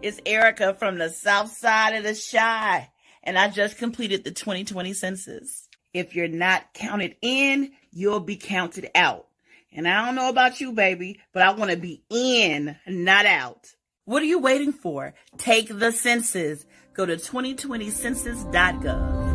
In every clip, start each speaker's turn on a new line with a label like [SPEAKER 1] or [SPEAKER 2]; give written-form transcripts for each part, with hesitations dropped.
[SPEAKER 1] It's Erica from the south side of the Chi, and I just completed the 2020 census. If you're not counted in, you'll be counted out. And I don't know about you, baby, but I want to be in, not out. What are you waiting for? Take the census. Go to 2020census.gov.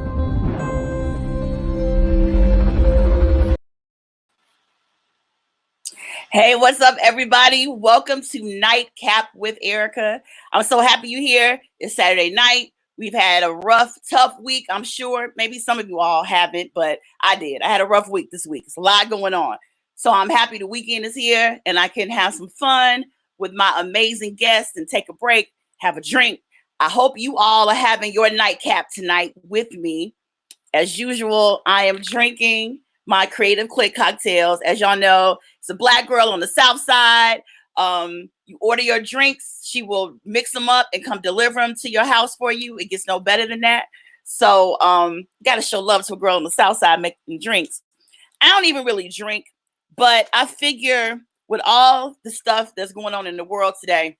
[SPEAKER 1] Hey, what's up, everybody? Welcome to Nightcap with Erica. I'm so happy you're here. It's Saturday night. We've had a rough, tough week, I'm sure. Maybe some of you all haven't, but I did. I had a rough week this week. It's a lot going on. So I'm happy the weekend is here and I can have some fun with my amazing guests and take a break, have a drink. I hope you all are having your nightcap tonight with me. As usual, I am drinking my Creative Click cocktails. As y'all know, it's a black girl on the south side. You order your drinks, she will mix them up and come deliver them to your house for you. It gets no better than that. So gotta show love to a girl on the south side making drinks. I don't even really drink, but I figure with all the stuff that's going on in the world today,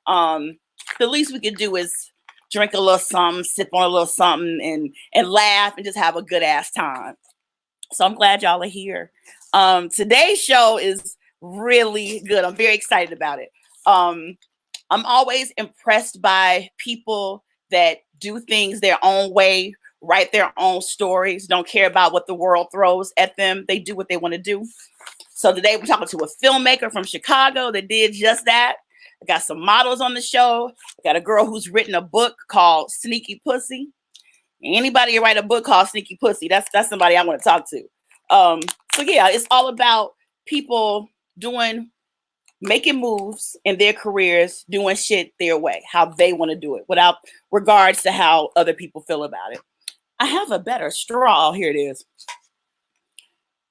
[SPEAKER 1] the least we could do is drink a little something, sip on a little something, and laugh and just have a good ass time. So I'm glad y'all are here. Today's show is really good. I'm very excited about it. I'm always impressed by people that do things their own way, write their own stories, don't care about what the world throws at them. They do what they want to do. So today we're talking to a filmmaker from Chicago that did just that. I got some models on the show. I got a girl who's written a book called Sneaky Pussy. Anybody who write a book called Sneaky Pussy, that's somebody I want to talk to. So yeah, it's all about people making moves in their careers, doing shit their way, how they want to do it, without regards to how other people feel about it. I have a better straw. Here it is.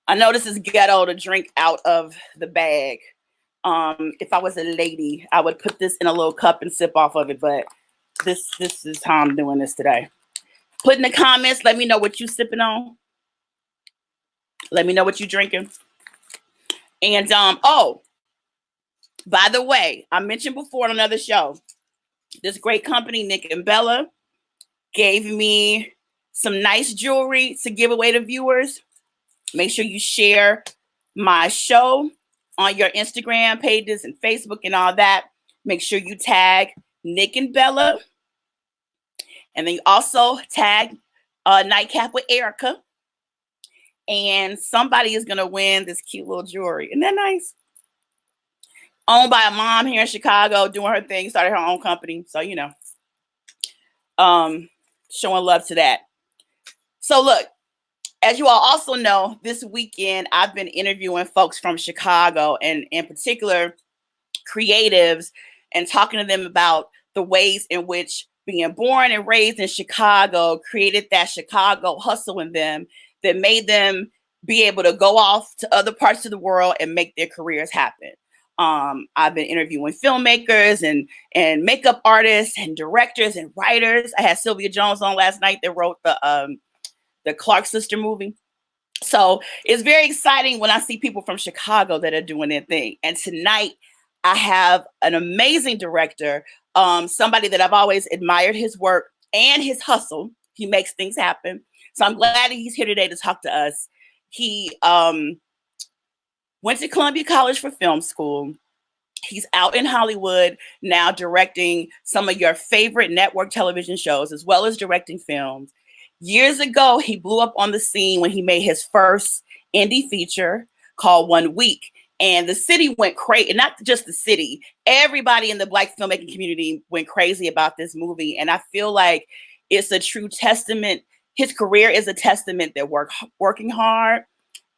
[SPEAKER 1] I know this is ghetto to drink out of the bag. If I was a lady, I would put this in a little cup and sip off of it, but this is how I'm doing this today. Put in the comments, let me know what you sipping on. Let me know what you drinking. And oh, by the way, I mentioned before on another show, this great company, Nick and Bella, gave me some nice jewelry to give away to viewers. Make sure you share my show on your Instagram pages and Facebook and all that. Make sure you tag Nick and Bella. And then you also tag Nightcap with Erica. And somebody is going to win this cute little jewelry. Isn't that nice? Owned by a mom here in Chicago, doing her thing, started her own company. So, you know, showing love to that. So look, as you all also know, this weekend I've been interviewing folks from Chicago and in particular creatives and talking to them about the ways in which being born and raised in Chicago created that Chicago hustle in them that made them be able to go off to other parts of the world and make their careers happen. I've been interviewing filmmakers and makeup artists and directors and writers. I had Sylvia Jones on last night that wrote the Clark Sister movie. So it's very exciting when I see people from Chicago that are doing their thing. And tonight I have an amazing director, somebody that I've always admired his work and his hustle. He makes things happen. So I'm glad that he's here today to talk to us. He went to Columbia College for film school. He's out in Hollywood now directing some of your favorite network television shows, as well as directing films. Years ago, he blew up on the scene when he made his first indie feature called 1 Week. And the city went crazy, and not just the city, everybody in the Black filmmaking community went crazy about this movie. And I feel like it's a true testament. His career is a testament that working hard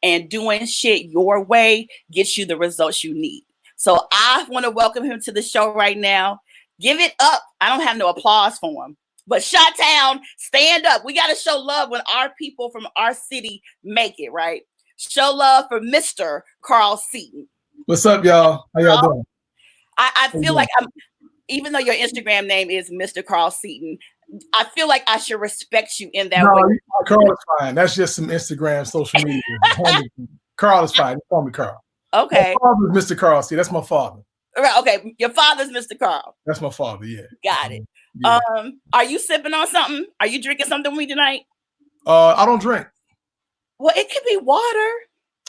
[SPEAKER 1] and doing shit your way gets you the results you need. So I want to welcome him to the show right now. Give it up. I don't have no applause for him, but Chi-Town, stand up. We got to show love when our people from our city make it, right? Show love for Mr. Carl Seaton.
[SPEAKER 2] What's up, y'all? How y'all doing?
[SPEAKER 1] I feel like even though your Instagram name is Mr. Carl Seaton, I feel like I should respect you in that way.
[SPEAKER 2] Carl is fine. That's just some Instagram, social media. Carl is fine. Call me Carl.
[SPEAKER 1] Okay.
[SPEAKER 2] My father is Mr. Carl. See, that's my father.
[SPEAKER 1] Right, okay, your father's Mr. Carl.
[SPEAKER 2] That's my father. Yeah.
[SPEAKER 1] Got it.
[SPEAKER 2] Yeah.
[SPEAKER 1] Are you sipping on something? Are you drinking something with me tonight?
[SPEAKER 2] I don't drink.
[SPEAKER 1] Well, it could be water.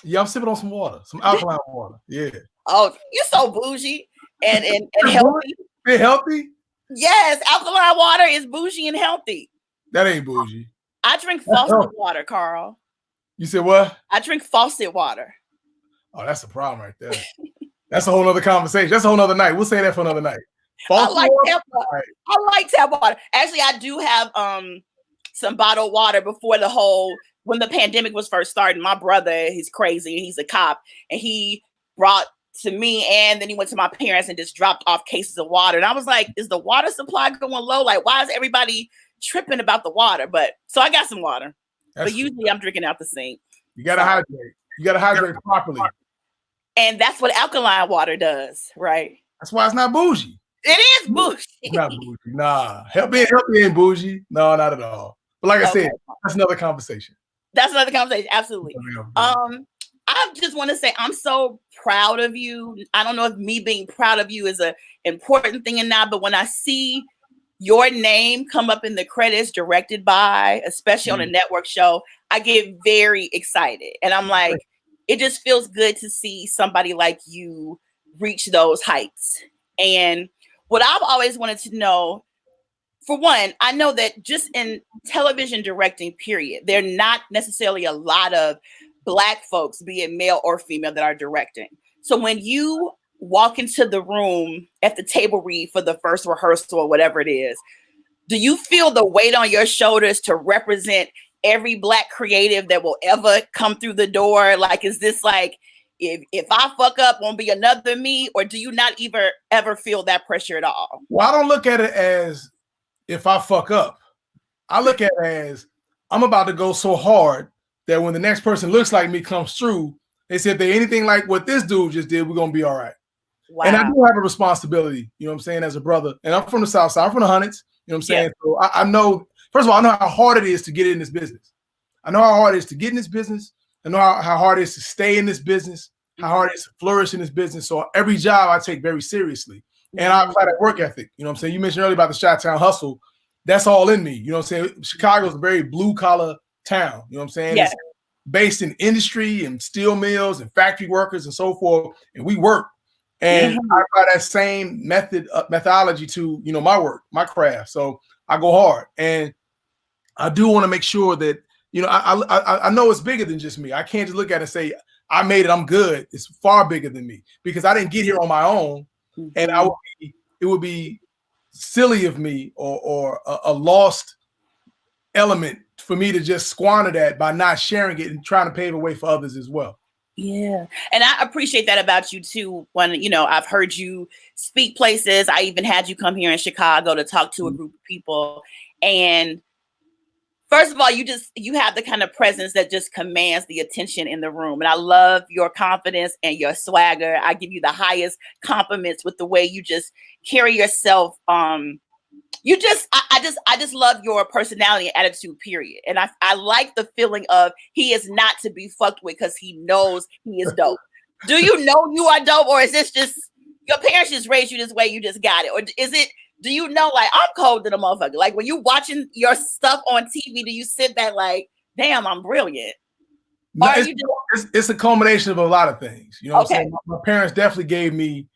[SPEAKER 2] Yeah, I'm sipping on some water, some alkaline water. Yeah.
[SPEAKER 1] Oh, you're so bougie and healthy.
[SPEAKER 2] Be healthy?
[SPEAKER 1] Yes, alkaline water is bougie and healthy.
[SPEAKER 2] That ain't bougie.
[SPEAKER 1] I drink faucet water, Carl.
[SPEAKER 2] You said what?
[SPEAKER 1] I drink faucet water.
[SPEAKER 2] Oh, that's a problem right there. That's a whole nother conversation. That's a whole nother night. We'll say that for another night.
[SPEAKER 1] I like tap water. Right. I like tap water. Actually, I do have some bottled water before when the pandemic was first starting. My brother, he's crazy. He's a cop, and he brought to me, and then he went to my parents and just dropped off cases of water. And I was like, is the water supply going low? Like, why is everybody tripping about the water? But so I got some water. But usually I'm drinking out the sink.
[SPEAKER 2] You gotta hydrate. You gotta hydrate properly.
[SPEAKER 1] And that's what alkaline water does, right?
[SPEAKER 2] That's why it's not bougie.
[SPEAKER 1] It is bougie.
[SPEAKER 2] It's not bougie. Nah. Healthy ain't bougie. No, not at all. But like I said, that's another conversation.
[SPEAKER 1] That's another conversation. Absolutely. I just want to say I'm so proud of you. I don't know if me being proud of you is an important thing or not, but when I see your name come up in the credits directed by, especially on a network show, I get very excited. And I'm like, it just feels good to see somebody like you reach those heights. And what I've always wanted to know, for one, I know that just in television directing, period, there are not necessarily a lot of Black folks, be it male or female, that are directing. So when you walk into the room at the table read for the first rehearsal or whatever it is, do you feel the weight on your shoulders to represent every Black creative that will ever come through the door? Like, is this like, if I fuck up, won't be another me? Or do you not ever feel that pressure at all?
[SPEAKER 2] Well, I don't look at it as if I fuck up. I look at it as I'm about to go so hard that when the next person looks like me comes through, they say if they're anything like what this dude just did, we're gonna be all right. Wow. And I do have a responsibility, you know what I'm saying, as a brother. And I'm from the South Side, I'm from the Hundreds, you know what I'm saying? So I know, first of all, I know how hard it is to get in this business. I know how hard it is to get in this business. I know how hard it is to stay in this business, how hard it is to flourish in this business. So every job I take very seriously. And I apply that work ethic. You know what I'm saying? You mentioned earlier about the Chi-Town hustle. That's all in me. You know what I'm saying? Chicago's a very blue collar town. You know what I'm saying? Yeah. It's based in industry and steel mills and factory workers and so forth. And we work. And I apply that same methodology to, you know, my work, my craft. So I go hard. And I do want to make sure that, you know, I know it's bigger than just me. I can't just look at it and say, I made it, I'm good. It's far bigger than me because I didn't get here on my own. And it would be silly of me or a lost element for me to just squander that by not sharing it and trying to pave a way for others as well.
[SPEAKER 1] Yeah. And I appreciate that about you too. When, you know, I've heard you speak places. I even had you come here in Chicago to talk to a group of people. And first of all, you have the kind of presence that just commands the attention in the room. And I love your confidence and your swagger. I give you the highest compliments with the way you just carry yourself. I just love your personality and attitude, period. And I like the feeling of he is not to be fucked with because he knows he is dope. Do you know you are dope, or is this just your parents just raised you this way, you just got it? Or is it, do you know, like, I'm cold than a motherfucker? Like, when you watching your stuff on TV, do you sit back like, damn, I'm brilliant?
[SPEAKER 2] No, it's a culmination of a lot of things. You know what I'm saying? My parents definitely gave me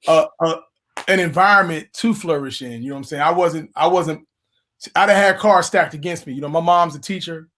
[SPEAKER 2] an environment to flourish in. You know what I'm saying? I'd have had cars stacked against me. You know, my mom's a teacher,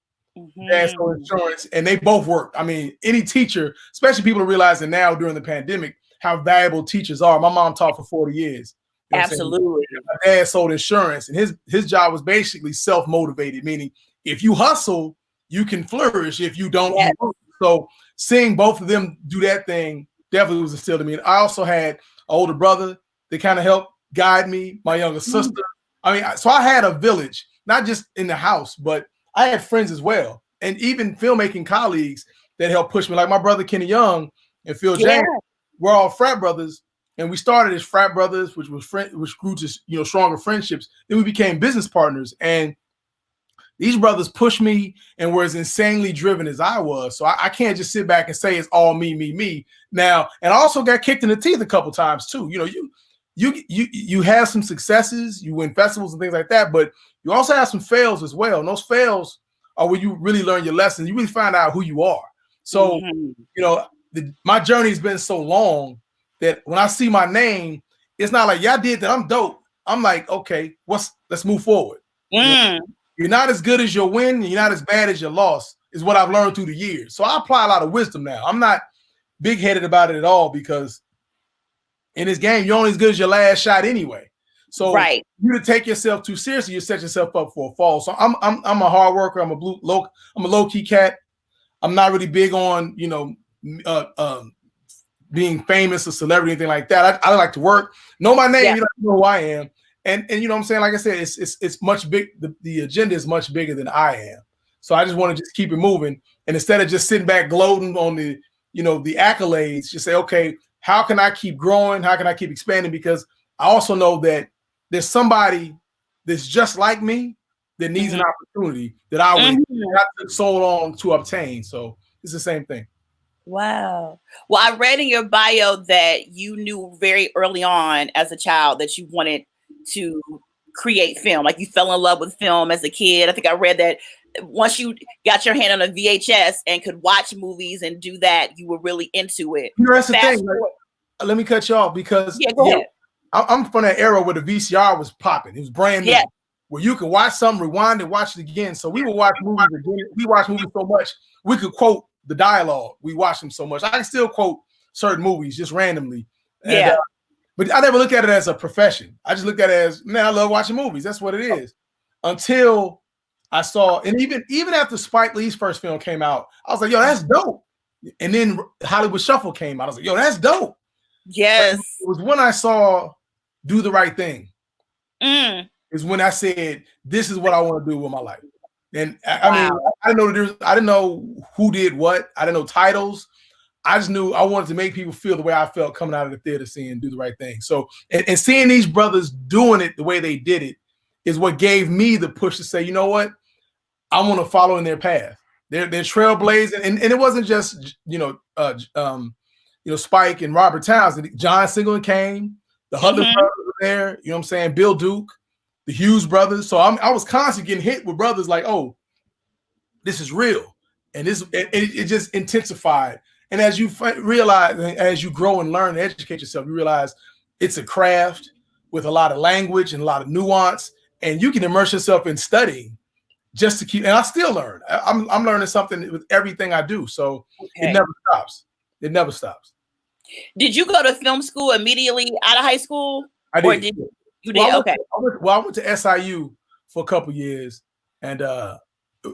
[SPEAKER 2] dad's on insurance, and they both work. I mean, any teacher, especially people are realizing now during the pandemic how valuable teachers are. My mom taught for 40 years. You know
[SPEAKER 1] Absolutely.
[SPEAKER 2] My dad sold insurance, and his job was basically self-motivated, meaning if you hustle, you can flourish. If you don't, you won't. So seeing both of them do that thing definitely was instilled in me. And I also had an older brother that kind of helped guide me, my younger sister. I mean, so I had a village, not just in the house, but I had friends as well. And even filmmaking colleagues that helped push me, like my brother Kenny Young and Phil James. We're all frat brothers. And we started as frat brothers, which grew to, you know, stronger friendships. Then we became business partners. And These brothers pushed me and were as insanely driven as I was. So I can't just sit back and say it's all me, me, me. Now, and I also got kicked in the teeth a couple times too. You have some successes, you win festivals and things like that, but you also have some fails as well. And those fails are where you really learn your lessons. You really find out who you are. So, my journey has been so long that when I see my name, it's not like, yeah, I did that, I'm dope. I'm like, okay, let's move forward. You're not as good as your win, and you're not as bad as your loss, is what I've learned through the years. So I apply a lot of wisdom now. I'm not big-headed about it at all, because in this game, you're only as good as your last shot anyway. So you to take yourself too seriously, you set yourself up for a fall. So I'm a hard worker. I'm a low-key cat. I'm not really big on being famous or celebrity, anything like that. I like to work, know my name, you know who I am. And you know what I'm saying? Like I said, it's much big. The agenda is much bigger than I am. So I just want to just keep it moving. And instead of just sitting back gloating on the accolades, just say, okay, how can I keep growing? How can I keep expanding? Because I also know that there's somebody that's just like me that needs an opportunity that I took so long to obtain. So it's the same thing.
[SPEAKER 1] Wow. Well, I read in your bio that you knew very early on as a child that you wanted to create film. Like, you fell in love with film as a kid. I think I read that once you got your hand on a VHS and could watch movies and do that, you were really into it.
[SPEAKER 2] That's the thing. Let me cut you off, because
[SPEAKER 1] go ahead.
[SPEAKER 2] I'm from that era where the VCR was popping. It was brand new. Where you could watch something, rewind and watch it again. So we would watch movies again. We watched movies so much we could quote the dialogue. We watched them so much. I can still quote certain movies just randomly. But I never look at it as a profession. I just look at it as, man, I love watching movies. That's what it is. Until I saw, and even after Spike Lee's first film came out, I was like, yo, that's dope. And then Hollywood Shuffle came out. I was like, yo, that's dope.
[SPEAKER 1] Yes.
[SPEAKER 2] But it was when I saw Do the Right Thing. Is when I said, this is what I want to do with my life. And I mean, I didn't know who did what. I didn't know titles. I just knew I wanted to make people feel the way I felt coming out of the theater seeing Do the Right Thing. So, and seeing these brothers doing it the way they did it is what gave me the push to say, you know what? I want to follow in their path. They're trailblazing. And it wasn't just, Spike and Robert Townsend. John Singleton came. The Hudson brothers were there. You know what I'm saying? Bill Duke, the Hughes brothers. So I was constantly getting hit with brothers like, oh, this is real. And it just intensified. And as you realize, as you grow and learn and educate yourself, you realize it's a craft with a lot of language and a lot of nuance, and you can immerse yourself in studying just to keep. And I still learn. I'm learning something with everything I do. So it never stops. It never stops.
[SPEAKER 1] Did you go to film school immediately out of high school?
[SPEAKER 2] I did.
[SPEAKER 1] Or did you did? Okay.
[SPEAKER 2] I went to SIU for a couple years, and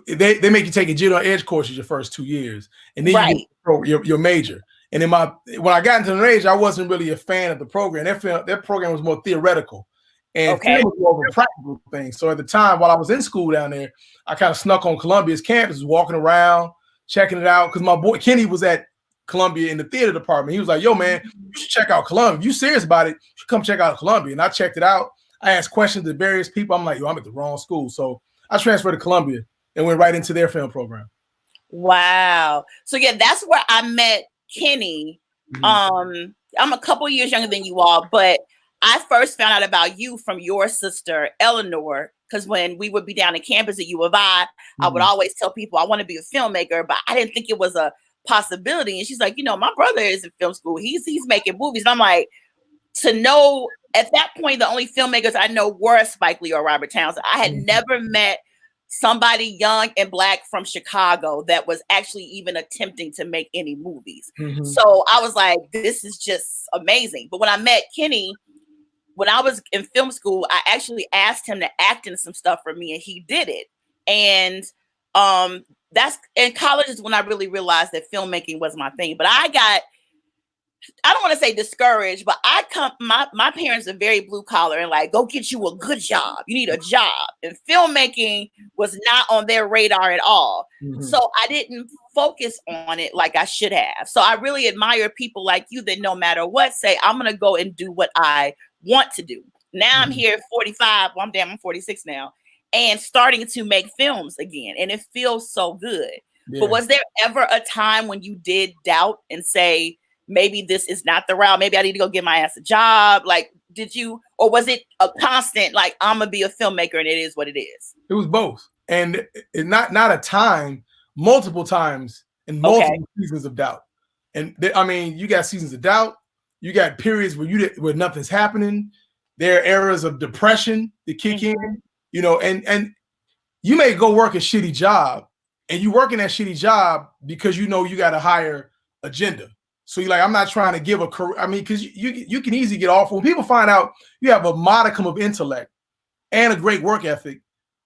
[SPEAKER 2] they make you take a general ed courses your first 2 years, and then you get your major. And when I got into the major, I wasn't really a fan of the program. Their program was more theoretical, and film was more of a practical thing. So at the time, while I was in school down there, I kind of snuck on Columbia's campus, walking around, checking it out, because my boy Kenny was at Columbia in the theater department. He was like, yo, man, you should check out Columbia. If you serious about it, you should come check out Columbia. And I checked it out. I asked questions to various people. I'm like, yo, I'm at the wrong school. So I transferred to Columbia and went right into their film program.
[SPEAKER 1] Wow. So yeah, that's where I met Kenny. I'm a couple years younger than you all, but I first found out about you from your sister, Eleanor, because when we would be down at campus at U of I would always tell people I want to be a filmmaker, but I didn't think it was a possibility. And she's like, my brother is in film school. He's making movies. And I'm like, to know at that point, the only filmmakers I know were Spike Lee or Robert Townsend. I had never met somebody young and Black from Chicago that was actually even attempting to make any movies. So I was like, this is just amazing. But when I met Kenny, when I was in film school, I actually asked him to act in some stuff for me, and he did it. And that's in college is when I really realized that filmmaking was my thing. But I don't want to say discouraged, but my parents are very blue collar and like, go get you a good job. You need a job. And filmmaking was not on their radar at all. So I didn't focus on it like I should have. So I really admire people like you that no matter what say, I'm going to go and do what I want to do. Now I'm here at 45. Well, I'm 46 now. and starting to make films again. And it feels so good.
[SPEAKER 2] Yeah.
[SPEAKER 1] But was there ever a time when you did doubt and say, maybe this is not the route? Maybe I need to go get my ass a job. Like, did you, or was it a constant, like, I'm going to be a filmmaker and it is what it is?
[SPEAKER 2] It was both. And not a time, multiple times and multiple seasons of doubt. And I mean, you got seasons of doubt. You got periods where nothing's happening. There are eras of depression that kick in, you know, and you may go work a shitty job, and you work in that shitty job because you know you got a higher agenda. So you're like, I'm not trying to give a career. I mean, because you can easily get off. When people find out you have a modicum of intellect and a great work ethic,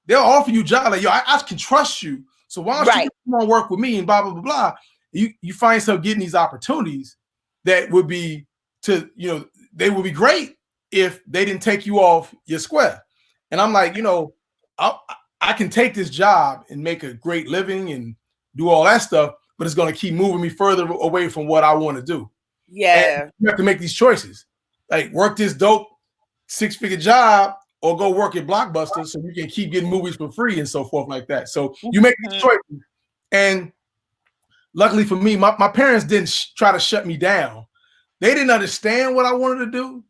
[SPEAKER 2] they'll offer you a job. Like, yo, I can trust you. So why don't you come on work with me and blah, blah, blah, blah. You find yourself getting these opportunities that would be they would be great if they didn't take you off your square. And I'm like, you know, I can take this job and make a great living and do all that stuff, but it's going to keep moving me further away from what I want to do.
[SPEAKER 1] Yeah.
[SPEAKER 2] And you have to make these choices, like work this dope 6-figure job or go work at Blockbuster so you can keep getting movies for free and so forth like that. So you make these choices. And luckily for me, my parents didn't try to shut me down. They didn't understand what I wanted to do.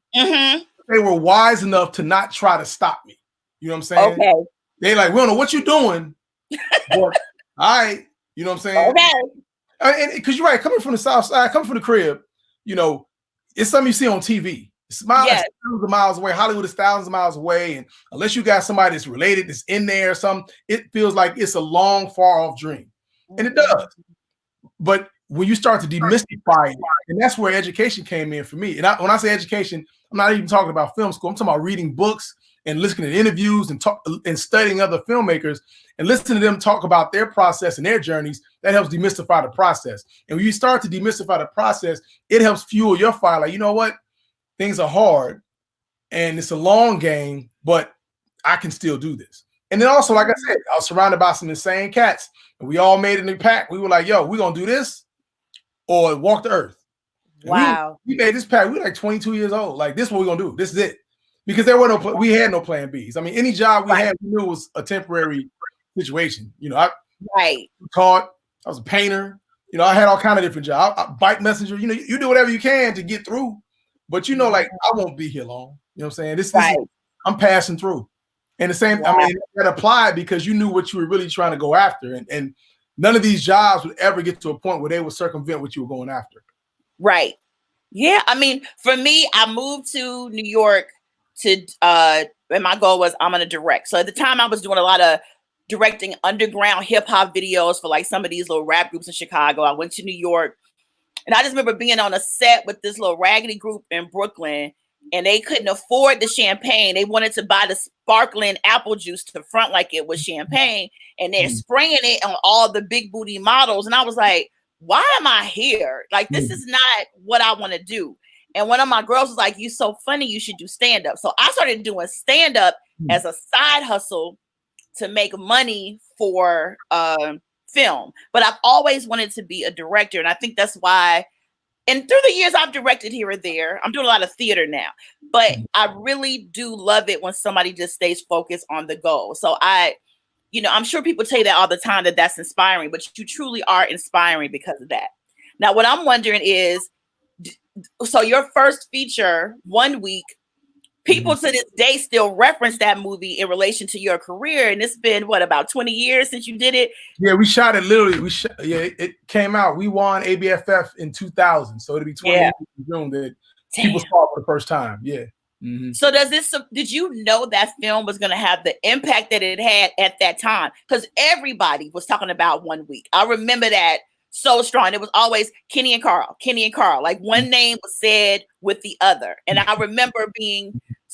[SPEAKER 2] They were wise enough to not try to stop me. You know what I'm saying?
[SPEAKER 1] Okay.
[SPEAKER 2] They like, we don't know what you're doing, but all right. You know what I'm saying?
[SPEAKER 1] Okay.
[SPEAKER 2] And because you're right, coming from the South Side, coming from the crib, you know, it's something you see on TV. It's thousands of miles away. Hollywood is thousands of miles away. And unless you got somebody that's related, that's in there or something, it feels like it's a long, far off dream. And it does. But when you start to demystify it, and that's where education came in for me. And when I say education, I'm not even talking about film school. I'm talking about reading books and listening to interviews and studying other filmmakers and listening to them talk about their process and their journeys. That helps demystify the process. And when you start to demystify the process, it helps fuel your fire. Like, you know what? Things are hard and it's a long game, but I can still do this. And then also, like I said, I was surrounded by some insane cats, and we all made it in a pack. We were like, yo, we're going to do this or walk the earth. And
[SPEAKER 1] wow.
[SPEAKER 2] We made this pack. We were like 22 years old. Like, this is what we're going to do. This is it. Because there were we had no plan Bs. I mean, any job we had, we knew was a temporary situation. You know, I taught, I was a painter. You know, I had all kind of different jobs. I bike messenger. You know, you do whatever you can to get through. But, you know, like, I won't be here long. You know what I'm saying? This is, I'm passing through. And the same, I mean, that applied because you knew what you were really trying to go after. And none of these jobs would ever get to a point where they would circumvent what you were going after.
[SPEAKER 1] Right. Yeah. I mean, for me, I moved to New York and my goal was I'm going to direct. So at the time I was doing a lot of directing underground hip hop videos for like some of these little rap groups in Chicago. I went to New York and I just remember being on a set with this little raggedy group in Brooklyn, and they couldn't afford the champagne. They wanted to buy the sparkling apple juice to front like it was champagne, and they're spraying it on all the big booty models. And I was like, why am I here? Like, this is not what I want to do. And one of my girls was like, you so funny, you should do stand-up. So I started doing stand-up as a side hustle to make money for film. But I've always wanted to be a director. And I think that's why, and through the years I've directed here or there. I'm doing a lot of theater now. But I really do love it when somebody just stays focused on the goal. So I'm sure people tell you that all the time, that that's inspiring, but you truly are inspiring because of that. Now, what I'm wondering is, so your first feature, 1 Week, people to this day still reference that movie in relation to your career. And it's been, what, about 20 years since you did it?
[SPEAKER 2] Yeah, we shot it literally. It came out. We won ABFF in 2000. So it'll be 20 years in June that people saw it for the first time. Yeah.
[SPEAKER 1] So did you know that film was going to have the impact that it had at that time? Because everybody was talking about 1 Week. I remember that so strong. It was always Kenny and Carl. Like one name was said with the other. And I remember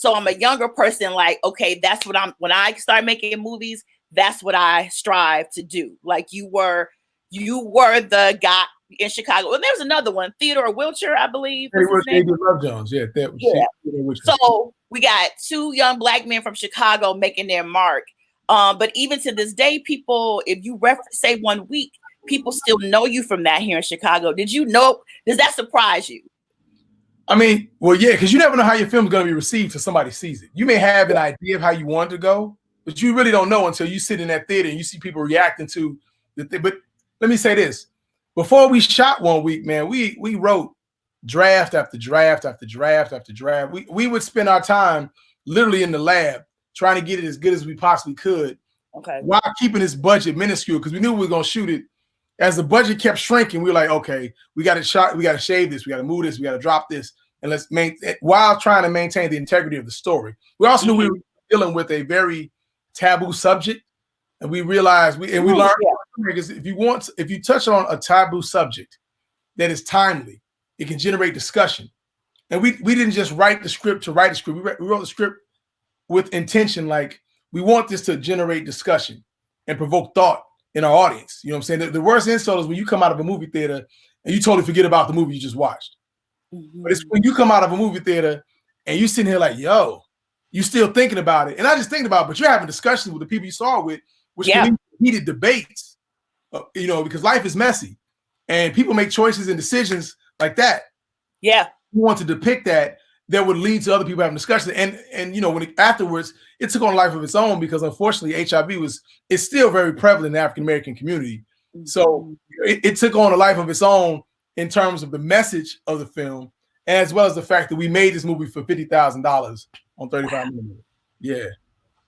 [SPEAKER 1] I'm a younger person, like, okay, that's what when I start making movies, that's what I strive to do. Like you were the guy in Chicago. And there was another one, Theodore Wilcher, I believe.
[SPEAKER 2] Love Jones. Yeah.
[SPEAKER 1] So we got two young Black men from Chicago making their mark. But even to this day, people, if you say 1 Week, people still know you from that here in Chicago. Did you know? Does that surprise you?
[SPEAKER 2] I mean, well, yeah, because you never know how your film is going to be received till somebody sees it. You may have an idea of how you want it to go, but you really don't know until you sit in that theater and you see people reacting to the thing. But let me say this: before we shot one week, man, we wrote draft after draft after draft after draft. We would spend our time literally in the lab trying to get it as good as we possibly could, while keeping this budget minuscule, because we knew we were gonna shoot it. As the budget kept shrinking, we were like, okay, we got to shave this, we got to move this, we got to drop this, and let's while trying to maintain the integrity of the story. We also knew we were dealing with a very taboo subject, and we realized we learned because if you touch on a taboo subject that is timely, it can generate discussion. And we didn't just write the script to write the script. We wrote the script with intention, like we want this to generate discussion and provoke thought in our audience. You know what I'm saying? The worst insult is when you come out of a movie theater and you totally forget about the movie you just watched. But it's when you come out of a movie theater and you sitting here like, yo, you still thinking about it. And not just thinking about it, but you're having discussions with the people you saw with, which can be heated debates, because life is messy and people make choices and decisions like that. Yeah. You want to depict that would lead to other people having discussion. And when afterwards, it took on a life of its own because unfortunately HIV is still very prevalent in the African-American community. So it took on a life of its own in terms of the message of the film, as well as the fact that we made this movie for $50,000 on 35mm. Yeah.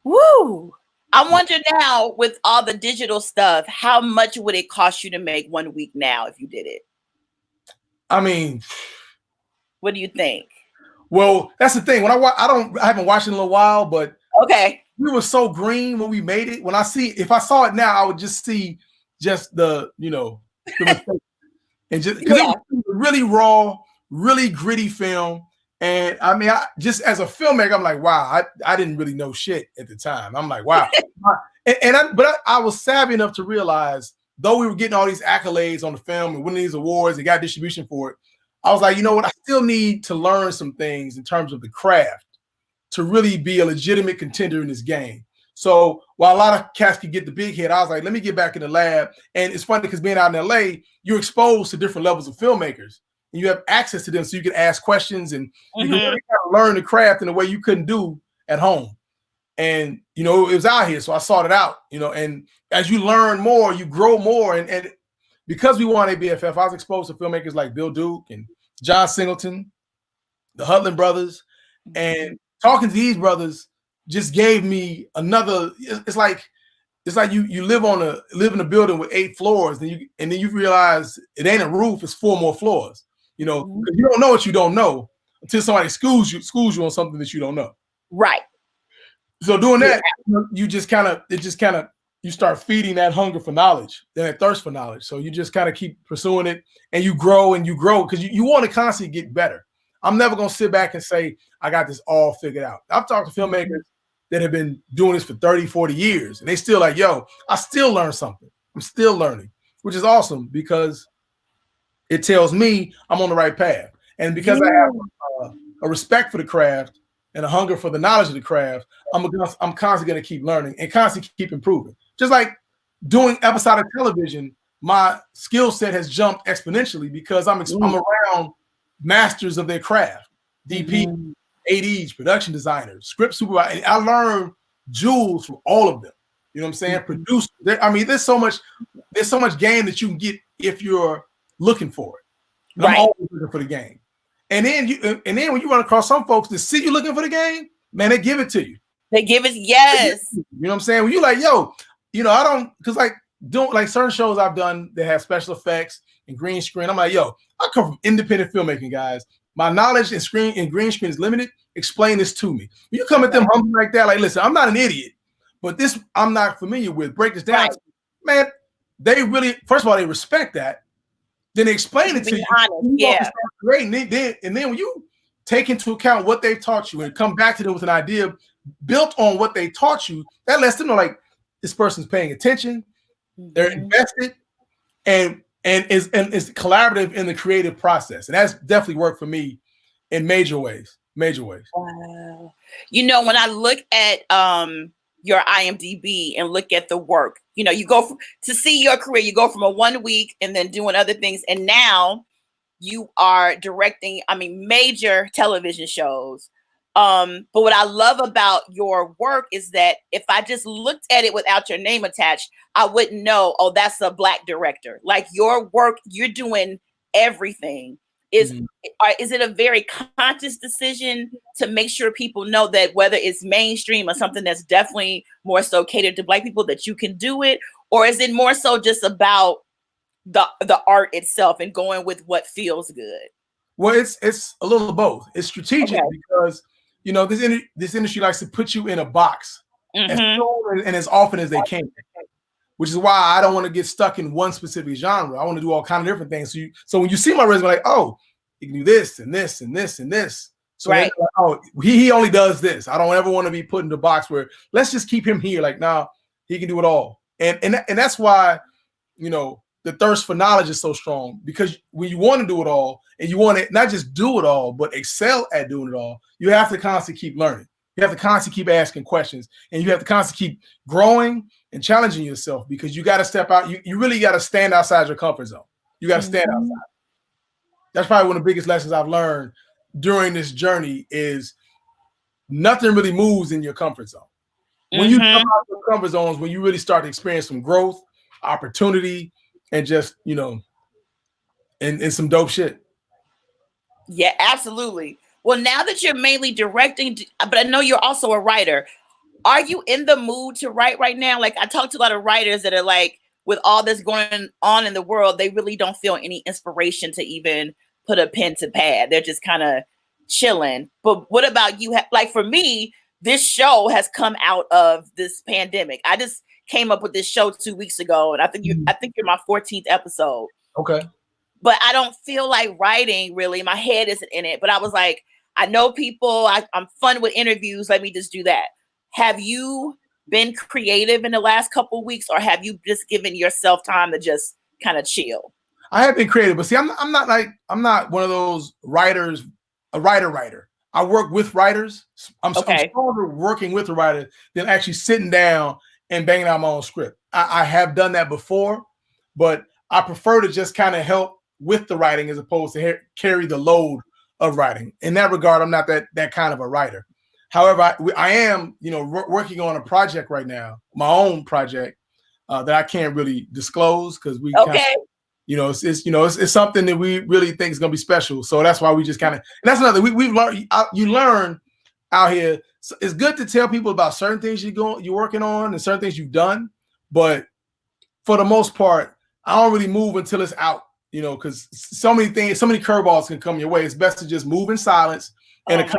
[SPEAKER 1] Woo! I wonder now, with all the digital stuff, how much would it cost you to make 1 week now if you did it?
[SPEAKER 2] I mean,
[SPEAKER 1] what do you think?
[SPEAKER 2] Well, that's the thing. When I haven't watched it in a little while, but we were so green when we made it. If I saw it now, I would just see the and just because it was really raw, really gritty film. And I mean, just as a filmmaker, I'm like, wow, I didn't really know shit at the time. I'm like, wow. But I was savvy enough to realize, though we were getting all these accolades on the film and winning these awards and got distribution for it, I was like, you know what? I still need to learn some things in terms of the craft to really be a legitimate contender in this game. So while a lot of cats could get the big hit, I was like, let me get back in the lab. And it's funny because being out in LA, you're exposed to different levels of filmmakers and you have access to them, so you can ask questions and you can really kind of learn the craft in a way you couldn't do at home. And, it was out here. So I sought it out, and as you learn more, you grow more. And because we won ABFF, I was exposed to filmmakers like Bill Duke and John Singleton, the Hudlin brothers, and talking to these brothers just gave me another. It's like you live in a building with 8 floors, and then you realize it ain't a roof; it's 4 more floors. You don't know what you don't know until somebody schools you on something that you don't know. Right. So doing that, you start feeding that hunger for knowledge, that thirst for knowledge. So you just kind of keep pursuing it, and you grow because you want to constantly get better. I'm never going to sit back and say, I got this all figured out. I've talked to filmmakers that have been doing this for 30, 40 years, and they still like, yo, I still learn something. I'm still learning, which is awesome because it tells me I'm on the right path. And because I have a respect for the craft and a hunger for the knowledge of the craft, I'm constantly going to keep learning and constantly keep improving. Just like doing episodic television, my skill set has jumped exponentially because I'm around masters of their craft, DP, ADs, production designers, script supervisors. And I learned jewels from all of them. You know what I'm saying? Producers. There's so much game that you can get if you're looking for it. And I'm always looking for the game. And then when you run across some folks that see you looking for the game, man, they give it to you. They give it, yes. You know what I'm saying? When you like, yo, I don't, because doing certain shows I've done that have special effects and green screen, I'm like, yo, I come from independent filmmaking, guys. My knowledge in green screen is limited. Explain this to me. When you come at them humble like that, like, listen, I'm not an idiot, but this I'm not familiar with. Break this down. Man, they really, first of all, they respect that. Then they explain it to you. Honest, great. And then when you take into account what they've taught you and come back to them with an idea built on what they taught you, that lets them know, like, this person's paying attention, they're invested, and is collaborative in the creative process. And that's definitely worked for me in major ways. Wow.
[SPEAKER 1] When I look at your IMDb and look at the work, you go to see your career, you go from a 1 week and then doing other things. And now you are directing, major television shows. But what I love about your work is that if I just looked at it without your name attached, I wouldn't know, oh, that's a Black director. Like your work, you're doing everything. Is it a very conscious decision to make sure people know that whether it's mainstream or something that's definitely more so catered to Black people, that you can do it? Or is it more so just about the art itself and going with what feels good?
[SPEAKER 2] Well, it's a little of both. It's strategic because this industry likes to put you in a box as soon and as often as they can, which is why I don't want to get stuck in one specific genre. I want to do all kind of different things. So when you see my resume, like, oh, you can do this and this and this and this. So like, oh, he only does this. I don't ever want to be put in the box where let's just keep him here. Like, nah, he can do it all. And that's why, the thirst for knowledge is so strong, because when you want to do it all and you want to not just do it all, but excel at doing it all, you have to constantly keep learning. You have to constantly keep asking questions, and you have to constantly keep growing and challenging yourself, because you got to step out. You really got to stand outside your comfort zone. You got to stand outside. That's probably one of the biggest lessons I've learned during this journey is nothing really moves in your comfort zone. When you come out of your comfort zones, when you really start to experience some growth, opportunity, and just, and some dope shit.
[SPEAKER 1] Yeah, absolutely. Well, now that you're mainly directing, but I know you're also a writer. Are you in the mood to write right now? Like, I talk to a lot of writers that are like, with all this going on in the world, they really don't feel any inspiration to even put a pen to pad. They're just kind of chilling. But what about you? Like, for me, this show has come out of this pandemic. I just came up with this show 2 weeks ago, and I think you're my 14th episode.
[SPEAKER 2] Okay.
[SPEAKER 1] But I don't feel like writing really. My head isn't in it. But I was like, I know people. I'm fun with interviews. Let me just do that. Have you been creative in the last couple of weeks, or have you just given yourself time to just kind of chill?
[SPEAKER 2] I have been creative, but see, I'm not one of those writers, a writer. I work with writers. I'm stronger working with a writer than actually sitting down and banging out my own script. I have done that before, but I prefer to just kind of help with the writing as opposed to carry the load of writing. In that regard, I'm not that kind of a writer. However, I am, working on a project right now, my own project that I can't really disclose because we, it's something that we really think is going to be special. So that's why we just kind of, and that's another, we've learned, you learn out here. So it's good to tell people about certain things you're working on and certain things you've done. But for the most part, I don't really move until it's out, because so many curveballs can come your way. It's best to just move in silence and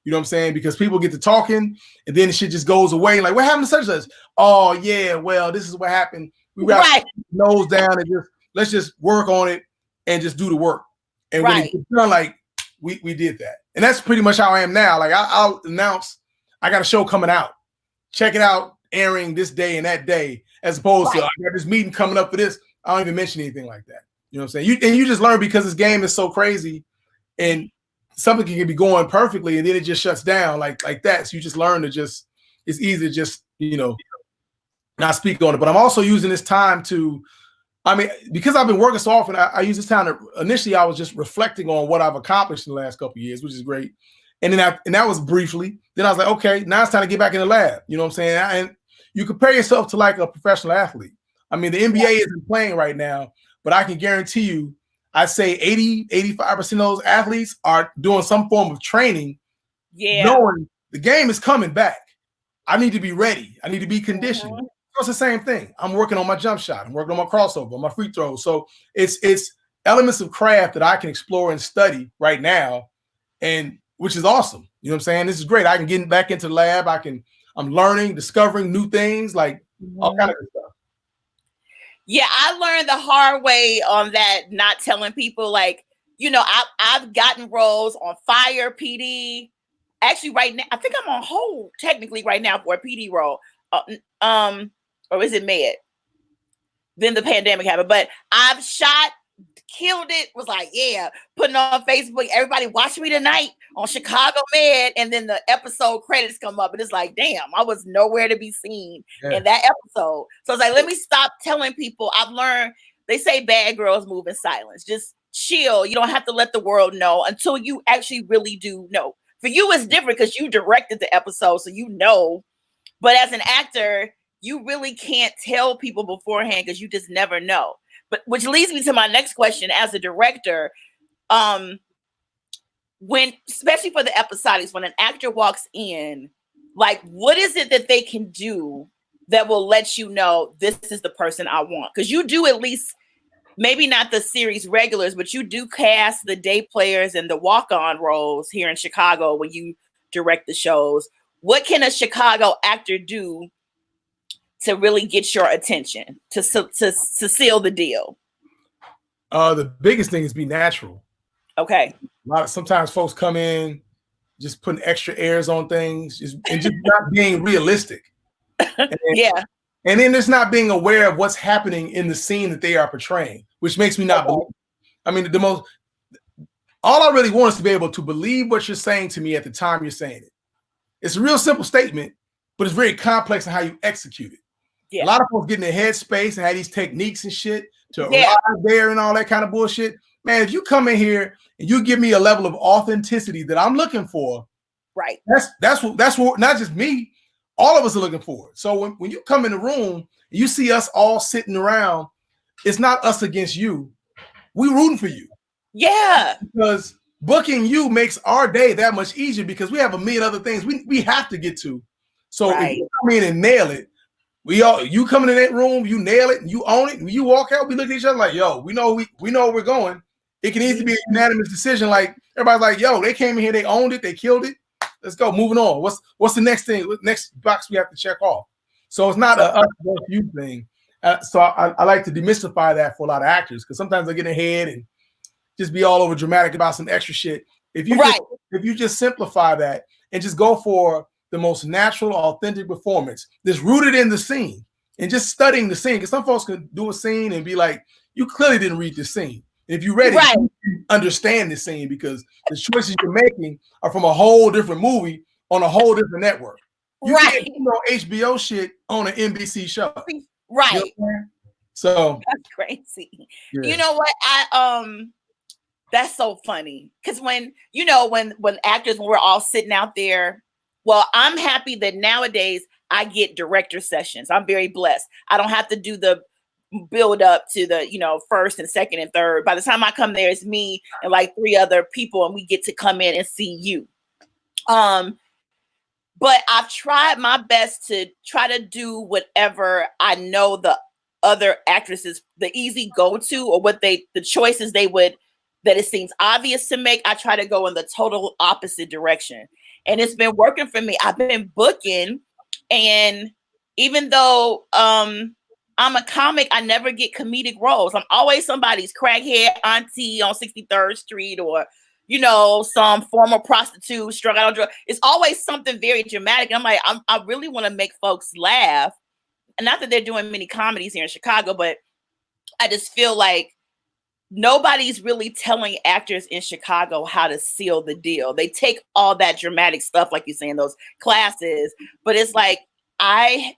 [SPEAKER 2] you know what I'm saying? Because people get to talking and then the shit just goes away. Like, what happened to such and such? Oh, yeah, well, this is what happened. We got nose down and let's just work on it and just do the work. And when it's done, like, we did that. And that's pretty much how I am now. Like, I'll announce I got a show coming out. Check it out, airing this day and that day, as opposed to I got this meeting coming up for this. I don't even mention anything like that. You know what I'm saying? You just learn because this game is so crazy and something can be going perfectly and then it just shuts down like that. So you just learn to it's easy to just, not speak on it. But I'm also using this time to, because I've been working so often, I use this time to, initially I was just reflecting on what I've accomplished in the last couple of years, which is great. And then that was briefly. Then I was like, okay, now it's time to get back in the lab. You know what I'm saying? And you compare yourself to like a professional athlete. The NBA isn't playing right now, but I can guarantee you, I'd say 85% of those athletes are doing some form of training, knowing the game is coming back. I need to be ready. I need to be conditioned. So it's the same thing. I'm working on my jump shot. I'm working on my crossover, my free throws. So it's elements of craft that I can explore and study right now, and which is awesome. You know what I'm saying? This is great. I can get back into the lab. I'm learning, discovering new things, like all kind of good stuff.
[SPEAKER 1] Yeah, I learned the hard way on that, not telling people, like, I've gotten roles on Fire, PD. Actually, right now, I think I'm on hold technically right now for a PD role. Or is it Med? Then the pandemic happened. But I've shot, killed it, was like, putting on Facebook, everybody watch me tonight on Chicago Med, and then the episode credits come up, and it's like, damn, I was nowhere to be seen in that episode. So it's like, let me stop telling people. I've learned, they say bad girls move in silence. Just chill. You don't have to let the world know until you actually really do know. For you, it's different because you directed the episode, so you know. But as an actor, you really can't tell people beforehand because you just never know. But which leads me to my next question: as a director, when, especially for the episodics, when an actor walks in, like, what is it that they can do that will let you know this is the person I want? Because you do at least, maybe not the series regulars, but you do cast the day players and the walk-on roles here in Chicago when you direct the shows. What can a Chicago actor do to really get your attention, to seal the deal?
[SPEAKER 2] The biggest thing is be natural.
[SPEAKER 1] Okay.
[SPEAKER 2] Sometimes folks come in just putting extra airs on things, and just not being realistic.
[SPEAKER 1] Yeah.
[SPEAKER 2] And then just not being aware of what's happening in the scene that they are portraying, which makes me not believe. I mean, all I really want is to be able to believe what you're saying to me at the time you're saying it. It's a real simple statement, but it's very complex in how you execute it. Yeah. A lot of folks get in their headspace and have these techniques and shit to arrive there and all that kind of bullshit. Man, if you come in here and you give me a level of authenticity that I'm looking for,
[SPEAKER 1] right?
[SPEAKER 2] That's what not just me, all of us are looking for. So when you come in the room and you see us all sitting around, it's not us against you. We rooting for you.
[SPEAKER 1] Yeah.
[SPEAKER 2] Because booking you makes our day that much easier because we have a million other things we have to get to. So if you come in and nail it, you come in that room, you nail it, and you own it, and you walk out, we look at each other like, yo, we know where we're going. It can easily be a unanimous decision. Like everybody's like, yo, they came in here, they owned it, they killed it. Let's go, moving on. What's the next thing? Next box we have to check off. So it's not a us versus you thing. So I like to demystify that for a lot of actors because sometimes they get ahead and just be all over dramatic about some extra shit. If you just simplify that and just go for the most natural, authentic performance that's rooted in the scene and just studying the scene, because some folks can do a scene and be like, you clearly didn't read the scene. If you're ready, you understand the scene because the choices you're making are from a whole different movie on a whole different network. You can't do HBO shit on an NBC show.
[SPEAKER 1] Right.
[SPEAKER 2] You know, so
[SPEAKER 1] that's crazy. Yeah. You know what? That's so funny. Because when actors, when we're all sitting out there, well, I'm happy that nowadays I get director sessions. I'm very blessed. I don't have to do the build up to the, first and second and third. By the time I come there, it's me and like 3 other people, and we get to come in and see you. But I've tried my best to try to do whatever I know the other actresses, the easy go-to or the choices they would, that it seems obvious to make. I try to go in the total opposite direction. And it's been working for me. I've been booking, and even though I'm a comic, I never get comedic roles. I'm always somebody's crackhead auntie on 63rd Street or, some former prostitute strung out on drugs. It's always something very dramatic. And I'm like, I really want to make folks laugh. And not that they're doing many comedies here in Chicago, but I just feel like nobody's really telling actors in Chicago how to seal the deal. They take all that dramatic stuff, like you say, in those classes, but it's like, I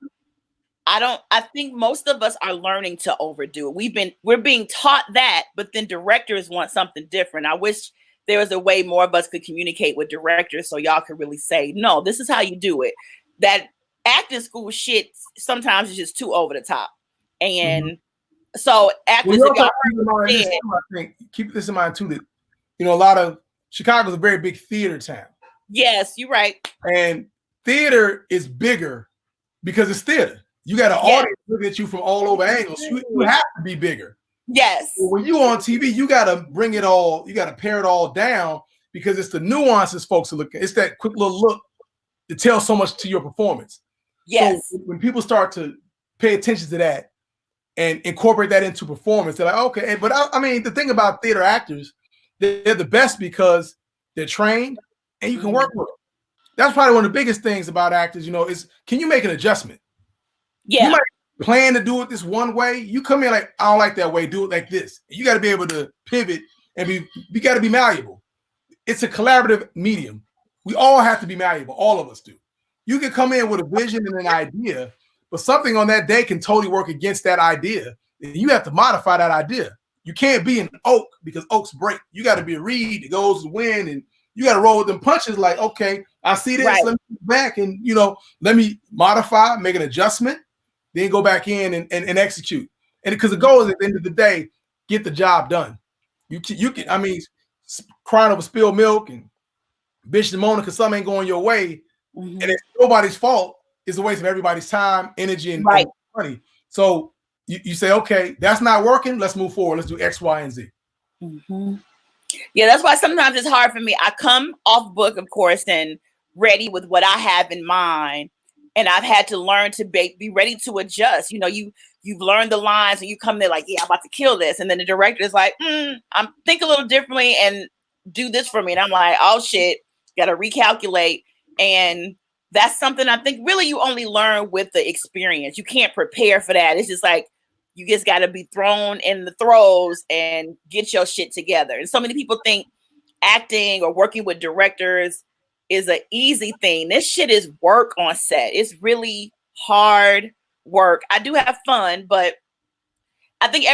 [SPEAKER 1] think most of us are learning to overdo it. We're being taught that, but then directors want something different. I wish there was a way more of us could communicate with directors so y'all could really say, no, this is how you do it. That acting school shit sometimes is just too over the top. And so actors,
[SPEAKER 2] keep this in mind too, that a lot of Chicago's a very big theater town.
[SPEAKER 1] Yes, you're right.
[SPEAKER 2] And theater is bigger because it's theater. You got an audience looking at you from all over angles. You have to be bigger.
[SPEAKER 1] Yes.
[SPEAKER 2] So when you on TV, you got to bring it all. You got to pare it all down because it's the nuances folks are looking. It's that quick little look to tell so much to your performance.
[SPEAKER 1] Yes.
[SPEAKER 2] So when people start to pay attention to that and incorporate that into performance, they're like, okay. But I mean, the thing about theater actors, they're the best because they're trained and you can work with them. That's probably one of the biggest things about actors, is can you make an adjustment?
[SPEAKER 1] Yeah.
[SPEAKER 2] You might plan to do it this one way. You come in like, I don't like that way. Do it like this. You got to be able to pivot and you got to be malleable. It's a collaborative medium. We all have to be malleable. All of us do. You can come in with a vision and an idea, but something on that day can totally work against that idea. And you have to modify that idea. You can't be an oak because oaks break. You got to be a reed that goes to wind and You got to roll with them punches. Like, okay, I see this.
[SPEAKER 1] Right.
[SPEAKER 2] Let me go back and let me modify, make an adjustment, then go back in and execute. And because the goal is at the end of the day, get the job done. You can. I mean, crying over spilled milk and bitching and moaning because something ain't going your way, and it's nobody's fault. It's a waste of everybody's time, energy, and money. So you say, okay, that's not working. Let's move forward. Let's do X, Y, and Z.
[SPEAKER 1] Yeah, that's why sometimes it's hard for me. I come off book, of course, and ready with what I have in mind, and I've had to learn to be ready to adjust. You've learned the lines, and you come there like, yeah, I'm about to kill this, and then the director is like, I'm think a little differently and do this for me, and I'm like, oh shit, got to recalculate. And that's something I think really you only learn with the experience. You can't prepare for that. It's just like you just got to be thrown in the throes and get your shit together. And so many people think acting or working with directors is an easy thing. This shit is work on set. It's really hard work. I do have fun, but I think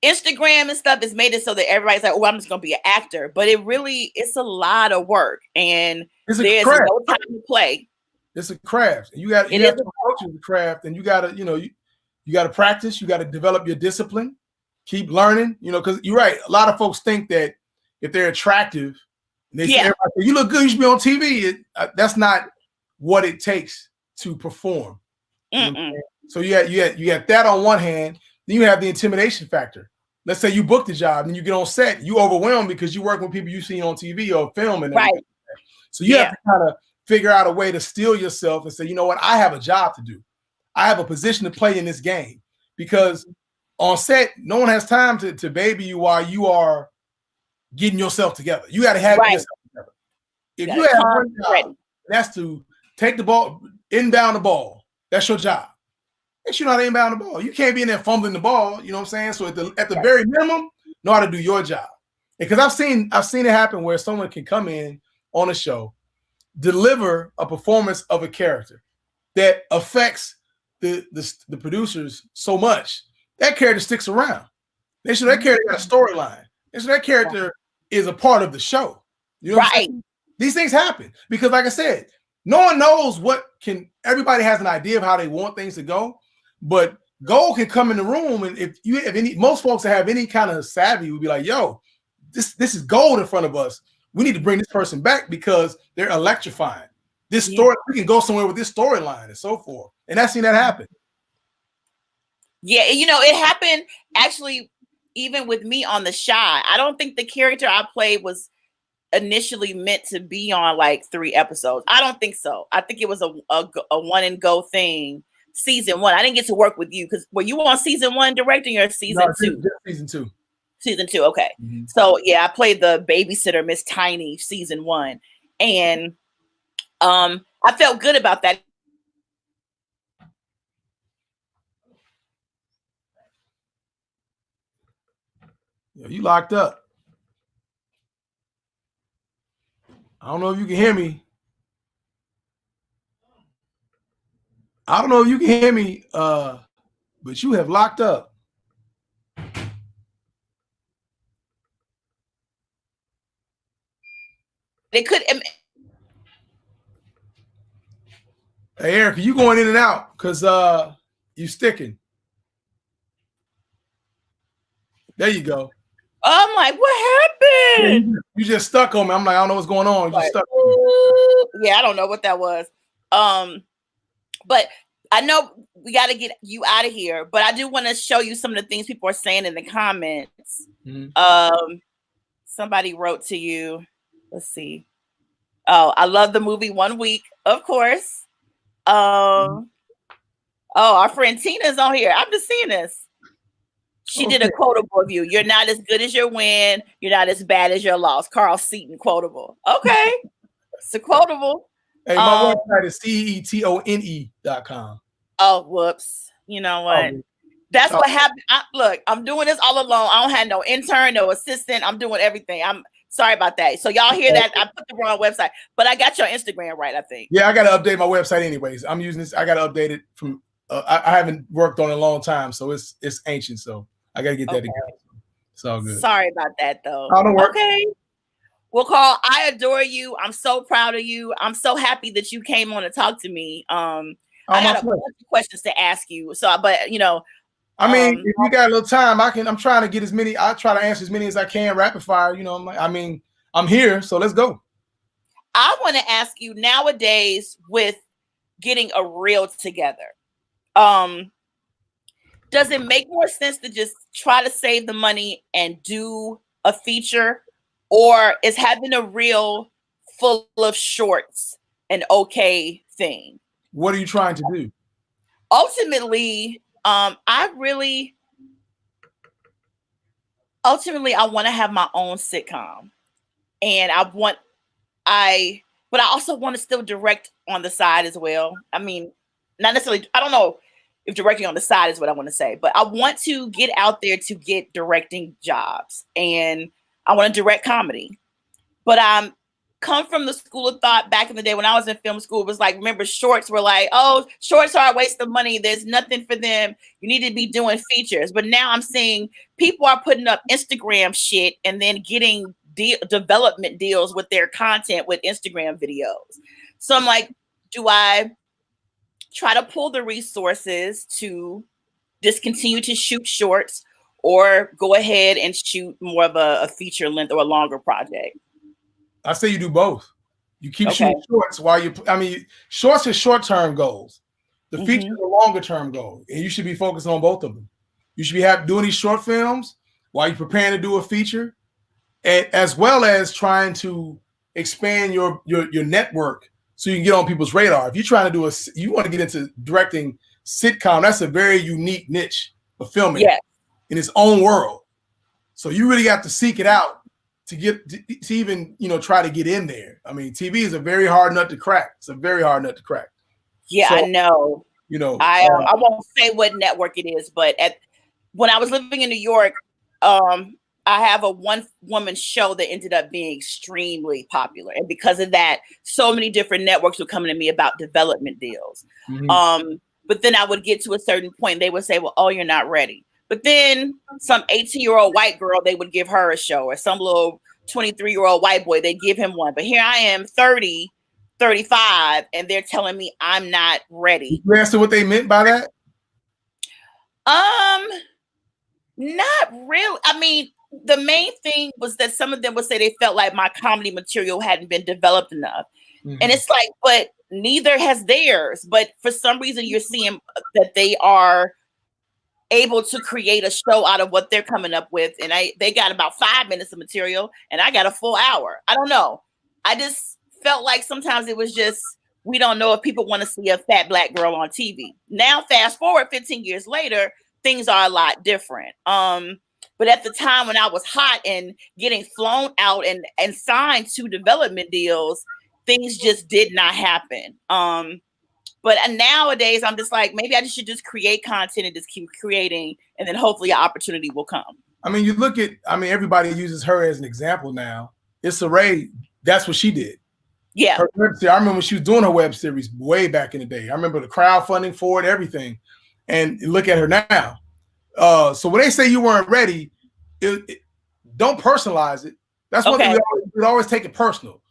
[SPEAKER 1] Instagram and stuff has made it so that everybody's like, oh, I'm just going to be an actor. But it's a lot of work. And there's no time to play.
[SPEAKER 2] It's a craft. You have to approach the craft, and you got to, you got to practice. You got to develop your discipline. Keep learning, because you're right. A lot of folks think that if they're attractive, and they say, everybody, you look good, you should be on TV. That's not what it takes to perform. So you got that on one hand. Then you have the intimidation factor. Let's say you book the job and you get on set, you overwhelmed because you work with people you see on TV or film and everything. Right. So you have to kind of figure out a way to steel yourself and say, you know what, I have a job to do. I have a position to play in this game, because on set, no one has time to baby you while you are getting yourself together. You got to have yourself together. If you have one job, that's to take the ball, inbound the ball. That's your job. Make sure you know how to inbound the ball. You can't be in there fumbling the ball. You know what I'm saying? So at the very minimum, know how to do your job. Because I've seen it happen where someone can come in on a show, deliver a performance of a character that affects the producers so much, that character sticks around. They show that character got a storyline. They show that character is a part of the show. You know what I'm saying? These things happen because, like I said, no one knows everybody has an idea of how they want things to go, but gold can come in the room, and most folks that have any kind of savvy would be like, yo, this is gold in front of us. We need to bring this person back because they're electrifying. This story, we can go somewhere with this storyline and so forth. And I've seen that happen.
[SPEAKER 1] Yeah, it happened actually even with me on The Chi. I don't think the character I played was initially meant to be on like 3 episodes. I don't think so. I think it was a one and go thing. Season 1. I didn't get to work with you because were you on season 1 directing or season 2?
[SPEAKER 2] Season 2.
[SPEAKER 1] Season 2. Okay. So yeah, I played the babysitter, Miss Tiny, season 1, and I felt good about that.
[SPEAKER 2] Yo, you locked up. I don't know if you can hear me. I don't know if you can hear me, but you have locked up.
[SPEAKER 1] They could.
[SPEAKER 2] Hey, Erica, you going in and out because you sticking. There you go.
[SPEAKER 1] I'm like, what happened?
[SPEAKER 2] Yeah, you just stuck on me. I'm like, I don't know what's going on. You just stuck on me.
[SPEAKER 1] Yeah, I don't know what that was. But I know we got to get you out of here. But I do want to show you some of the things people are saying in the comments. Somebody wrote to you. Let's see. Oh, I love the movie 1 Week, of course. Oh, our friend Tina's on here. I'm just seeing this. She did a quotable of you. You're not as good as your win. You're not as bad as your loss. Carl Seaton quotable. Okay. It's a quotable.
[SPEAKER 2] Hey, my website is CETONE.com.
[SPEAKER 1] Oh, whoops. You know what? That's what happened. Look, I'm doing this all alone. I don't have no intern, no assistant. I'm doing everything. I'm sorry about that. So y'all hear that? I put the wrong website, but I got your Instagram right, I think.
[SPEAKER 2] Yeah, I got to update my website anyways. I'm using this. I got to update it from, I haven't worked on it in a long time, so it's ancient. So I got to get that together. It's all good.
[SPEAKER 1] Sorry about that, though.
[SPEAKER 2] Don't work.
[SPEAKER 1] Okay. Well, Carl, I adore you. I'm so proud of you. I'm so happy that you came on to talk to me. I got a bunch of questions to ask you. So, but you know,
[SPEAKER 2] I mean, if you got a little time, I'm trying to get as many. I try to answer as many as I can, rapid fire. You know, I'm here, so let's go.
[SPEAKER 1] I want to ask you nowadays with getting a reel together. Does it make more sense to just try to save the money and do a feature, or is having a reel full of shorts an okay thing?
[SPEAKER 2] What are you trying to do?
[SPEAKER 1] Ultimately, I want to have my own sitcom, and but I also want to still direct on the side as well. I mean, not necessarily, I don't know if directing on the side is what I want to say, but I want to get out there to get directing jobs, and I want to direct comedy. But I'm come from the school of thought back in the day when I was in film school. It was like, remember, shorts were like, oh, shorts are a waste of money. There's nothing for them. You need to be doing features. But now I'm seeing people are putting up Instagram shit and then getting development deals with their content with Instagram videos. So I'm like, do I try to pull the resources to just continue to shoot shorts, or go ahead and shoot more of a feature length or a longer project?
[SPEAKER 2] I say you do both. You keep shooting shorts while shorts are short-term goals. The features are longer-term goals, and you should be focused on both of them. You should be doing these short films while you're preparing to do a feature, and as well as trying to expand your network so you can get on people's radar. If you're trying to you want to get into directing sitcom, that's a very unique niche of filming in its own world. So you really have to seek it out to even try to get in there. I mean, TV is a very hard nut to crack. It's a very hard nut to crack.
[SPEAKER 1] Yeah, so, I know. I won't say what network it is, but when I was living in New York, I have a one-woman show that ended up being extremely popular, and because of that, so many different networks were coming to me about development deals. But then I would get to a certain point, they would say, "Well, oh, you're not ready." But then some 18-year-old white girl, they would give her a show, or some little 23-year-old white boy, they give him one. But here I am, 30, 35, and they're telling me I'm not ready.
[SPEAKER 2] You answer what they meant by that?
[SPEAKER 1] Not really. I mean, the main thing was that some of them would say they felt like my comedy material hadn't been developed enough. And it's like, but neither has theirs. But for some reason, you're seeing that they are able to create a show out of what they're coming up with. And they got about 5 minutes of material, and I got a full hour. I don't know. I just felt like sometimes it was just, we don't know if people want to see a fat black girl on TV. Now, fast forward 15 years later, things are a lot different. But at the time when I was hot and getting flown out and signed to development deals, things just did not happen. But nowadays, I'm just like, maybe I should just create content and just keep creating, and then hopefully an opportunity will come.
[SPEAKER 2] I mean, everybody uses her as an example now. Issa Rae, that's what she did.
[SPEAKER 1] Yeah.
[SPEAKER 2] Her web series, I remember when she was doing her web series way back in the day. I remember the crowdfunding for it, everything. And look at her now. So when they say you weren't ready, don't personalize it. That's what we always take it personal.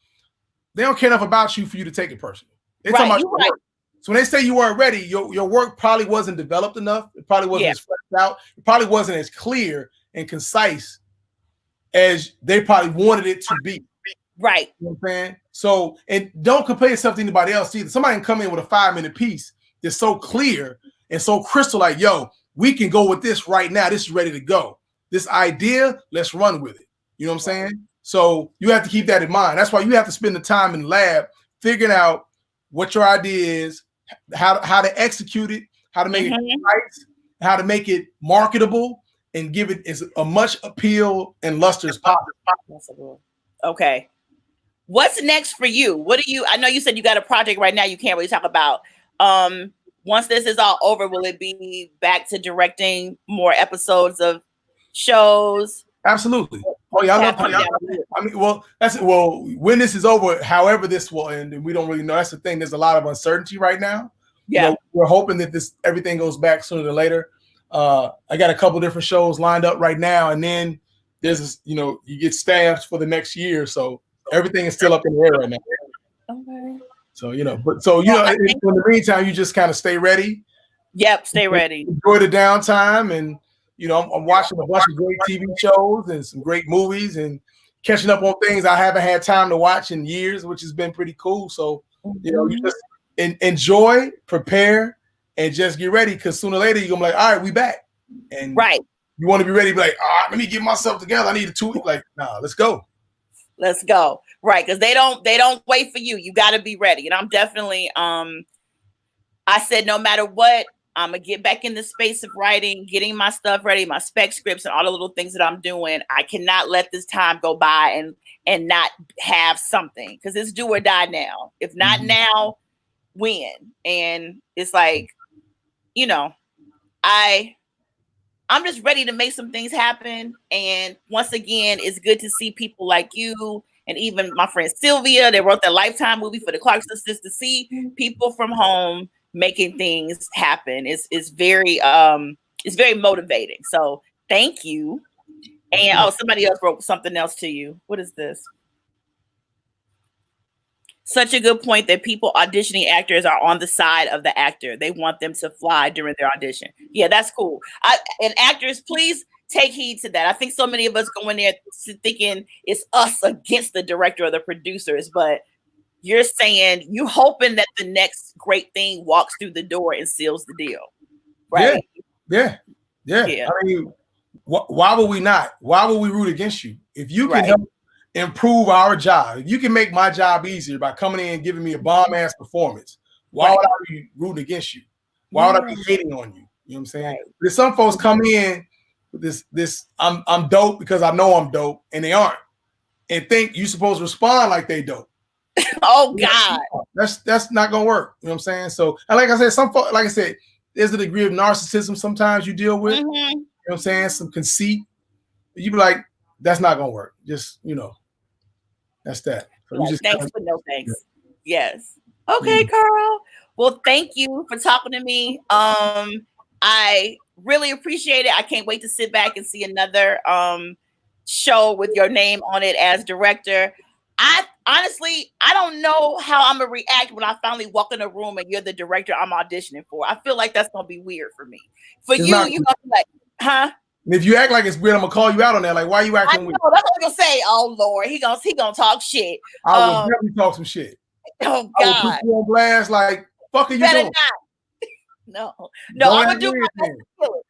[SPEAKER 2] They don't care enough about you for you to take it personal. They talking about your work. So when they say you weren't ready, your work probably wasn't developed enough. It probably wasn't as fleshed out. It probably wasn't as clear and concise as they probably wanted it to be.
[SPEAKER 1] Right.
[SPEAKER 2] You know what I'm saying? So, and don't compare yourself to anybody else either. Somebody can come in with a 5-minute piece that's so clear and so crystal, like, yo, we can go with this right now. This is ready to go. This idea, let's run with it. You know what I'm saying? So you have to keep that in mind. That's why you have to spend the time in the lab figuring out what your idea is, how to execute it, how to make it nice, how to make it marketable, and give it as much appeal and luster as possible.
[SPEAKER 1] Okay. What's next for you? I know you said you got a project right now you can't really talk about. Once this is all over, will it be back to directing more episodes of shows?
[SPEAKER 2] Absolutely. Oh yeah, I mean, when this is over, however this will end, and we don't really know. That's the thing. There's a lot of uncertainty right now. Yeah, we're hoping that everything goes back sooner than later. I got a couple different shows lined up right now, and then there's this, you get staffed for the next year. So everything is still up in the air right now.
[SPEAKER 1] Okay.
[SPEAKER 2] So in the meantime, you just kind of stay ready.
[SPEAKER 1] Yep, stay ready.
[SPEAKER 2] Enjoy the downtime, and I'm watching a bunch of great TV shows and some great movies, and catching up on things I haven't had time to watch in years, which has been pretty cool. So you just enjoy, prepare, and just get ready, because sooner or later you're gonna be like, all right, we back, and you want to be ready to be like, let me get myself together. I need a 2 week. Like, nah, let's go.
[SPEAKER 1] Let's go. Right. Because they don't wait for you. You got to be ready. And I'm definitely, I said, no matter what, I'm going to get back in the space of writing, getting my stuff ready, my spec scripts and all the little things that I'm doing. I cannot let this time go by and not have something, because it's do or die now. If not now, when? And it's like, I'm just ready to make some things happen. And once again, it's good to see people like you and even my friend Sylvia, they wrote that Lifetime movie for the Clark sisters, to see people from home making things happen. It's very motivating. So thank you. And somebody else wrote something else to you. What is this? Such a good point that people auditioning actors are on the side of the actor. They want them to fly during their audition. Yeah, that's cool. And actors, please take heed to that. I think so many of us go in there thinking it's us against the director or the producers, but you're saying you hoping that the next great thing walks through the door and seals the deal, right?
[SPEAKER 2] Yeah. I mean, why would we not? Why would we root against you? If you can help improve our job, if you can make my job easier by coming in and giving me a bomb-ass performance, why would I be rooting against you? Why would I be hating on you? You know what I'm saying? There's some folks come in with this I'm dope because I know I'm dope, and they aren't, and think you're supposed to respond like they dope.
[SPEAKER 1] Oh God,
[SPEAKER 2] that's not gonna work. You know what I'm saying? So, and like I said, some folks, like I said, there's a degree of narcissism sometimes you deal with. You know what I'm saying? Some conceit. You be like, that's not gonna work. Just that's that. So
[SPEAKER 1] just thanks but no thanks. Yes. Okay, Carl. Well, thank you for talking to me. I really appreciate it. I can't wait to sit back and see another show with your name on it as director. I honestly don't know how I'm gonna react when I finally walk in a room and you're the director I'm auditioning for. I feel like that's gonna be weird for me. For you, you're gonna be like, huh?
[SPEAKER 2] And if you act like it's weird, I'm gonna call you out on that. Like, why are you acting weird?
[SPEAKER 1] That's what I'm gonna say. Oh Lord, he gonna talk shit.
[SPEAKER 2] I will definitely talk some shit.
[SPEAKER 1] Oh God,
[SPEAKER 2] I will put you on blast. Like, fuck are you doing?
[SPEAKER 1] No, I'm gonna do my best to kill it.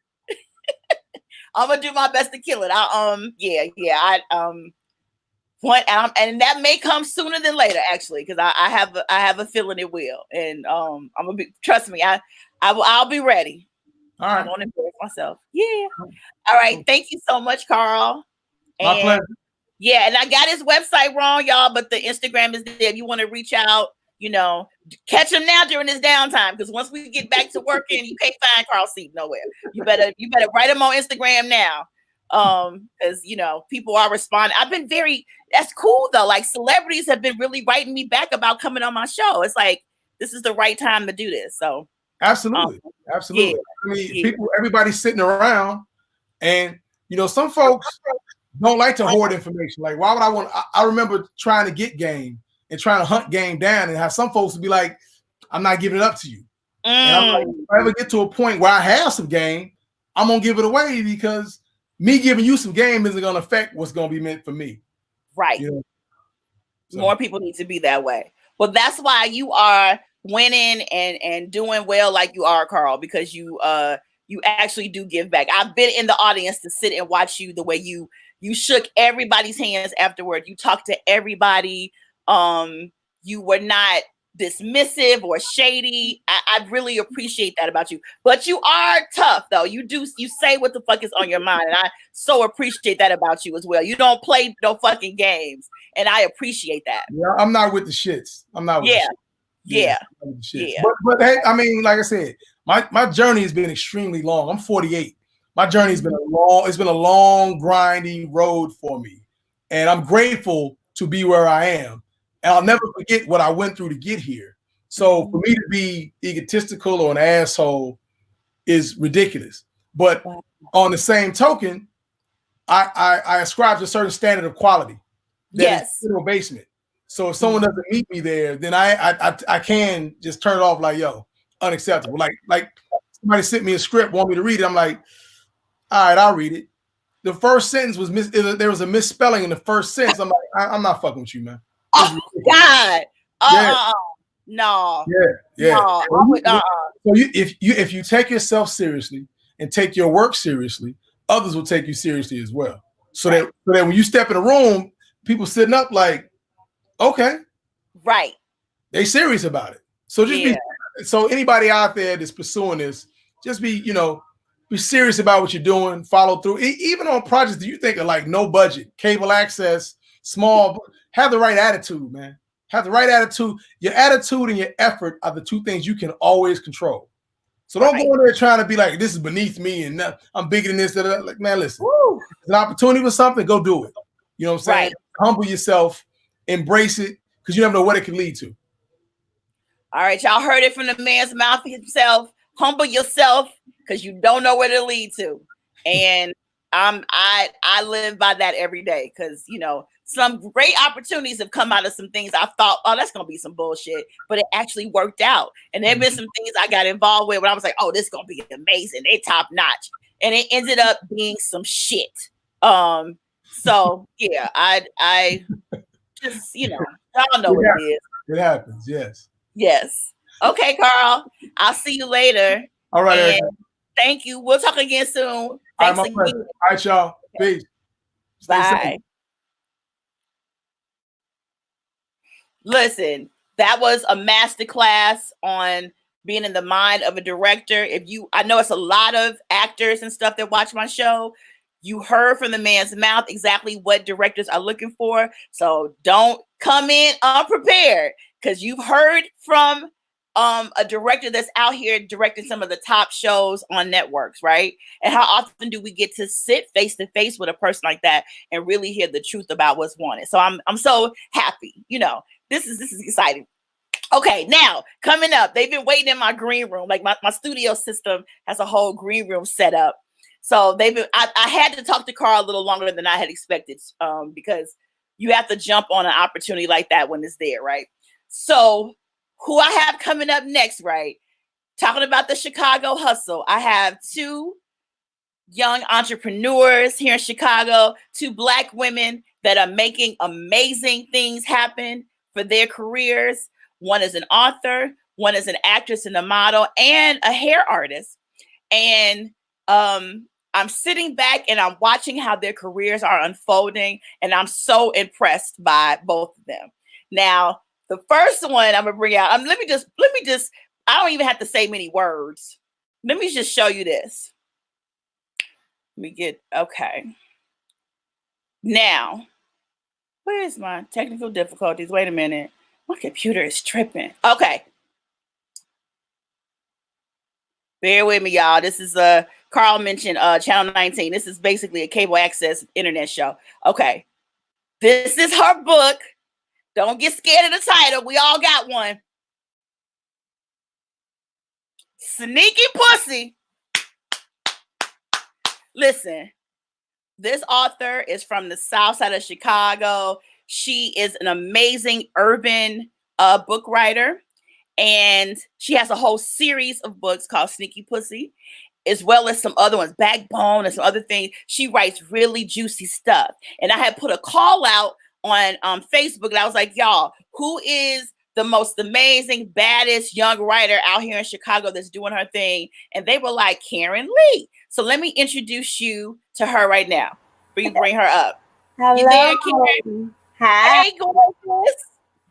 [SPEAKER 1] I'm gonna do my best to kill it. And that may come sooner than later, actually, because I have a feeling it will. And I'm gonna be, trust me, I'll be ready.
[SPEAKER 2] All right.
[SPEAKER 1] I'm gonna embarrass myself. Yeah. All right. Thank you so much, Carl.
[SPEAKER 2] My pleasure.
[SPEAKER 1] Yeah, and I got his website wrong, y'all, but the Instagram is there. If you want to reach out, catch him now during this downtime, because once we get back to working, you can't find Carl Seaton nowhere. You better write him on Instagram now. Because people are responding. That's cool though. Like, celebrities have been really writing me back about coming on my show. It's like, this is the right time to do this. So
[SPEAKER 2] absolutely. I mean, everybody's sitting around, and some folks don't like to hoard information. Like, why would I remember trying to get game and trying to hunt game down, and have some folks would be like, I'm not giving it up to you. And I'm like, if I ever get to a point where I have some game, I'm gonna give it away, because me giving you some game isn't gonna affect what's gonna be meant for me.
[SPEAKER 1] Right. So. More people need to be that way. Well, that's why you are winning and doing well like you are, Carl, because you actually do give back. I've been in the audience to sit and watch you, the way you shook everybody's hands afterward. You talked to everybody. You were not dismissive or shady. I really appreciate that about you. But you are tough though. You say what the fuck is on your mind, and I so appreciate that about you as well. You don't play no fucking games, and I appreciate that.
[SPEAKER 2] Yeah, I'm not with the shits. I'm not with the shits.
[SPEAKER 1] Yeah.
[SPEAKER 2] But hey, I mean, like I said, my journey has been extremely long. I'm 48. My journey's been it's been a long, grindy road for me, and I'm grateful to be where I am. And I'll never forget what I went through to get here. So for me to be egotistical or an asshole is ridiculous. But on the same token, I ascribe to a certain standard of quality. that is in a basement. So if someone doesn't meet me there, then I can just turn it off like, yo, unacceptable. Like somebody sent me a script, want me to read it. I'm like, all right, I'll read it. The first sentence was there was a misspelling in the first sentence. I'm like, I'm not fucking with you, man.
[SPEAKER 1] Oh God. No.
[SPEAKER 2] Yeah.
[SPEAKER 1] No,
[SPEAKER 2] So if you take yourself seriously and take your work seriously, others will take you seriously as well. So that when you step in a room, people sitting up like, okay,
[SPEAKER 1] right,
[SPEAKER 2] they serious about it. So just so anybody out there that's pursuing this, just be serious about what you're doing, follow through. Even on projects that you think are like no budget, cable access, small, have the right attitude, man. Have the right attitude. Your attitude and your effort are the two things you can always control. So don't go in there trying to be like, this is beneath me and I'm bigger than this. Like, man, listen, it's an opportunity for something, go do it. You know what I'm saying? Humble yourself, embrace it, because you never know what it can lead to.
[SPEAKER 1] All right, y'all heard it from the man's mouth himself. Humble yourself, because you don't know where to lead to. And I live by that every day, because some great opportunities have come out of some things I thought, oh, that's gonna be some bullshit, but it actually worked out. And there have been some things I got involved with when I was like, oh, this is gonna be amazing, they top notch, and it ended up being some shit. So yeah, I just y'all know what it is.
[SPEAKER 2] It happens,
[SPEAKER 1] yes. Okay, Carl, I'll see you later.
[SPEAKER 2] All right, Erica.
[SPEAKER 1] Thank you. We'll talk again soon. Thanks again.
[SPEAKER 2] All right, y'all. Peace.
[SPEAKER 1] Bye. Safe. Listen, that was a masterclass on being in the mind of a director. I know it's a lot of actors and stuff that watch my show. You heard from the man's mouth exactly what directors are looking for. So don't come in unprepared, because you've heard from a director that's out here directing some of the top shows on networks, right? And how often do we get to sit face to face with a person like that and really hear the truth about what's wanted? So I'm so happy. This is exciting. Okay, now coming up, they've been waiting in my green room. Like my studio system has a whole green room set up. So I had to talk to Carl a little longer than I had expected, because you have to jump on an opportunity like that when it's there, right? So who I have coming up next, right? Talking about the Chicago hustle. I have two young entrepreneurs here in Chicago, two Black women that are making amazing things happen for their careers. One is an author, one is an actress and a model, and a hair artist. And I'm sitting back and I'm watching how their careers are unfolding, and I'm so impressed by both of them. Now, the first one I'm gonna bring out. Let me just. I don't even have to say many words. Let me just show you this. Let me get okay. Now, where is my technical difficulties? Wait a minute. My computer is tripping. Okay. Bear with me, y'all. This is Carl mentioned Channel 19. This is basically a cable access internet show. Okay. This is her book. Don't get scared of the title. We all got one. Sneaky Pussy. Listen, this author is from the South Side of Chicago. She is an amazing urban book writer. And she has a whole series of books called Sneaky Pussy, as well as some other ones, Backbone and some other things. She writes really juicy stuff. And I had put a call out on Facebook, and I was like, y'all, who is the most amazing, baddest young writer out here in Chicago that's doing her thing? And they were like, Caryn Lee. So let me introduce you to her right now. Bring her up.
[SPEAKER 3] Hello.
[SPEAKER 1] You there, Caryn?
[SPEAKER 3] Hi.
[SPEAKER 1] Hey, gorgeous.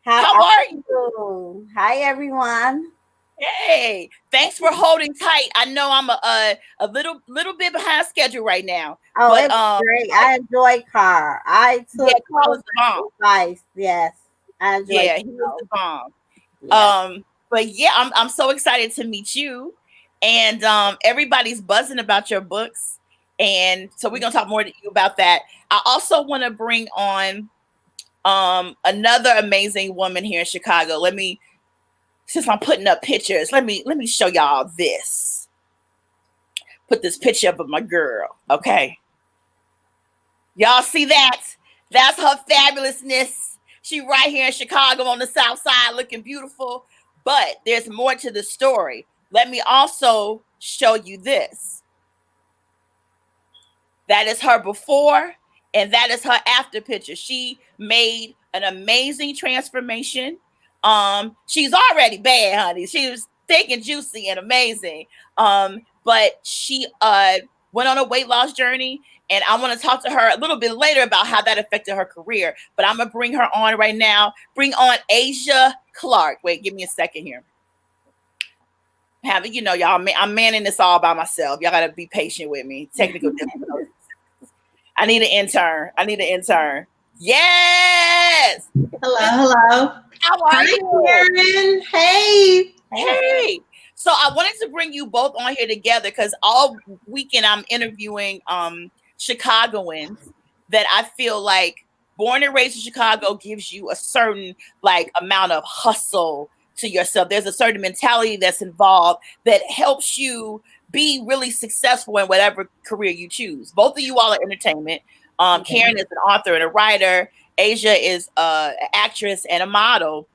[SPEAKER 1] How are you?
[SPEAKER 3] Hi, everyone.
[SPEAKER 1] Hey, thanks for holding tight. I know I'm a little bit behind schedule right now.
[SPEAKER 3] Oh, but, it's great. I enjoy Carl. I took
[SPEAKER 1] Carl is the bomb.
[SPEAKER 3] Advice. Yes, I enjoy.
[SPEAKER 1] Yeah, he was the bomb. Yeah. But yeah, I'm so excited to meet you, and everybody's buzzing about your books, and so we're gonna talk more to you about that. I also want to bring on another amazing woman here in Chicago. Since I'm putting up pictures, let me show y'all this. Put this picture up of my girl. Okay. Y'all see that? That's her fabulousness. She right here in Chicago on the South Side looking beautiful. But there's more to the story. Let me also show you this. That is her before, and that is her after picture. She made an amazing transformation. She's already bad, honey. She was thick and juicy and amazing. But she went on a weight loss journey, and I want to talk to her a little bit later about how that affected her career. But I'm gonna bring her on right now. Bring on Asia Clark. Wait, give me a second here. Y'all, I'm manning this all by myself. Y'all gotta be patient with me. Technical difficulties. I need an intern. Yes.
[SPEAKER 4] Hello.
[SPEAKER 1] How are you?
[SPEAKER 4] Caryn. Hey.
[SPEAKER 1] So I wanted to bring you both on here together because all weekend I'm interviewing Chicagoans that I feel like born and raised in Chicago gives you a certain amount of hustle to yourself. There's a certain mentality that's involved that helps you be really successful in whatever career you choose. Both of you all are entertainment. Caryn is an author and a writer. Asia is an actress and a model.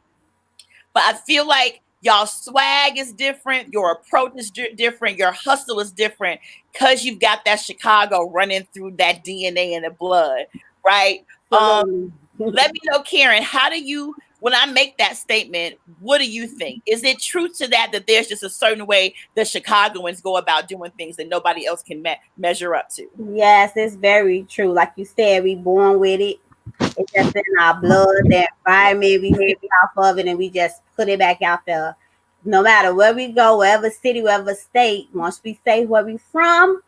[SPEAKER 1] But I feel like y'all swag is different. Your approach is different. Your hustle is different because you've got that Chicago running through that DNA and the blood, right? Let me know, Caryn, how do you, when I make that statement, what do you think? Is it true to that there's just a certain way the Chicagoans go about doing things that nobody else can measure up to?
[SPEAKER 3] Yes, it's very true. Like you said, we born with it. It's just in our blood. That environment, we live off of it, and we just put it back out there. No matter where we go, wherever city, wherever state, once we say where we from,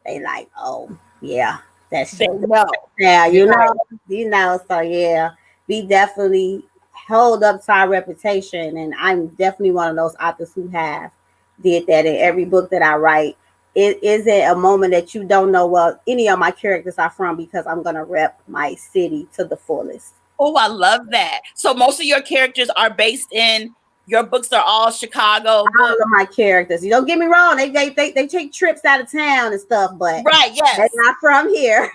[SPEAKER 3] they like, oh, yeah, that's true. Yeah, you know. So, yeah, we definitely hold up to our reputation, and I'm definitely one of those authors who have did that in every book that I write. It isn't a moment that you don't know what any of my characters are from because I'm going to rep my city to the fullest.
[SPEAKER 1] Oh, I love that. So most of your characters are based in, your books are all Chicago.
[SPEAKER 3] All of my characters. You don't get me wrong. They take trips out of town and stuff, but
[SPEAKER 1] right, yes.
[SPEAKER 3] They're not from here.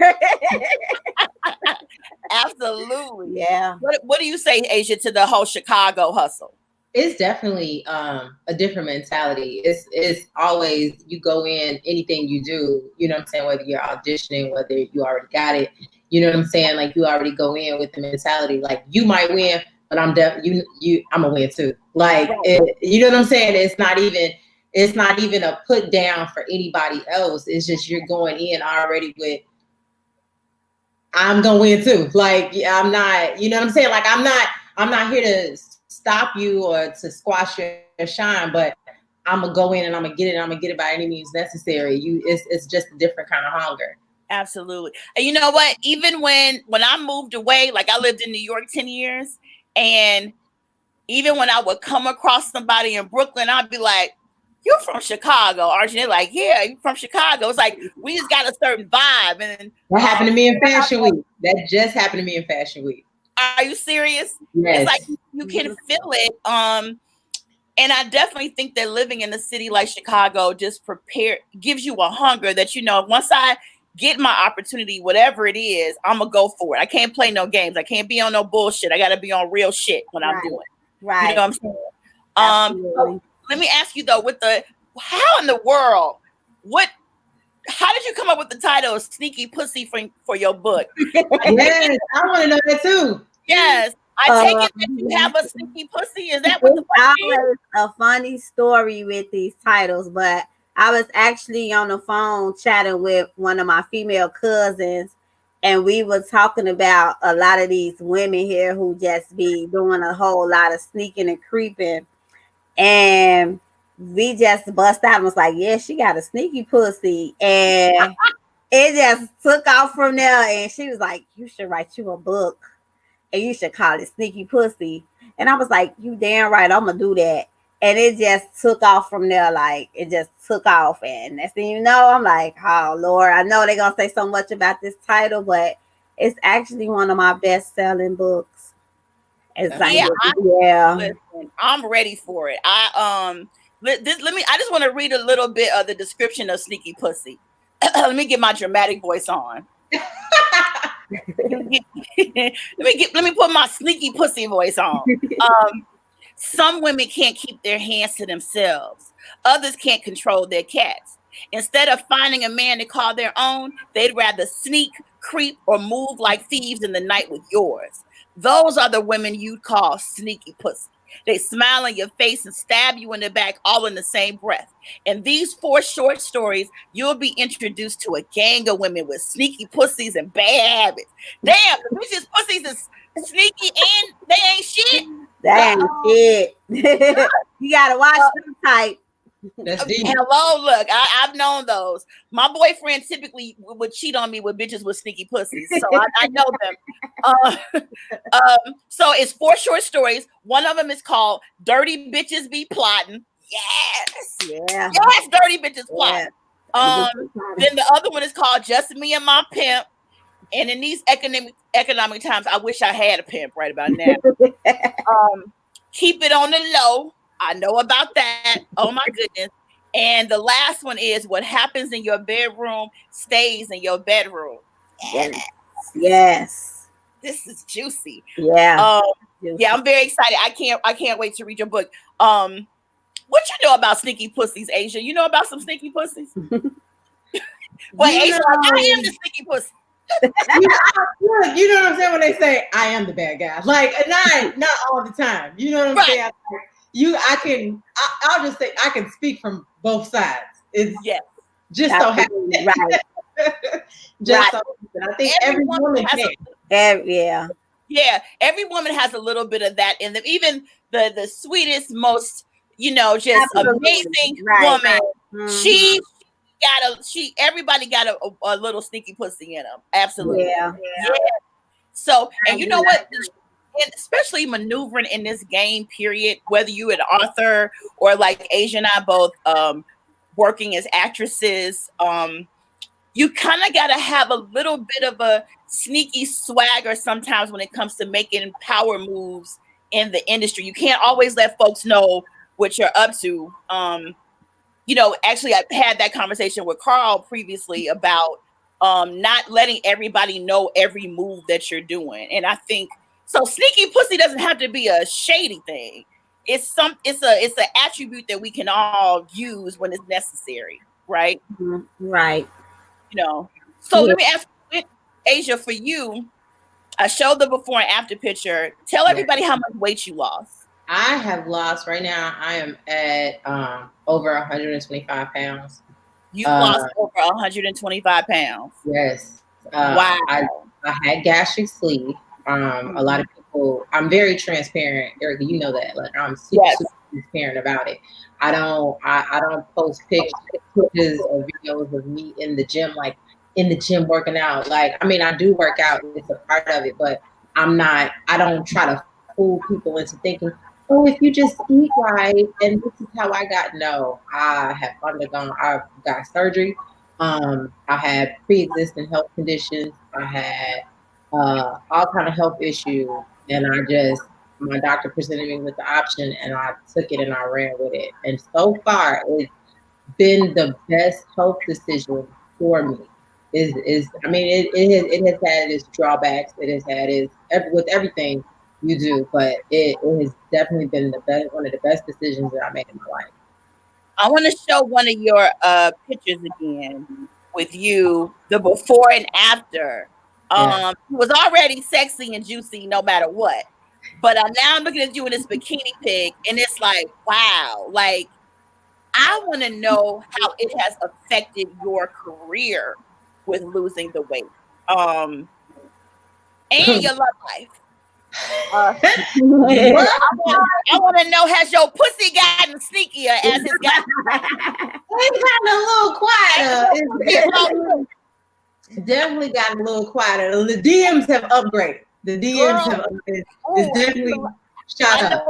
[SPEAKER 1] Absolutely.
[SPEAKER 3] Yeah.
[SPEAKER 1] What do you say, Asia, to the whole Chicago hustle?
[SPEAKER 4] It's definitely a different mentality. It's always, you go in, anything you do, you know what I'm saying, whether you're auditioning, whether you already got it, you know what I'm saying, like you already go in with the mentality, like you might win, but I'm gonna win too. Like, you know what I'm saying? It's not even a put down for anybody else. It's just you're going in already with, I'm gonna win too. Like, I'm not, you know what I'm saying? Like, I'm not here to stop you or to squash your shine, but I'm gonna go in and I'm gonna get it. I'm gonna get it by any means necessary. It's just a different kind of hunger.
[SPEAKER 1] Absolutely. And you know what? Even when I moved away, like I lived in New York 10 years, and even when I would come across somebody in Brooklyn, I'd be like, "You're from Chicago, aren't you?" They're like, "Yeah, you're from Chicago." It's like we just got a certain vibe. And
[SPEAKER 4] that happened to me in Fashion Week. That just happened to me in Fashion Week.
[SPEAKER 1] Are you serious?
[SPEAKER 4] Yes.
[SPEAKER 1] It's like you can feel it. And I definitely think that living in a city like Chicago just gives you a hunger that, once I get my opportunity, whatever it is, I'm gonna go for it. I can't play no games. I can't be on no bullshit. I gotta be on real shit when I'm doing.
[SPEAKER 3] Right.
[SPEAKER 1] You know what I'm saying? So let me ask you though, how in the world, how did you come up with the title of Sneaky Pussy for your book?
[SPEAKER 4] Yes, I want to know that too.
[SPEAKER 1] Yes. I take it that you have a sneaky pussy. Is that what the fuck is?
[SPEAKER 3] A funny story with these titles, but I was actually on the phone chatting with one of my female cousins, and we were talking about a lot of these women here who just be doing a whole lot of sneaking and creeping. And we just bust out and was like, yeah, she got a sneaky pussy. And it just took off from there. And she was like, you should write you a book. And you should call it Sneaky Pussy. And I was like, you damn right, I'm gonna do that. And it just took off from there. Like, it just took off. And next thing you know, I'm like, oh Lord, I know they're gonna say so much about this title, but it's actually one of my best-selling books. It's like,
[SPEAKER 1] listen, I'm ready for it. I just want to read a little bit of the description of Sneaky Pussy. Let me get my dramatic voice on. let me put my sneaky pussy voice on. Some women can't keep their hands to themselves. Others can't control their cats. Instead of finding a man to call their own, they'd rather sneak, creep, or move like thieves in the night with yours. Those are the women you'd call sneaky pussy. They smile in your face and stab you in the back all in the same breath. In these 4 short stories, you'll be introduced to a gang of women with sneaky pussies and bad habits. Damn, the bitches' pussies is sneaky and they ain't shit.
[SPEAKER 3] They ain't shit. You gotta watch them type.
[SPEAKER 4] That's deep.
[SPEAKER 1] Hello, look, I've known those. My boyfriend typically would cheat on me with bitches with sneaky pussies, so I know them. So it's 4 short stories. One of them is called "Dirty Bitches Be Plotting." Yes, dirty bitches plotting. Then the other one is called "Just Me and My Pimp." And in these economic times, I wish I had a pimp right about now. Keep it on the low. I know about that. Oh my goodness. And the last one is what happens in your bedroom stays in your bedroom.
[SPEAKER 3] Yes.
[SPEAKER 1] This is juicy.
[SPEAKER 3] Yeah.
[SPEAKER 1] Yeah, I'm very excited. I can't wait to read your book. What you know about sneaky pussies, Asia? You know about some sneaky pussies? Wait, Asia, I am the sneaky pussy.
[SPEAKER 4] You know what I'm saying when they say I am the bad guy, like not all the time. You know what I'm saying? I'll just say I can speak from both sides. It's just so happy, right? Just so I think every woman can.
[SPEAKER 1] Every woman has a little bit of that in them. Even the sweetest, most just amazing woman. Mm-hmm. Everybody got a little sneaky pussy in them. Absolutely. Yeah. So, and you know what? And especially maneuvering in this game period, whether you're an author or like Asia and I both working as actresses, you kind of got to have a little bit of a sneaky swagger sometimes when it comes to making power moves in the industry. You can't always let folks know what you're up to. Actually, I had that conversation with Carl previously about not letting everybody know every move that you're doing. And I think so. Sneaky pussy doesn't have to be a shady thing. It's an attribute that we can all use when it's necessary, right?
[SPEAKER 3] Right.
[SPEAKER 1] So let me ask you, Asia, for you, I showed the before and after picture. Tell everybody how much weight you lost.
[SPEAKER 4] I have lost right now. I am at over 125 pounds.
[SPEAKER 1] You lost over 125 pounds.
[SPEAKER 4] Yes.
[SPEAKER 1] Wow.
[SPEAKER 4] I had gastric sleeve. A lot of people. I'm very transparent, Erica. You know that. Like I'm super transparent about it. I don't post pictures or videos of me in the gym, like in the gym working out. Like I mean, I do work out. It's a part of it, but I don't try to fool people into thinking, oh, if you just eat right, and this is how I got. No, I've got surgery. I had pre-existing health conditions. I had all kind of health issues, and my doctor presented me with the option, and I took it and I ran with it. And so far, it's been the best health decision for me. It has had its drawbacks. It has had with everything you do, but it has definitely been one of the best decisions that I made in my life.
[SPEAKER 1] I want to show one of your pictures again with you, the before and after. It was already sexy and juicy no matter what. But now I'm looking at you in this bikini pic, and it's like, wow. Like, I want to know how it has affected your career with losing the weight. And your love life. I want to know, has your pussy gotten sneakier as it's gotten?
[SPEAKER 4] It's gotten a little quieter. It's definitely gotten a little quieter. The DMs have upgraded. It's definitely shot up.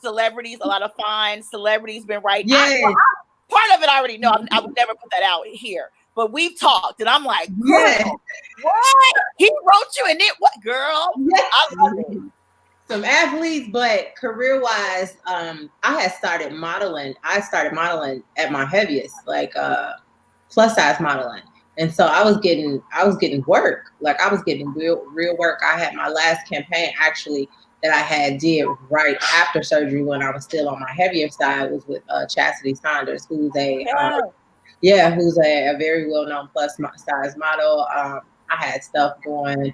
[SPEAKER 1] Celebrities, a lot of fine celebrities been writing.
[SPEAKER 4] Yes.
[SPEAKER 1] Part of it I already know. I would never put that out here. But we've talked, and I'm like, girl, what? He wrote you, and it what, girl?
[SPEAKER 4] Yes.
[SPEAKER 1] I love it.
[SPEAKER 4] Some athletes, but career-wise, I had started modeling. I started modeling at my heaviest, like plus-size modeling. And so I was getting work. Like I was getting real work. I had my last campaign actually that I had did right after surgery when I was still on my heavier side was with Chastity Saunders, who's a very well-known plus size model. I had stuff going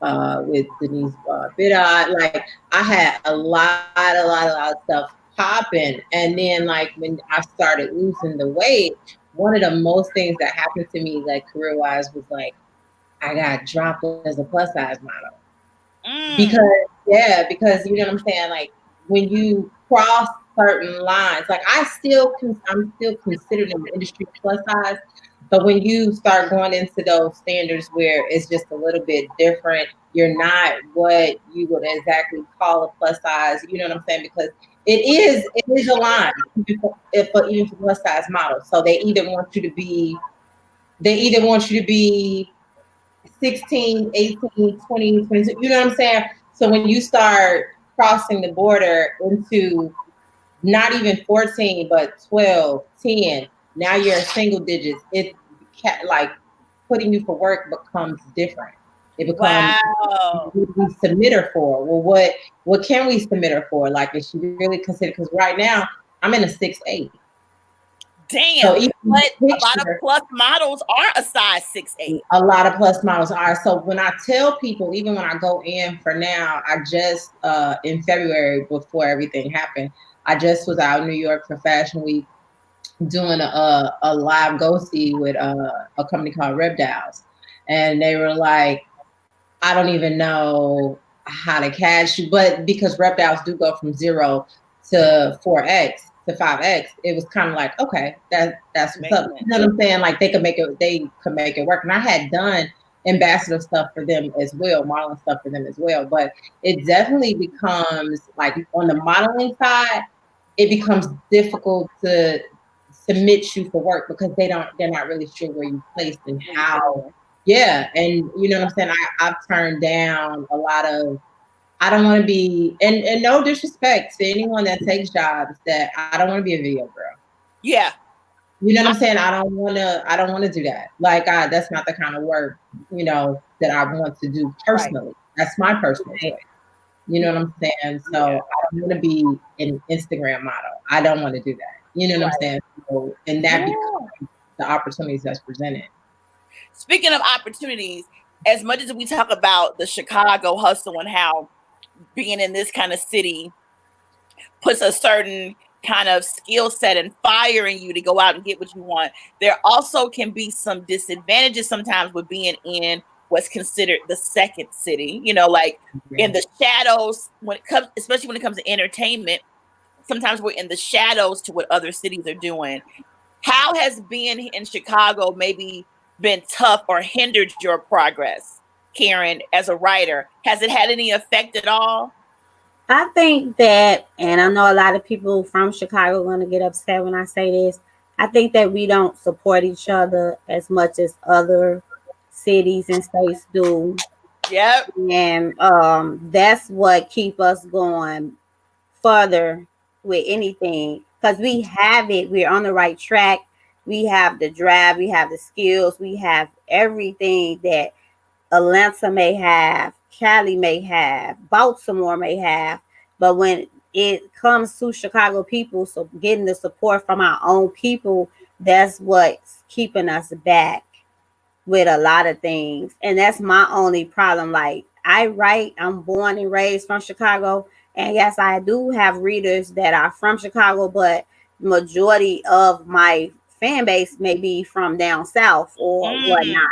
[SPEAKER 4] with Denise Bidot. Like I had a lot of stuff popping. And then like when I started losing the weight, one of the most things that happened to me like career-wise was like I got dropped as a plus size model. Because you know what I'm saying? Like when you cross certain lines, like I'm still considered in the industry plus size, but when you start going into those standards where it's just a little bit different, you're not what you would exactly call a plus size. You know what I'm saying? Because it is a line even for plus size models. So they either want you to be 16, 18, 20, 22, you know what I'm saying? So when you start crossing the border into not even 14, but 12, 10, now you're single digits. It like putting you for work becomes different. It becomes what we submit her for. Well, what can we submit her for? Like, is she really considered? Because right now I'm in a 6'8".
[SPEAKER 1] Damn, so but a lot of plus models are a size 6'8".
[SPEAKER 4] A lot of plus models are. So when I tell people, even when I go in for now, I just in February before everything happened, I just was out in New York for Fashion Week doing a live go-see with a company called Reptiles. And they were like, I don't even know how to catch you, but because Reptiles do go from 0 to 4X to 5X, it was kind of like, okay, that's what's up. You know what I'm saying? Like they could make it work. And I had done ambassador stuff for them as well, modeling stuff for them as well. But it definitely becomes like on the modeling side, it becomes difficult to submit you for work because they're not really sure where you placed and how. Yeah. And you know what I'm saying? I've turned down a lot of, I don't want to be, and no disrespect to anyone that takes jobs, that I don't want to be a video girl.
[SPEAKER 1] Yeah.
[SPEAKER 4] You know what I'm saying? I don't want to do that. Like, that's not the kind of work, you know, that I want to do personally. Right. That's my personal choice. You know what I'm saying? So I don't want to be an Instagram model. I don't want to do that. You know what I'm saying? So, and that becomes the opportunities that's presented.
[SPEAKER 1] Speaking of opportunities, as much as we talk about the Chicago hustle and how being in this kind of city puts a certain kind of skill set and fire in you to go out and get what you want, there also can be some disadvantages sometimes with being in what's considered the second city, you know, like in the shadows when it comes, especially when it comes to entertainment. Sometimes we're in the shadows to what other cities are doing. How has being in Chicago maybe been tough or hindered your progress, Caryn, as a writer? Has it had any effect at all?
[SPEAKER 3] I think that, and I know a lot of people from Chicago are going to get upset when I say this, I think that we don't support each other as much as other cities and states do.
[SPEAKER 1] Yep.
[SPEAKER 3] And that's what keep us going further with anything, because we have it. We're on the right track. We have the drive. We have the skills. We have everything that Atlanta may have, Cali may have, Baltimore may have. But when it comes to Chicago people, so getting the support from our own people, that's what's keeping us back with a lot of things. And that's my only problem. Like, I write, I'm born and raised from Chicago. And yes, I do have readers that are from Chicago, but majority of my fan base may be from down south or whatnot.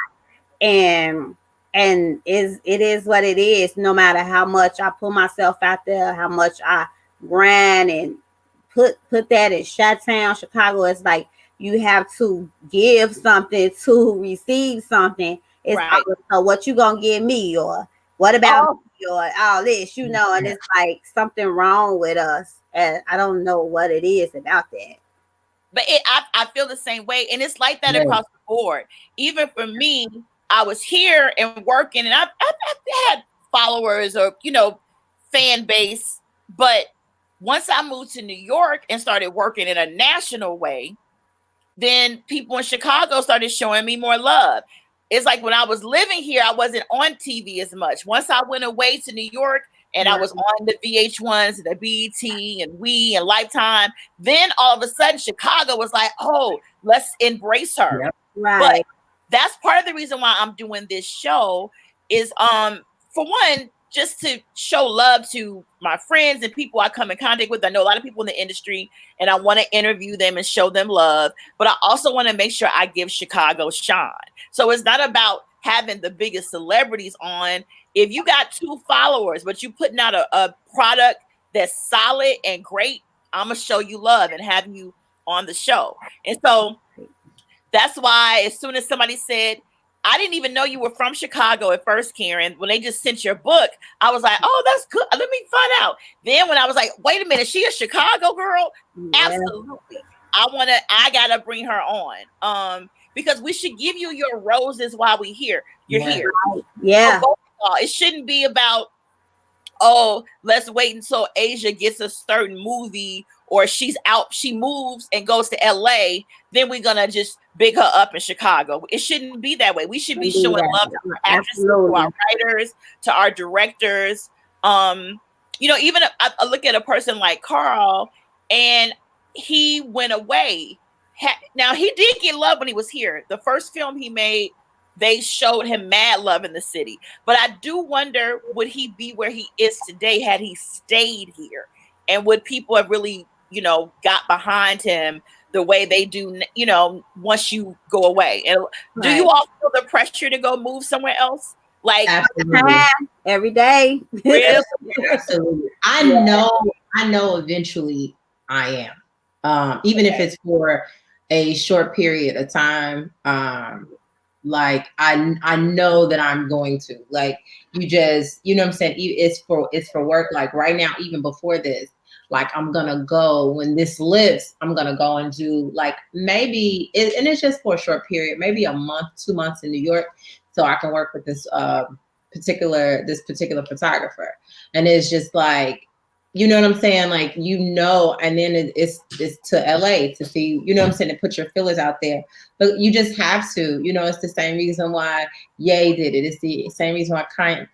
[SPEAKER 3] And it is what it is. No matter how much I put myself out there, how much I grind and put that in Chi-Town, Chicago, it's like you have to give something to receive something. It's right. So what you gonna give me, or what about me, or all this, you know? And it's like something wrong with us, and I don't know what it is about that.
[SPEAKER 1] But I feel the same way, and it's like that across the board. Even for me, I was here and working, and I've had followers or, you know, fan base. But once I moved to New York and started working in a national way, then people in Chicago started showing me more love. it's like when I was living here, I wasn't on TV as much. Once I went away to New York and I was on the VH1s, the BET and We and Lifetime, then all of a sudden Chicago was like, oh, let's embrace her.
[SPEAKER 3] Yep. Right.
[SPEAKER 1] But that's part of the reason why I'm doing this show is for one, just to show love to my friends and people I come in contact with. I know a lot of people in the industry and I want to interview them and show them love, but I also want to make sure I give Chicago shine. So it's not about having the biggest celebrities on. If you got 2 followers, but you putting out a product that's solid and great, I'm going to show you love and have you on the show. And so that's why as soon as somebody said, I didn't even know you were from Chicago at first, Caryn. When they just sent your book, I was like, oh, that's good. Let me find out. Then when I was like, wait a minute, she a Chicago girl? Yeah. Absolutely. I gotta bring her on. Because we should give you your roses while we're here. You're here.
[SPEAKER 3] Yeah.
[SPEAKER 1] So it shouldn't be about, oh, let's wait until Asia gets a certain movie or she's out, she moves and goes to LA, then we're gonna just big her up in Chicago. It shouldn't be that way. We should be showing love to our actresses, to our writers, to our directors. Even I look at a person like Carl, and he went away. Now he did get love when he was here. The first film he made, they showed him mad love in the city. But I do wonder, would he be where he is today had he stayed here? And would people have really, got behind him the way they do, once you go away? And do you all feel the pressure to go move somewhere else? Like
[SPEAKER 3] every day.
[SPEAKER 4] Absolutely. I know eventually I am. Even if it's for a short period of time. Like I know that I'm going to, like, you just, what I'm saying? It's for work. Like right now, even before this, like I'm going to go when this lifts, I'm going to go and do like maybe, and it's just for a short period, maybe a month, 2 months in New York. So I can work with this particular photographer. And it's just like, you know what I'm saying? Like, and then it's to LA to see, what I'm saying, to put your fillers out there. But you just have to, it's the same reason why Ye did it. It's the same reason why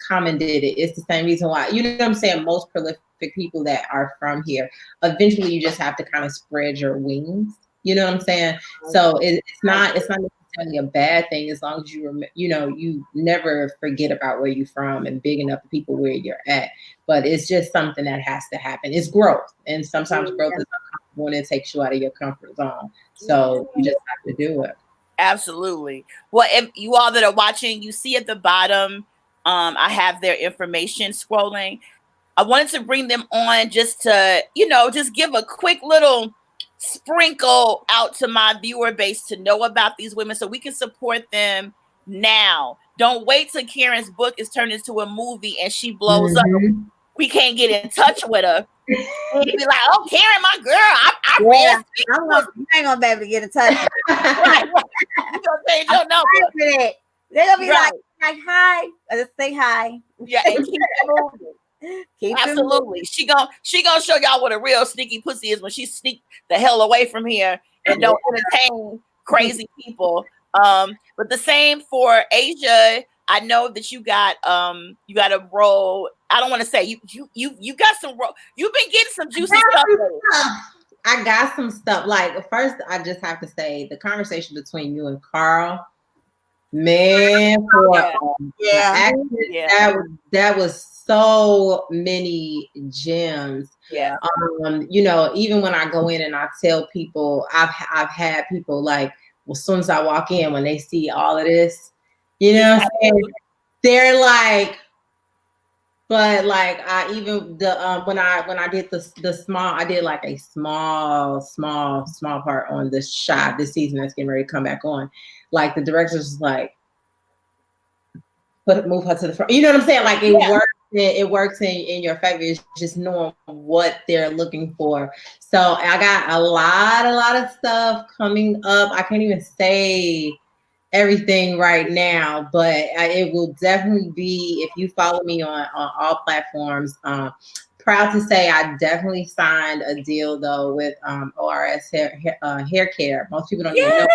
[SPEAKER 4] Common did it. It's the same reason why, what I'm saying, most prolific people that are from here. Eventually you just have to kind of spread your wings. You know what I'm saying? So it's not necessarily a bad thing as long as you never forget about where you're from and bigging up the people where you're at. But it's just something that has to happen. It's growth, and sometimes growth is uncomfortable and it takes you out of your comfort zone. So you just have to do it.
[SPEAKER 1] Absolutely. Well, if you all that are watching, you see at the bottom, I have their information scrolling. I wanted to bring them on just to, just give a quick little sprinkle out to my viewer base to know about these women so we can support them now. Don't wait till Caryn's book is turned into a movie and she blows up. We can't get in touch with her. We'll be like, oh, Caryn, my girl, I read.
[SPEAKER 3] You ain't gonna be able to get in touch.
[SPEAKER 1] Right. You gonna change your number.
[SPEAKER 3] They're gonna be like, hi. Just say hi.
[SPEAKER 1] Yeah, and keep it moving. Absolutely. She gonna show y'all what a real sneaky pussy is when she sneak the hell away from here and don't entertain crazy people. But the same for Asia. I know that you got a role. I don't want to say you got some role. You've been getting some juicy stuff.
[SPEAKER 4] I got some stuff. Like, first, I just have to say the conversation between you and Carl, man, that was so many gems.
[SPEAKER 1] Yeah.
[SPEAKER 4] Even when I go in and I tell people, I've had people like, well, as soon as I walk in, when they see all of this, they're like, but like I even when I did the small, I did like a small part on this shot this season that's getting ready to come back on. Like the director's was like, move her to the front. You know what I'm saying? Like it works in your favor. It's just knowing what they're looking for. So I got a lot of stuff coming up. I can't even say everything right now, but it will definitely be, if you follow me on all platforms. Proud to say I definitely signed a deal though with ORS hair care. Most people don't even know.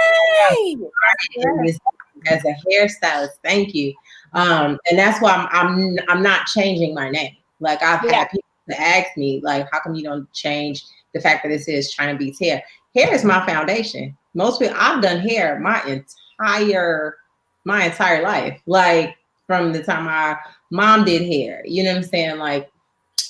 [SPEAKER 4] as a hairstylist. Thank you. And that's why I'm not changing my name. Like I've had people to ask me, like, how come you don't change the fact that this is China Beats Hair? Hair is my foundation. Most people, I've done hair my entire life. Like from the time my mom did hair, you know what I'm saying? Like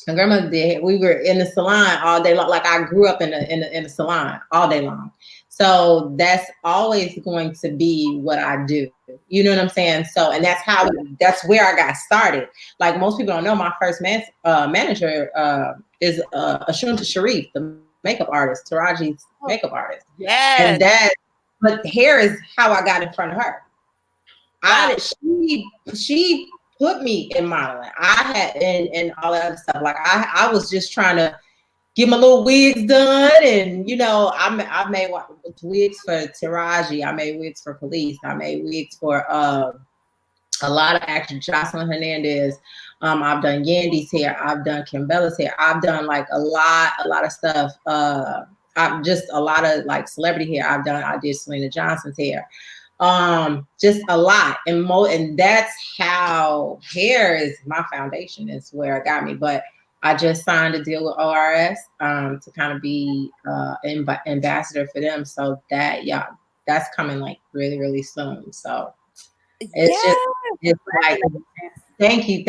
[SPEAKER 4] my grandmother did hair. We were in the salon all day long. Like I grew up in the salon all day long. So that's always going to be what I do. You know what I'm saying? So, and that's where I got started. Like most people don't know, my first manager is Ashunta Sharif, the makeup artist, Taraji's makeup artist.
[SPEAKER 1] Yes.
[SPEAKER 4] And but hair is how I got in front of her.
[SPEAKER 1] Wow.
[SPEAKER 4] She put me in modeling. I had and all that other stuff. Like I was just trying to get my little wigs done, and you know, I made wigs for Taraji. I made wigs for Police. I made wigs for a lot of actors. Jocelyn Hernandez. I've done Yandy's hair. I've done Kimbella's hair. I've done like a lot of stuff. I'm just a lot of like celebrity hair. I did Selena Johnson's hair. Just a lot, and that's how hair is my foundation. Is where it got me, but. I just signed a deal with ORS to kind of be ambassador for them. So that's coming like really, really soon. So it's like, thank you.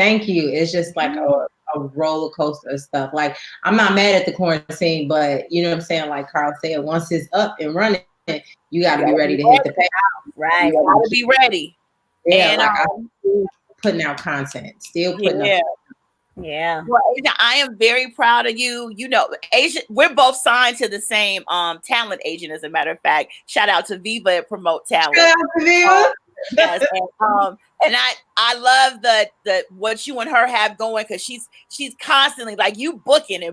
[SPEAKER 4] It's just like a roller coaster of stuff. Like I'm not mad at the quarantine, but you know what I'm saying? Like Carl said, once it's up and running, you got to be ready to hit the pay.
[SPEAKER 1] Right. You got to be ready.
[SPEAKER 4] Yeah, and like I'm still putting out content,
[SPEAKER 3] Yeah.
[SPEAKER 1] Well, I am very proud of you. You know, agent, we're both signed to the same talent agent, as a matter of fact. Shout out to Viva at Promote Talent.
[SPEAKER 4] Shout out to Viva.
[SPEAKER 1] Yes, and I love the what you and her have going, because she's constantly like you booking.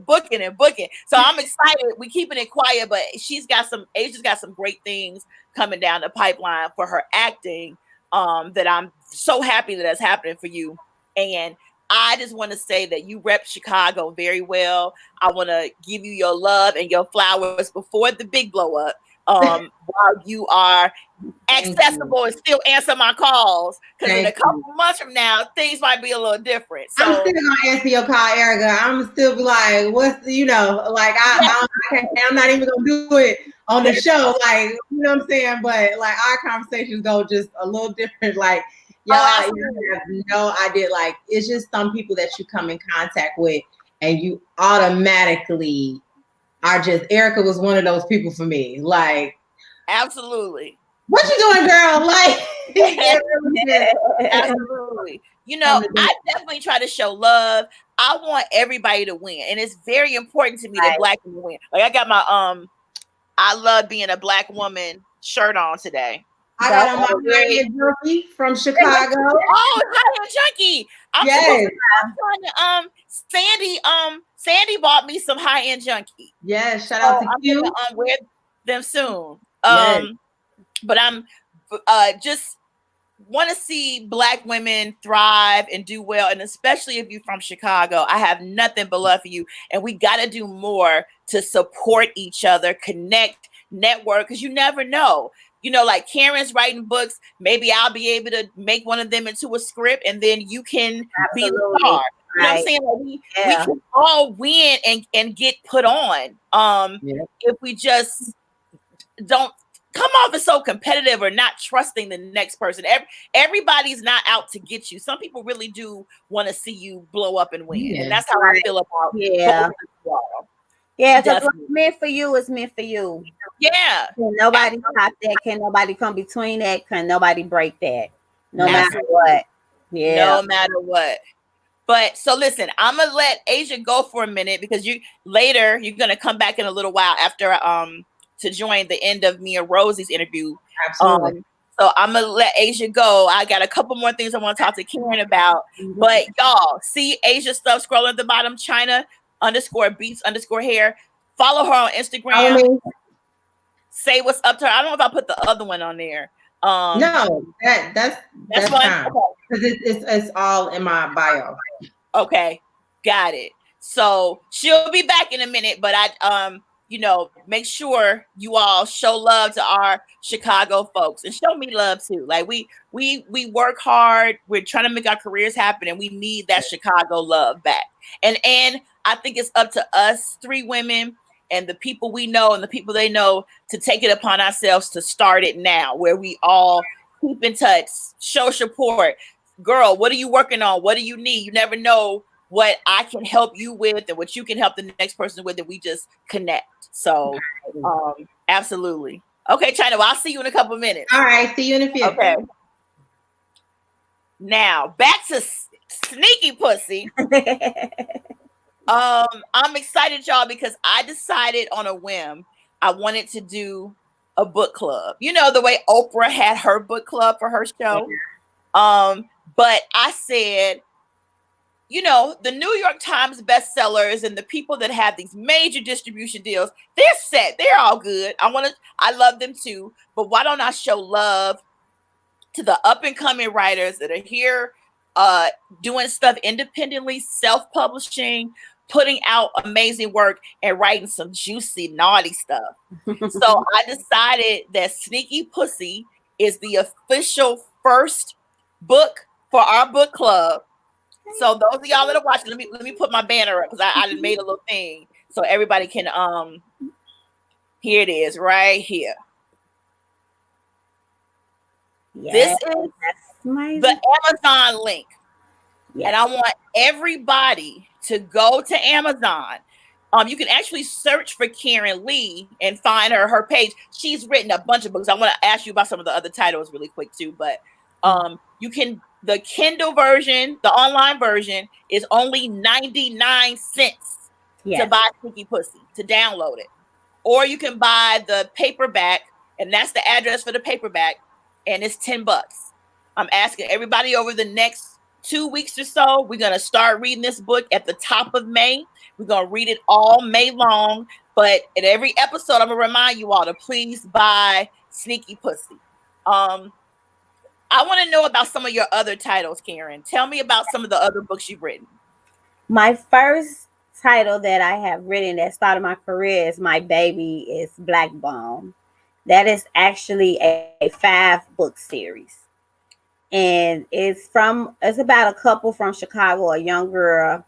[SPEAKER 1] So I'm excited. We keeping it quiet, but Asia's got some great things coming down the pipeline for her acting. That I'm so happy that's happening for you. And I just want to say that you rep Chicago very well. I want to give you your love and your flowers before the big blow up. While you are accessible and still answer my calls, because in a couple months from now, things might be a little different. So
[SPEAKER 4] I'm still gonna answer your call, Erica. I'm still be like, what's like I'm not even gonna do it on the show, like you know what I'm saying. But like our conversations go just a little different, like. Y'all have no idea. Like, it's just some people that you come in contact with and you automatically are just, Erica was one of those people for me. Like,
[SPEAKER 1] absolutely.
[SPEAKER 4] What you doing, girl? Like,
[SPEAKER 1] absolutely. You know, I definitely try to show love. I want everybody to win. And it's very important to me that Black women win. Like, I got my, I love being a Black woman shirt on today.
[SPEAKER 4] I got on my high-end junkie from Chicago.
[SPEAKER 1] Oh, high-end junkie!
[SPEAKER 4] Yes.
[SPEAKER 1] Sandy bought me some high-end junkie.
[SPEAKER 4] Yes, shout out to you.
[SPEAKER 1] I'm gonna wear them soon.
[SPEAKER 4] Yes.
[SPEAKER 1] But I'm just want to see Black women thrive and do well, and especially if you're from Chicago. I have nothing but love for you, and we got to do more to support each other, connect, network, because you never know. You know, like Caryn's writing books. Maybe I'll be able to make one of them into a script, and then you can be the star. You know what I'm saying? Like we can all win and get put on. If we just don't come off as so competitive or not trusting the next person. Everybody's not out to get you. Some people really do want to see you blow up and win, and that's how I feel about
[SPEAKER 3] Yeah, because what's meant for you is meant for you.
[SPEAKER 1] Yeah.
[SPEAKER 3] Can nobody stop that? Can nobody come between that? Can nobody break that? No matter what. Yeah.
[SPEAKER 1] No matter what. But so listen, I'm gonna let Asia go for a minute, because you're gonna come back in a little while after to join the end of me and Rosie's interview.
[SPEAKER 4] Absolutely.
[SPEAKER 1] So I'm gonna let Asia go. I got a couple more things I want to talk to Caryn about. But y'all see Asia stuff scrolling at the bottom, China_beats_hair. Follow her on Instagram. Say what's up to her. I don't know if I put the other one on there.
[SPEAKER 4] No, that's fine. Because it's all in my bio.
[SPEAKER 1] Okay, got it. So she'll be back in a minute, but make sure you all show love to our Chicago folks and show me love too. Like we work hard. We're trying to make our careers happen, and we need that Chicago love back. And I think it's up to us 3 women and the people we know and the people they know to take it upon ourselves to start it now, where we all keep in touch, show support. Girl, what are you working on? What do you need? You never know what I can help you with and what you can help the next person with, and we just connect. So absolutely. Okay, China, well, I'll see you in a couple of minutes.
[SPEAKER 4] All right, see you in a few.
[SPEAKER 1] Okay. Now back to Sneaky Pussy. I'm excited, y'all, because I decided on a whim I wanted to do a book club. You know, the way Oprah had her book club for her show. But I said, the New York Times bestsellers and the people that have these major distribution deals, they're set. They're all good. I love them too. But why don't I show love to the up and coming writers that are here doing stuff independently, self-publishing, putting out amazing work and writing some juicy, naughty stuff. So I decided that Sneaky Pussy is the official first book for our book club. So those of y'all that are watching, let me put my banner up because I made a little thing so everybody can here it is right here. This is the Amazon link. Yes. And I want everybody to go to Amazon. You can actually search for Caryn Lee and find her page. She's written a bunch of books. I want to ask you about some of the other titles really quick too, but the Kindle version, the online version is only 99 cents to buy Sneaky Pussy, to download it. Or you can buy the paperback, and that's the address for the paperback, and it's $10. I'm asking everybody over the next 2 weeks or so, we're going to start reading this book at the top of May. We're going to read it all May long. But at every episode, I'm going to remind you all to please buy Sneaky Pussy. I want to know about some of your other titles, Caryn. Tell me about some of the other books you've written.
[SPEAKER 3] My first title that I have written that started my career is My Baby is Black Bone. That is actually a 5-book series. And it's about a couple from Chicago, a young girl,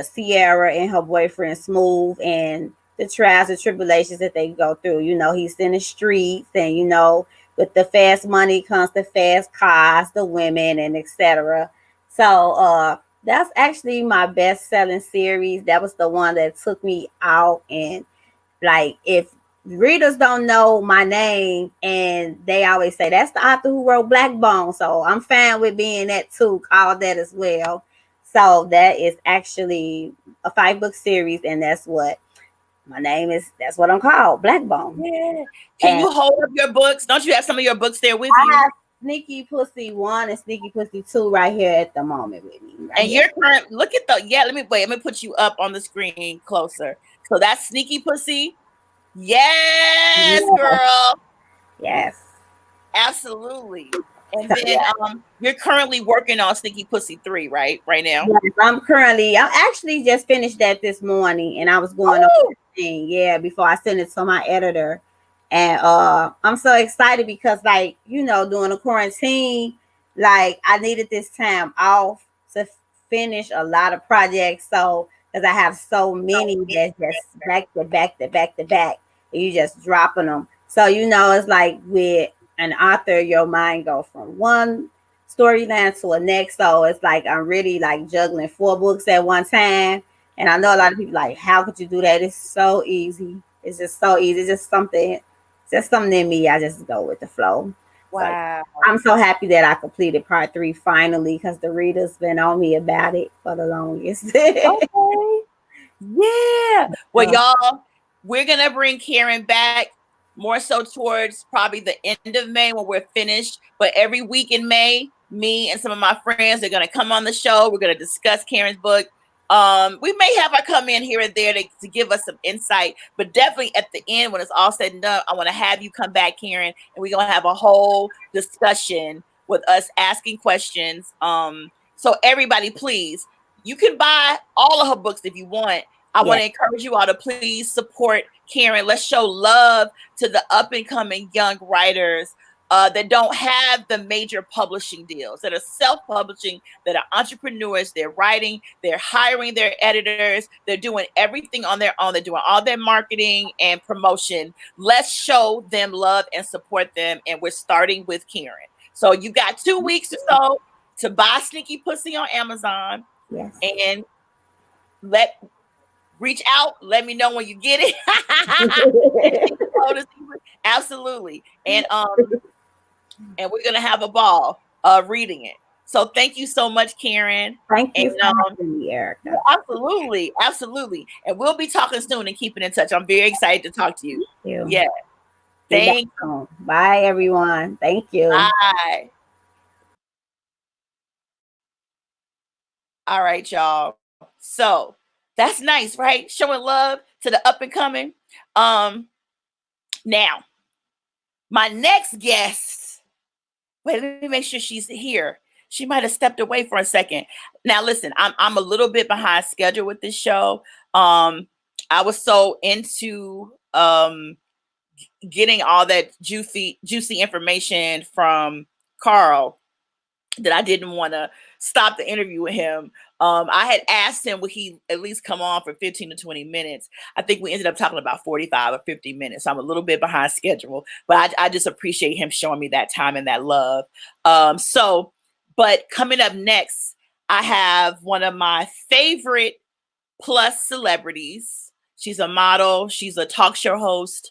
[SPEAKER 3] Sierra, and her boyfriend Smooth, and the trials and tribulations that they go through. He's in the streets, and with the fast money comes the fast cars, the women, and etc. So that's actually my best-selling series. That was the one that took me out. And if readers don't know my name, and they always say that's the author who wrote Black Bone, so I'm fine with being that too, called that as well. So that is actually a 5-book series, and that's what my name is. That's what I'm called, Black Bone.
[SPEAKER 1] Yeah. Can you hold up your books? Don't you have some of your books there with you?
[SPEAKER 3] I have Sneaky Pussy 1 and Sneaky Pussy 2 right here at the moment with me.
[SPEAKER 1] And you're current. Look at let me put you up on the screen closer. So that's Sneaky Pussy. Yes, girl.
[SPEAKER 3] Yes.
[SPEAKER 1] Absolutely. And then you're currently working on Sneaky Pussy 3, right? Right now.
[SPEAKER 3] Yes, I actually just finished that this morning, and I was going over the thing, before I sent it to my editor. And I'm so excited because during the quarantine, I needed this time off to finish a lot of projects. So because I have so many that's just back to back to back to back, and you just dropping them. So it's like with an author, your mind goes from one storyline to a next. So it's like I'm really juggling 4 books at one time. And I know a lot of people how could you do that? It's so easy. It's just so easy. It's just something in me. I just go with the flow.
[SPEAKER 1] Wow.
[SPEAKER 3] So I'm so happy that I completed part 3 finally, because the readers been on me about it for the longest.
[SPEAKER 1] Okay. Yeah. Well, y'all, we're going to bring Caryn back more so towards probably the end of May when we're finished. But every week in May, me and some of my friends are going to come on the show. We're going to discuss Caryn's book. We may have her come in here and there to give us some insight, but definitely at the end, when it's all said and done, I want to have you come back, Caryn, and we're going to have a whole discussion with us asking questions. So everybody, please, you can buy all of her books if you want. I want to encourage you all to please support Caryn, let's show love to the up and coming young writers that don't have the major publishing deals, that are self-publishing, that are entrepreneurs. They're writing, they're hiring their editors, they're doing everything on their own. They're doing all their marketing and promotion. Let's show them love and support them. And we're starting with Caryn. So you got 2 weeks or so to buy Sneaky Pussy on Amazon.
[SPEAKER 3] Yes.
[SPEAKER 1] And reach out, let me know when you get it. Absolutely. And we're gonna have a ball reading it. So thank you so much, Caryn.
[SPEAKER 3] Thank you for having me, Erica.
[SPEAKER 1] Absolutely, absolutely. And we'll be talking soon and keeping in touch. I'm very excited to talk to you.
[SPEAKER 3] Thank you.
[SPEAKER 1] Yeah. Thank you.
[SPEAKER 3] Bye, everyone. Thank you.
[SPEAKER 1] Bye. All right, y'all. So that's nice, right? Showing love to the up and coming. Now, my next guest, wait, let me make sure she's here. She might have stepped away for a second. Now, listen, I'm a little bit behind schedule with this show. I was so into getting all that juicy information from Carl that I didn't want to stop the interview with him. I had asked him would he at least come on for 15 to 20 minutes. I think we ended up talking about 45 or 50 minutes. So I'm a little bit behind schedule, but I just appreciate him showing me that time and that love. But coming up next, I have one of my favorite plus celebrities. She's a model. She's a talk show host.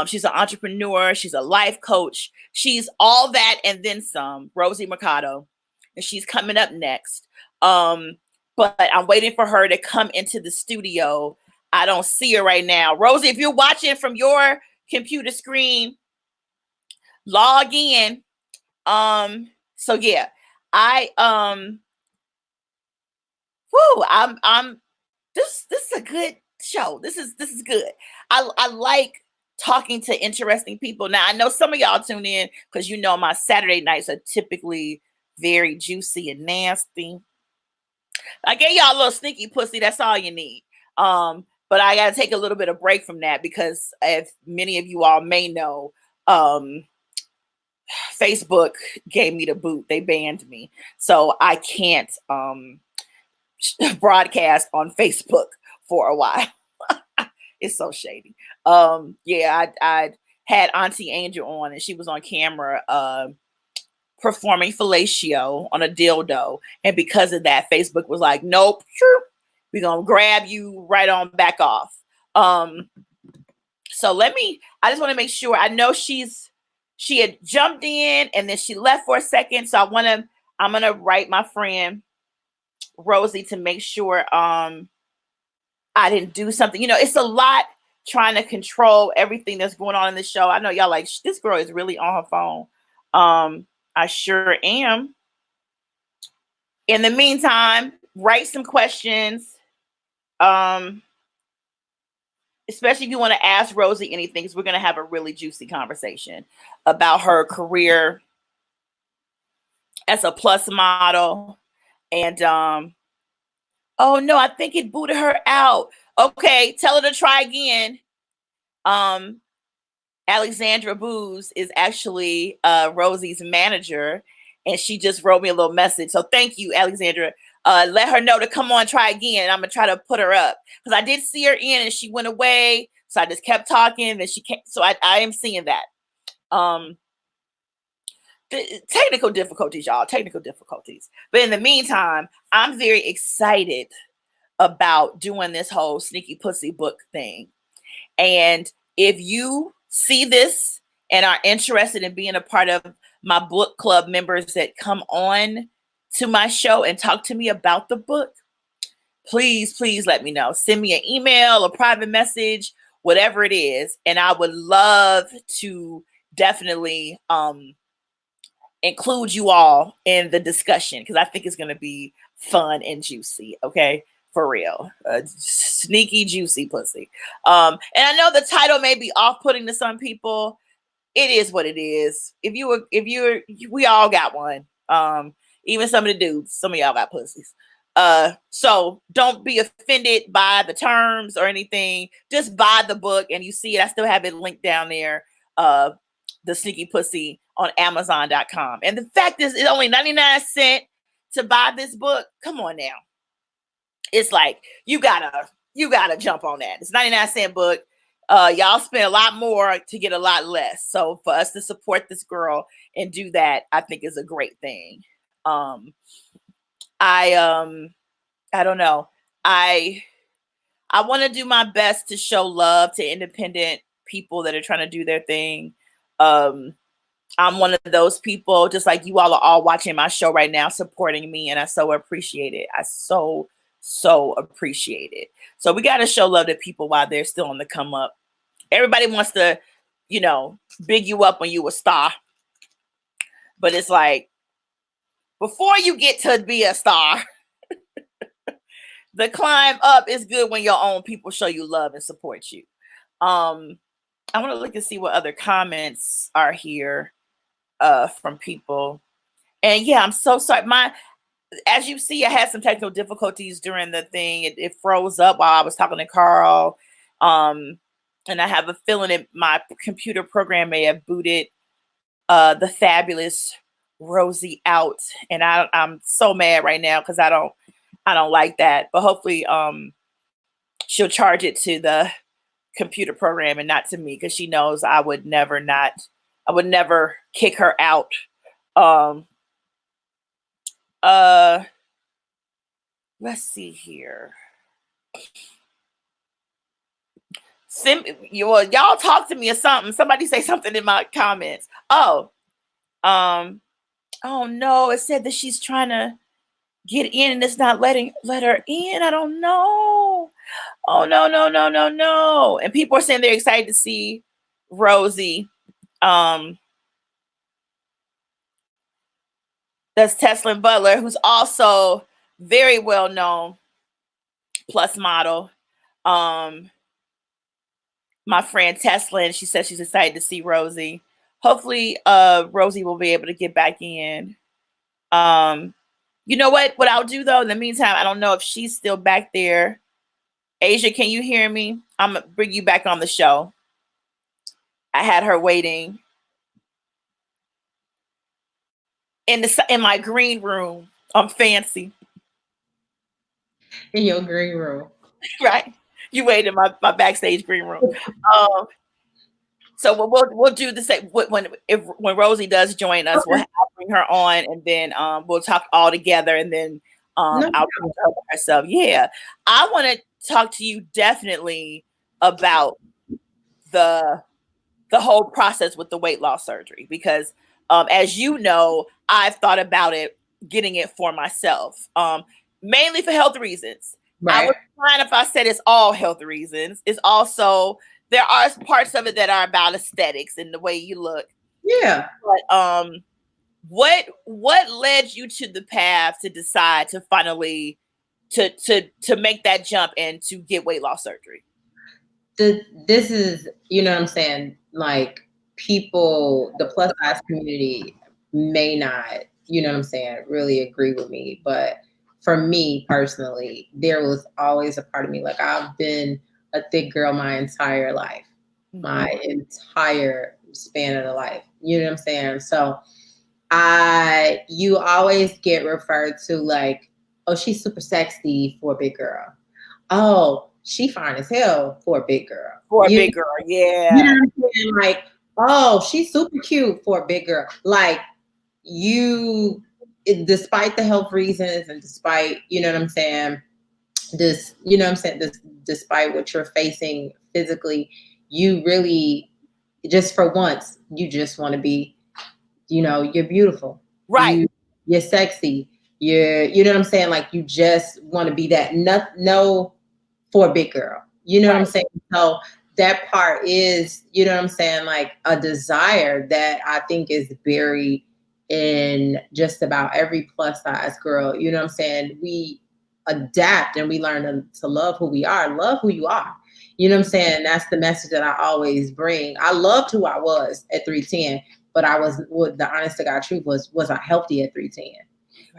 [SPEAKER 1] She's an entrepreneur. She's a life coach. She's all that and then some, Rosie Mercado. And she's coming up next. But I'm waiting for her to come into the studio. I don't see her right now. Rosie, if you're watching from your computer screen, log in. So yeah, this is a good show. This is good. I like talking to interesting people. Now I know some of y'all tune in because you know my Saturday nights are typically very juicy and nasty. I gave y'all a little sneaky pussy. That's all you need. But I got to take a little bit of break from that because, as many of you all may know, Facebook gave me the boot. They banned me, so I can't broadcast on Facebook for a while. It's so shady. Yeah, I had Auntie Angel on, and she was on camera performing fellatio on a dildo, and because of that, Facebook was like, "Nope, we're gonna grab you right on back off." So I just want to make sure. I know she had jumped in and then she left for a second, so I'm gonna write my friend Rosie to make sure I didn't do something. You know, it's a lot trying to control everything that's going on in the show. I know y'all like, this girl is really on her phone. I sure am. In the meantime, write some questions. Especially if you want to ask Rosie anything, because we're going to have a really juicy conversation about her career as a plus model. And oh no, I think it booted her out. Okay, tell her to try again. Alexandra Booz is actually Rosie's manager, and she just wrote me a little message. So thank you, Alexandra. Let her know to come on, try again. I'm gonna try to put her up because I did see her in and she went away. So I just kept talking and she can't. So I am seeing that. Technical difficulties, y'all. Technical difficulties. But in the meantime, I'm very excited about doing this whole Sneaky Pussy book thing. And if you see this and are interested in being a part of my book club members that come on to my show and talk to me about the book, please let me know. Send me an email, a private message, whatever it is. And I would love to definitely include you all in the discussion because I think it's going to be fun and juicy. Okay. For real. Sneaky, juicy pussy. And I know the title may be off-putting to some people. It is what it is. We all got one. Even some of the dudes, some of y'all got pussies. So don't be offended by the terms or anything. Just buy the book, and you see it. I still have it linked down there. The Sneaky Pussy on Amazon.com. And the fact is, it's only 99 cents to buy this book. Come on now. It's like you gotta jump on that. It's 99-cent book. Y'all spend a lot more to get a lot less. So for us to support this girl and do that, I think is a great thing. I don't know. I want to do my best to show love to independent people that are trying to do their thing. I'm one of those people, just like you all are all watching my show right now, supporting me, and I so appreciate it. I so appreciate it. So we got to show love to people while they're still on the come up. Everybody wants to, big you up when you a star, but it's like, before you get to be a star, the climb up is good when your own people show you love and support you. I want to look and see what other comments are here from people. And yeah, I'm so sorry. As you see, I had some technical difficulties during the thing. It froze up while I was talking to Carl. And I have a feeling that my computer program may have booted the fabulous Rosie out. And I'm so mad right now because I don't like that. But hopefully she'll charge it to the computer program and not to me, because she knows I would never kick her out. Let's see here. Y'all talk to me or something. Somebody say something in my comments. Oh no, it said that she's trying to get in and it's not let her in. I don't know. Oh no. And people are saying they're excited to see Rosie. That's Tesla Butler, who's also very well known plus model. My friend Tesla, and she says she's excited to see Rosie. Hopefully Rosie will be able to get back in. You know what I'll do though, in the meantime, I don't know if she's still back there. Asia, can you hear me? I'm gonna bring you back on the show. I had her waiting in my green room. I'm fancy.
[SPEAKER 4] In your green room.
[SPEAKER 1] Right. You wait in my backstage green room. So we'll do the same when Rosie does join us. Okay. I'll bring her on, and then we'll talk all together, and then I'll talk to her myself. Yeah, I want to talk to you definitely about the whole process with the weight loss surgery, because as you know, I've thought about it, getting it for myself, mainly for health reasons. Right. I would fine if I said it's all health reasons. It's also, there are parts of it that are about aesthetics and the way you look.
[SPEAKER 4] Yeah.
[SPEAKER 1] But what led you to the path to decide to finally to make that jump and to get weight loss surgery?
[SPEAKER 4] This is, you know what I'm saying, like, people, the plus size community may not, you know what I'm saying, really agree with me. But for me personally, there was always a part of me, like, I've been a thick girl my entire life, my entire span of the life. You know what I'm saying? So you always get referred to like, oh, she's super sexy for a big girl. Oh, she fine as hell for a big girl.
[SPEAKER 1] For a big girl, yeah.
[SPEAKER 4] You know what I'm saying? Like, oh, she's super cute for a big girl. Like, despite the health reasons and despite, you know what I'm saying, despite what you're facing physically, you really, just for once, you just want to be, you're beautiful.
[SPEAKER 1] Right.
[SPEAKER 4] You're sexy. You know what I'm saying? Like, you just want to be that. No, for a big girl. You know what I'm saying? So that part is, you know what I'm saying, like a desire that I think is buried in just about every plus size girl. You know what I'm saying? We adapt and we learn to love who we are, love who you are. You know what I'm saying? That's the message that I always bring. I loved who I was at 310, but the honest to God truth was I healthy at 310?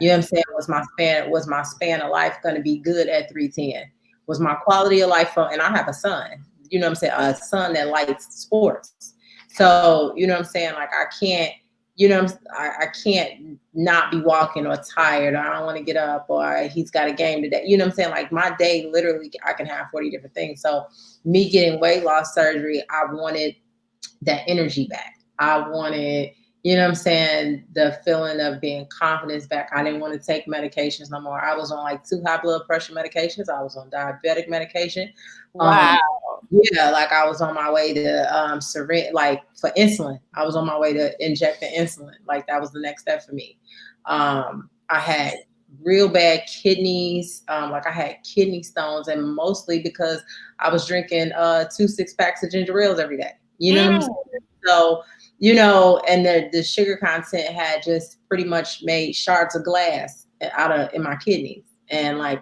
[SPEAKER 4] You know what I'm saying? Was my span of life going to be good at 310? Was my quality of life and I have a son, you know what I'm saying? A son that likes sports. So, you know what I'm saying? Like I can't, you know, I can't not be walking or tired. Or I don't want to get up or he's got a game today. You know what I'm saying? Like my day, literally, I can have 40 different things. So me getting weight loss surgery, I wanted that energy back. I wanted, you know what I'm saying, the feeling of being confidence back. I didn't want to take medications no more. I was on like 2 high blood pressure medications. I was on diabetic medication.
[SPEAKER 1] Wow.
[SPEAKER 4] Yeah, like I was on my way to syringe, like for insulin. I was on my way to inject the insulin. Like that was the next step for me. I had real bad kidneys. Like I had kidney stones, and mostly because I was drinking 2 6-packs of ginger ales every day. You know what I'm saying? So, you know, and the sugar content had just pretty much made shards of glass in my kidneys. And like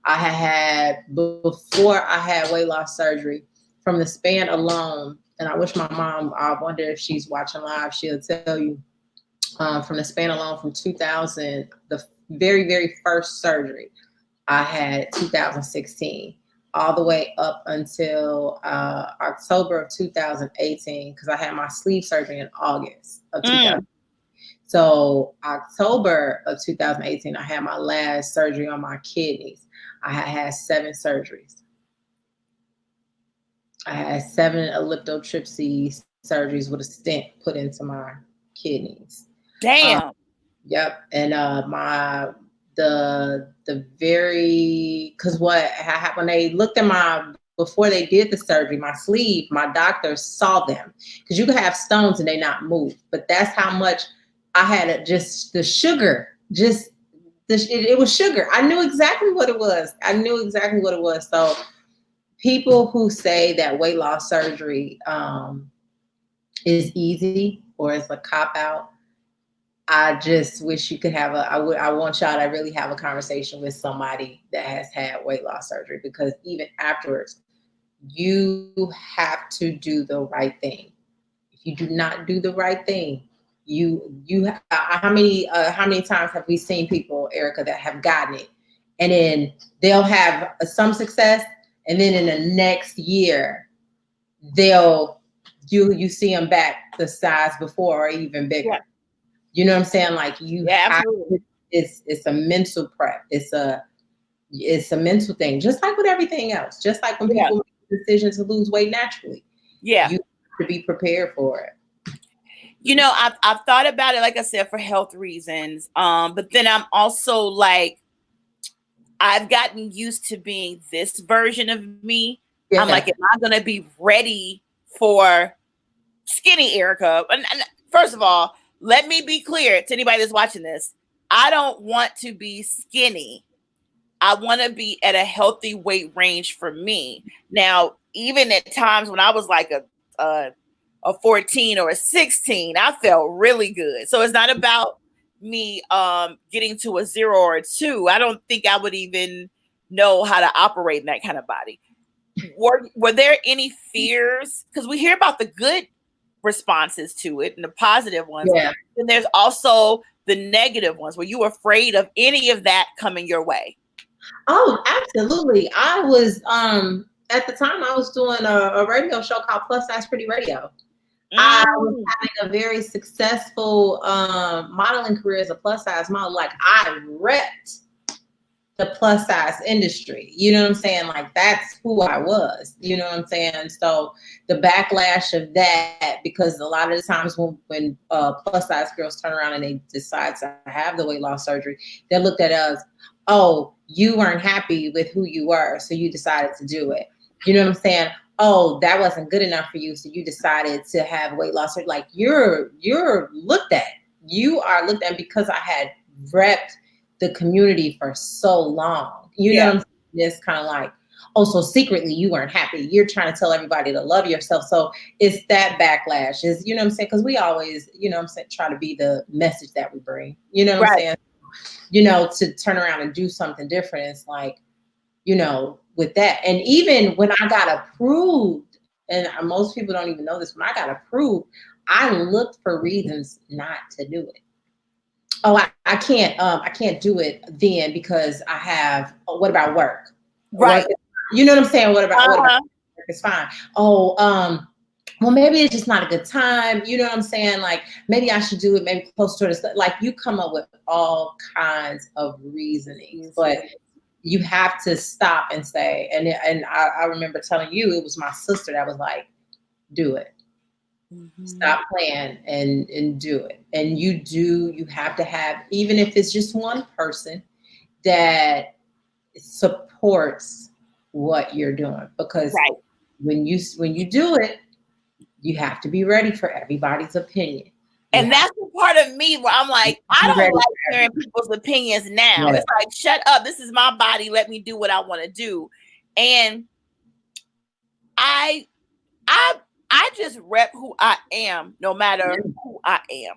[SPEAKER 4] I had before I had weight loss surgery, from the span alone, and I wish my mom, I wonder if she's watching live, she'll tell you, from the span alone from 2000, the very, very first surgery I had 2016, all the way up until October of 2018, because I had my sleeve surgery in August of 2000. So October of 2018, I had my last surgery on my kidneys. I had 7 surgeries. I had 7 elliptotripsy surgeries with a stent put into my kidneys.
[SPEAKER 1] Damn.
[SPEAKER 4] Yep. And because what happened, when they looked at before they did the surgery, my sleeve, my doctor saw them, because you could have stones and they not move, but that's how much I had just the sugar, it was sugar. I knew exactly what it was. So people who say that weight loss surgery is easy or it's a cop out, I just wish you could have I want y'all to really have a conversation with somebody that has had weight loss surgery, because even afterwards, you have to do the right thing. If you do not do the right thing, how many times have we seen people, Erica, that have gotten it, and then they'll have some success, and then in the next year, you see them back the size before or even bigger. Yeah. You know what I'm saying? Like it's a mental prep. It's a mental thing, just like with everything else. Just like when people make the decision to lose weight naturally. Yeah. You have to be prepared for it.
[SPEAKER 1] You know, I've thought about it, like I said, for health reasons. But then I'm also like, I've gotten used to being this version of me. Yeah. I'm like, am I going to be ready for skinny Erica? And first of all, let me be clear to anybody that's watching this. I don't want to be skinny. I want to be at a healthy weight range for me. Now, even at times when I was like a 14 or a 16, I felt really good. So it's not about me getting to a 0 or a 2. I don't think I would even know how to operate in that kind of body. Were there any fears? Because we hear about the good responses to it and the positive ones. Yeah. And there's also the negative ones. Were you afraid of any of that coming your way?
[SPEAKER 4] Oh, absolutely. I was at the time I was doing a radio show called Plus Size Pretty Radio. I was having a very successful modeling career as a plus size model. Like I repped the plus size industry. You know what I'm saying? Like that's who I was. You know what I'm saying? So the backlash of that, because a lot of the times when plus size girls turn around and they decide to have the weight loss surgery, they looked at us, oh, you weren't happy with who you were, so you decided to do it. You know what I'm saying? Oh, that wasn't good enough for you, so you decided to have weight loss. Like you're looked at. You are looked at, because I had repped the community for so long. You know what I'm saying? It's kind of like, oh, so secretly you weren't happy. You're trying to tell everybody to love yourself. So it's that backlash is, you know what I'm saying? Because we always, you know what I'm saying, try to be the message that we bring. You know what I'm saying? You know, to turn around and do something different. It's like, you know, with that. And even when I got approved, and most people don't even know this, when I got approved, I looked for reasons not to do it. oh, I can't do it then because I have, what about work?
[SPEAKER 1] Right.
[SPEAKER 4] Work, you know what I'm saying? What about work? It's fine. Oh, well, maybe it's just not a good time. You know what I'm saying? Like, maybe I should do it maybe close to the, like, you come up with all kinds of reasonings, but you have to stop and say, and I remember telling you, it was my sister that was like, do it. Stop playing and do it. And you have to have, even if it's just one person that supports what you're doing, because when you do it, you have to be ready for everybody's opinion.
[SPEAKER 1] And that's the part of me where I'm like, I don't like hearing people's opinions now. It's like, shut up. This is my body. Let me do what I want to do. And I just rep who I am, no matter who I am.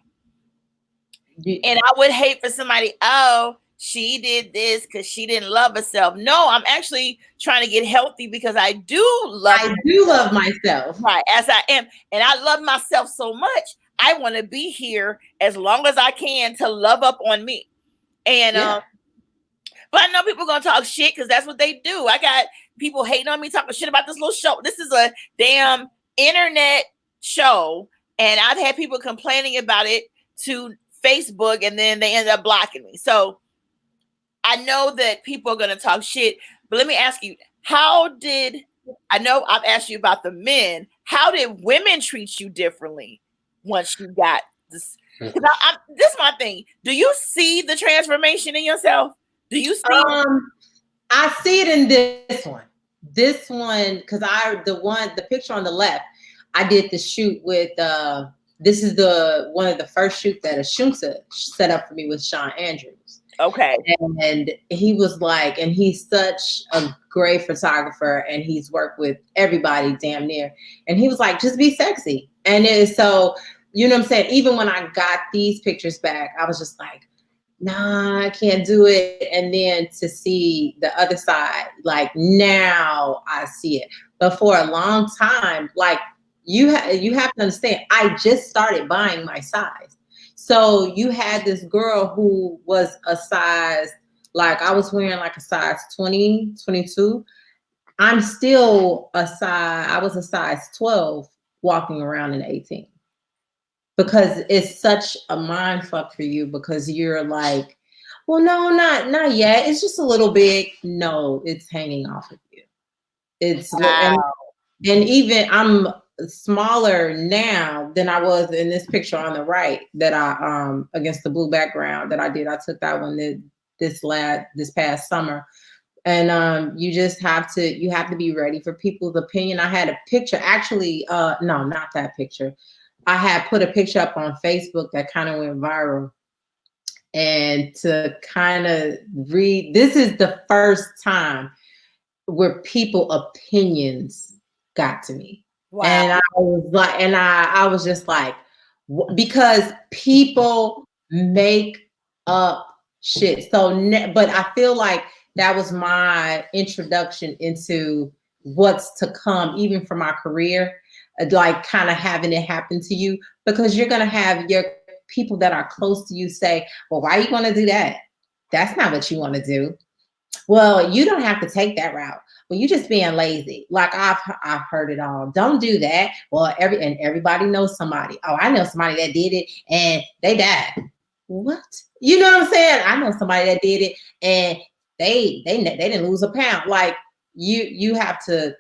[SPEAKER 1] And I would hate for somebody, oh, she did this because she didn't love herself. No, I'm actually trying to get healthy because I do love
[SPEAKER 4] myself.
[SPEAKER 1] Right, as I am. And I love myself so much. I want to be here as long as I can to love up on me. And but I know people are gonna talk shit because that's what they do. I got people hating on me, talking shit about this little show. This is a damn internet show, and I've had people complaining about it to Facebook, and then they end up blocking me. So I know that people are gonna talk shit, but let me ask you, I know I've asked you about the men. How did women treat you differently once you got this? Because this is my thing. Do you see the transformation in yourself? Do you see?
[SPEAKER 4] I see it in this one. This one, because the picture on the left, I did the shoot with. This is one of the first shoots that Ashunsa set up for me with Sean Andrews.
[SPEAKER 1] Okay.
[SPEAKER 4] And he was like, and he's such a great photographer, and he's worked with everybody damn near. And he was like, just be sexy. And so, you know what I'm saying? Even when I got these pictures back, I was just like, nah, I can't do it. And then to see the other side, like, now I see it. But for a long time, like, you have to understand, I just started buying my size. So you had this girl who was a size, like, I was wearing like a size 20, 22. I was a size 12 walking around in 18. Because it's such a mind fuck for you, because you're like, well, no, not yet. It's just a little big. No, it's hanging off of you. It's and even I'm smaller now than I was in this picture on the right that I against the blue background that I did. I took that one this past summer. And you have to be ready for people's opinion. I had a picture, actually, no, not that picture. I had put a picture up on Facebook that kind of went viral. And to kind of read, this is the first time where people opinions got to me. Wow. And I was like, I was just like, because people make up shit. So, but I feel like that was my introduction into what's to come, even for my career, like kind of having it happen to you, because you're going to have your people that are close to you say, well, why are you going to do that? That's not what you want to do. Well, you don't have to take that route. Well, you just being lazy. Like I've heard it all. Don't do that. Well, everybody knows somebody. Oh, I know somebody that did it and they died. What? You know what I'm saying? I know somebody that did it and they didn't lose a pound. Like you have to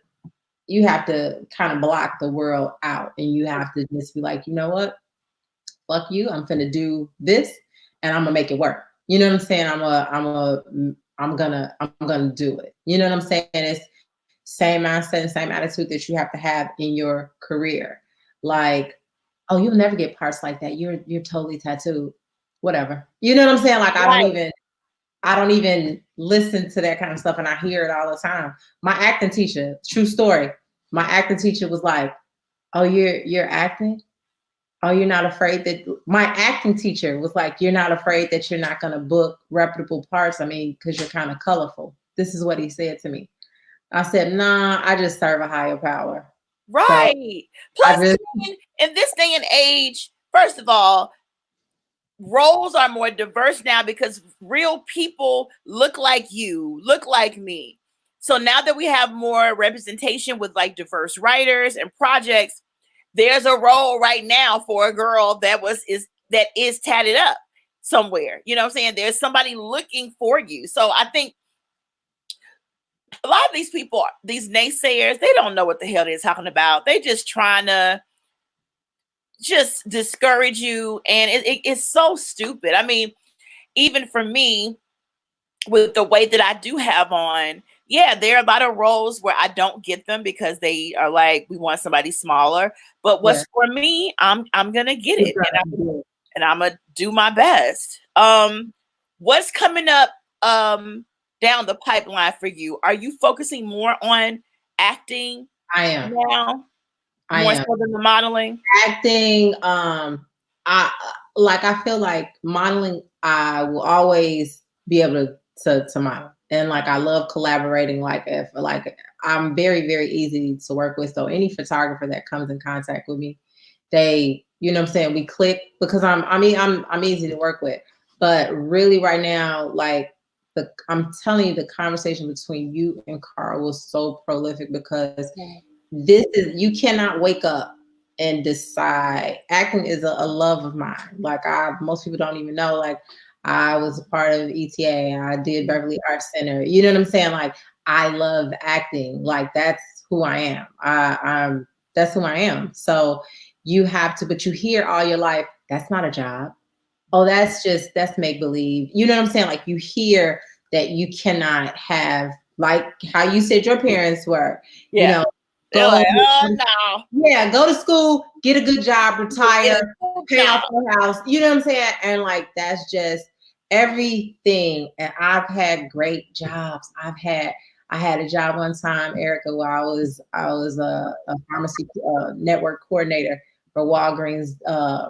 [SPEAKER 4] kind of block the world out, and you have to just be like, you know what? Fuck you. I'm finna do this and I'm gonna make it work. You know what I'm saying? I'm gonna do it. You know what I'm saying? It's same mindset and same attitude that you have to have in your career. Like, oh, you'll never get parts like that. You're totally tattooed. Whatever. You know what I'm saying? Like, right. I don't even listen to that kind of stuff, and I hear it all the time. My acting teacher, true story. My acting teacher was like, "Oh, you're acting? Oh, you're not afraid that..." My acting teacher was like, "You're not afraid that you're not going to book reputable parts? I mean, because you're kind of colorful." This is what he said to me. I said, "Nah, I just serve a higher power."
[SPEAKER 1] Right. So, plus, in this day and age, first of all, roles are more diverse now because real people look like you, look like me. So now that we have more representation with like diverse writers and projects, there's a role right now for a girl that is tatted up somewhere. You know what I'm saying? There's somebody looking for you. So I think a lot of these people, these naysayers, they don't know what the hell they're talking about. They just trying to just discourage you. And it's so stupid. I mean, even for me, with the way that I do have on, yeah, there are a lot of roles where I don't get them because they are like, we want somebody smaller. But what's for me, I'm gonna get it, and I'm gonna do my best. What's coming up down the pipeline for you? Are you focusing more on acting?
[SPEAKER 4] I am
[SPEAKER 1] now, more so than the modeling.
[SPEAKER 4] Acting. I feel like modeling. I will always be able to model, and like I love collaborating. Like if I'm very, very easy to work with. So any photographer that comes in contact with me, they, you know what I'm saying, we click because I'm easy to work with. But really right now, like I'm telling you, the conversation between you and Carl was so prolific because you cannot wake up and decide. Acting is a love of mine. Like most people don't even know, like I was a part of ETA. I did Beverly Arts Center. You know what I'm saying? Like I love acting. Like that's who I am. That's who I am. So you have to, but you hear all your life, that's not a job. Oh, that's make believe. You know what I'm saying? Like you hear that you cannot have, like how you said your parents were, you know, go to school, get a good job, retire, pay off your house. You know what I'm saying? And like, that's just everything. And I've had great jobs. I had a job one time, Erica, where I was a pharmacy network coordinator for Walgreens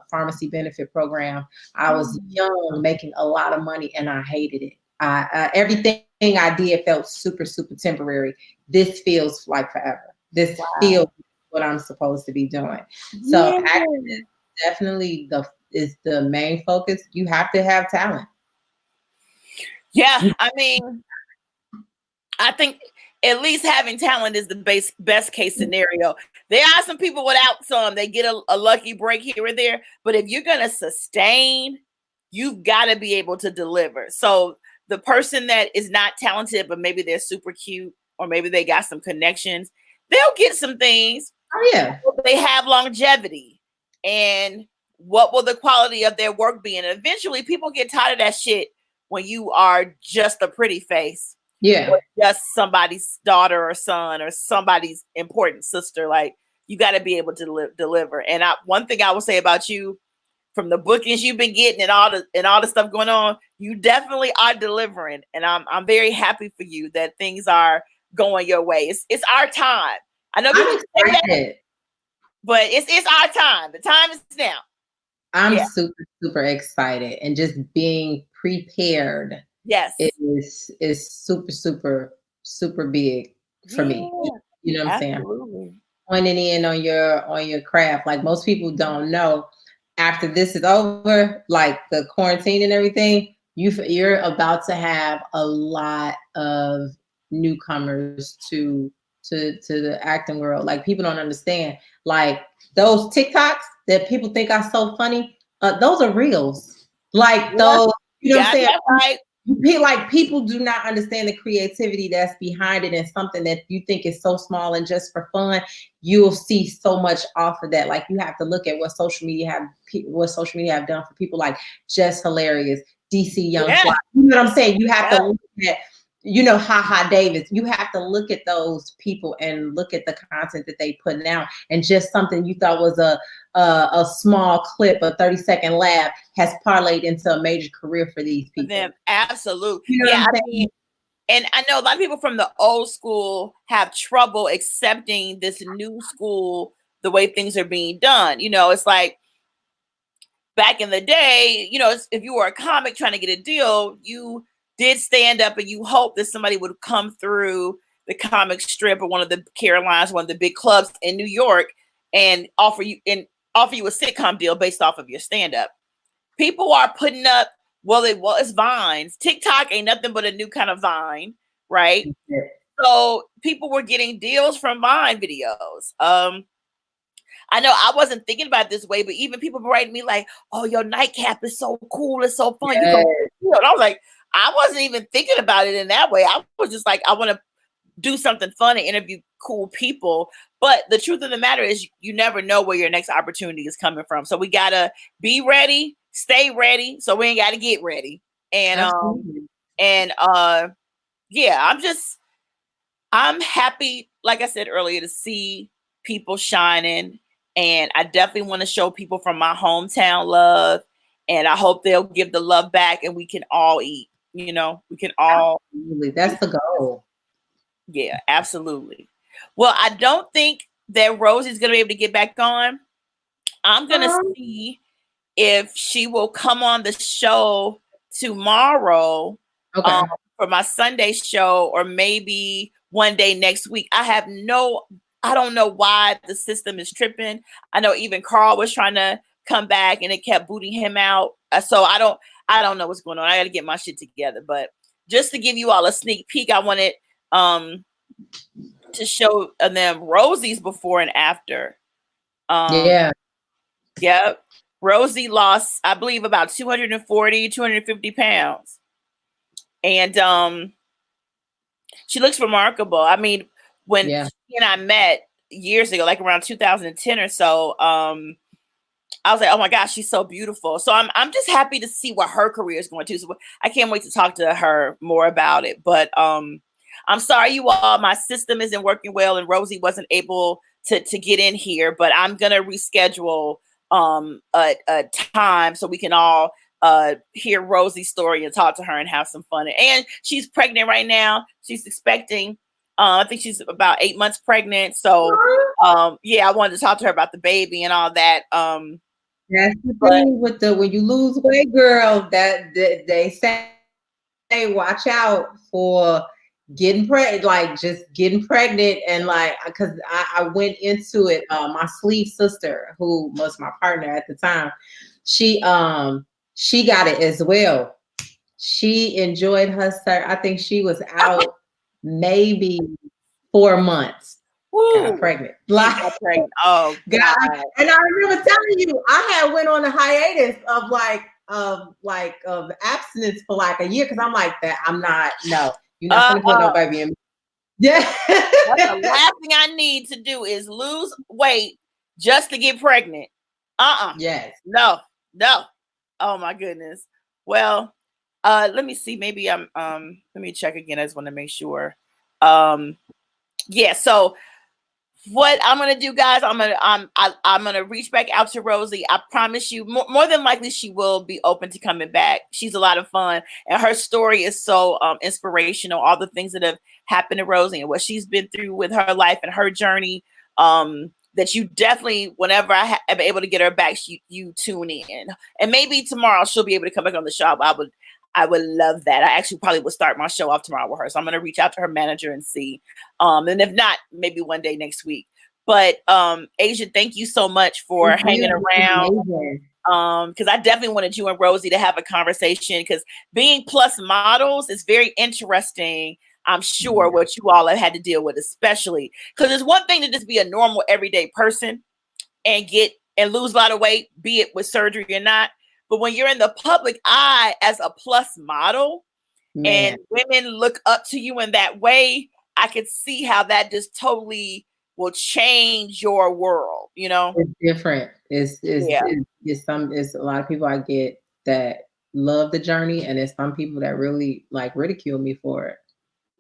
[SPEAKER 4] pharmacy benefit program. I was young, making a lot of money, and I hated it. Everything I did felt super, super temporary. This feels like forever. This feels what I'm supposed to be doing. So acting is definitely the main focus. You have to have talent.
[SPEAKER 1] Yeah, I mean, I think at least having talent is the best case scenario. There are some people without some, they get a lucky break here or there, but if you're gonna sustain, you've got to be able to deliver. So the person that is not talented, but maybe they're super cute, or maybe they got some connections, they'll get some things.
[SPEAKER 4] Oh yeah,
[SPEAKER 1] they have longevity, and what will the quality of their work be? And eventually, people get tired of that shit when you are just a pretty face.
[SPEAKER 4] Yeah.
[SPEAKER 1] Or just somebody's daughter or son or somebody's important sister. Like, you got to be able to deliver. And one thing I will say about you, from the bookings you've been getting and all the stuff going on, you definitely are delivering. And I'm very happy for you that things are going your way. It's our time. I know people say that, but it's our time. The time is now.
[SPEAKER 4] I'm super, super excited, and just being prepared.
[SPEAKER 1] Yes,
[SPEAKER 4] is super, super, super big for me. You know what I'm saying? Pointing in on your craft. Like most people don't know, after this is over, like the quarantine and everything, you're about to have a lot of newcomers to the acting world. Like people don't understand. Like those TikToks that people think are so funny, those are reels. Like those, you know what I'm saying?
[SPEAKER 1] Right.
[SPEAKER 4] Like people do not understand the creativity that's behind it, and something that you think is so small and just for fun, you'll see so much off of that. Like you have to look at what social media have done for people like Just Hilarious, DC Young Fly. You know what I'm saying? You have to look at, HaHa Davis. You have to look at those people and look at the content that they put out, and just something you thought was a small clip, a 30-second laugh, has parlayed into a major career for these people.
[SPEAKER 1] Absolutely. You know I mean, and I know a lot of people from the old school have trouble accepting this new school, the way things are being done. It's like back in the day, if you were a comic trying to get a deal, you did stand up and you hope that somebody would come through the comic strip or one of the Carolines, one of the big clubs in New York, and offer you a sitcom deal based off of your stand-up. people are putting up, it's Vines. TikTok ain't nothing but a new kind of Vine, right?
[SPEAKER 4] Yeah.
[SPEAKER 1] So people were getting deals from Vine videos. I know I wasn't thinking about it this way, but even people were writing me like, "Oh, your nightcap is so cool, it's so fun."
[SPEAKER 4] Yes.
[SPEAKER 1] And I was like, I wasn't even thinking about it in that way. I was just like, I want to do something fun and interview cool people. But the truth of the matter is, you never know where your next opportunity is coming from. So we gotta be ready, stay ready. So we ain't got to get ready. And yeah, I'm happy, like I said earlier, to see people shining. And I definitely want to show people from my hometown love. And I hope they'll give the love back and we can all eat. We can all.
[SPEAKER 4] Absolutely. That's the goal.
[SPEAKER 1] Yeah, absolutely. Well, I don't think that Rosie's going to be able to get back on. I'm going to see if she will come on the show tomorrow for my Sunday show, or maybe one day next week. I don't know why the system is tripping. I know even Carl was trying to come back and it kept booting him out. So I don't know what's going on. I got to get my shit together. But just to give you all a sneak peek, I wanted to show them Rosie's before and after. Yep. Rosie lost, I believe, about 250 pounds. And she looks remarkable. I mean, when she and I met years ago, like around 2010 or so, I was like, oh my gosh, she's so beautiful. So I'm just happy to see what her career is going to. So I can't wait to talk to her more about it. But I'm sorry, you all, my system isn't working well and Rosie wasn't able to get in here, but I'm going to reschedule a time so we can all hear Rosie's story and talk to her and have some fun. And she's pregnant right now. She's expecting, I think she's about 8 months pregnant. So yeah, I wanted to talk to her about the baby and all that.
[SPEAKER 4] That's the thing with when you lose weight, girl, that they say, watch out for getting pregnant, like just getting pregnant. And like, because I went into it, my sleeve sister, who was my partner at the time, she got it as well. She enjoyed her, I think she was out maybe 4 months. Got pregnant.
[SPEAKER 1] Oh God.
[SPEAKER 4] And I remember telling you, I had went on a hiatus of abstinence for like a year, because I'm like, that I'm not, no, you're not gonna put no baby in me. Yeah.
[SPEAKER 1] That's the last thing I need to do is lose weight just to get pregnant.
[SPEAKER 4] Yes.
[SPEAKER 1] No. Oh my goodness. Well, let me see. Maybe let me check again. I just want to make sure. Yeah, so what I'm gonna do, guys, I'm gonna reach back out to Rosie. I promise you, more than likely she will be open to coming back. She's a lot of fun, and her story is so inspirational. All the things that have happened to Rosie and what she's been through with her life and her journey. That you definitely, whenever I am able to get her back, you tune in, and maybe tomorrow she'll be able to come back on the show. I would love that. I actually probably would start my show off tomorrow with her. So I'm going to reach out to her manager and see. And if not, maybe one day next week. But Asia, thank you so much for hanging around. Because I definitely wanted you and Rosie to have a conversation, because being plus models is very interesting. I'm sure what you all have had to deal with, especially because it's one thing to just be a normal everyday person and lose a lot of weight, be it with surgery or not. But when you're in the public eye as a plus model, and women look up to you in that way, I could see how that just totally will change your world.
[SPEAKER 4] It's different. It's a lot of people I get that love the journey, and there's some people that really like ridicule me for it.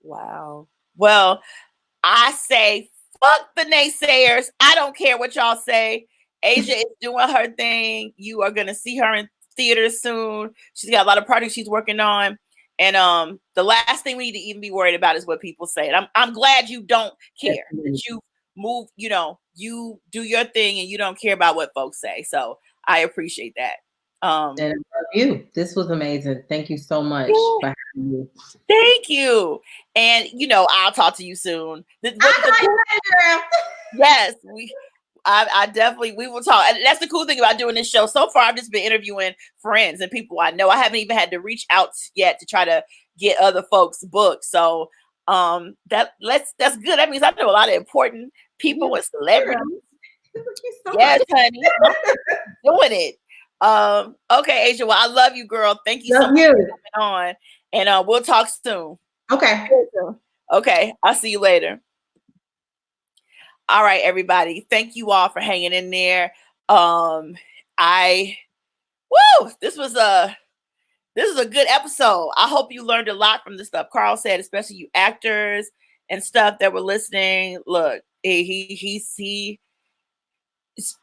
[SPEAKER 1] Wow. Well, I say fuck the naysayers. I don't care what y'all say. Asia is doing her thing. You are going to see her in theaters soon. She's got a lot of projects she's working on. And the last thing we need to even be worried about is what people say. And I'm glad you don't care. That you move, you do your thing and you don't care about what folks say. So I appreciate that.
[SPEAKER 4] And I love you. This was amazing. Thank you so much for having me.
[SPEAKER 1] Thank you. And I'll talk to you soon. Yes, I definitely, we will talk. And that's the cool thing about doing this show. So far, I've just been interviewing friends and people I know. I haven't even had to reach out yet to try to get other folks' books. So that's good. That means I know a lot of important people with celebrities. Yes, honey. Doing it. Okay, Asia. Well, I love you, girl. Thank you so much for coming on. And we'll talk soon.
[SPEAKER 4] Okay.
[SPEAKER 1] Okay. I'll see you later. All right, everybody. Thank you all for hanging in there. This was a good episode. I hope you learned a lot from the stuff Carl said, especially you actors and stuff that were listening. Look,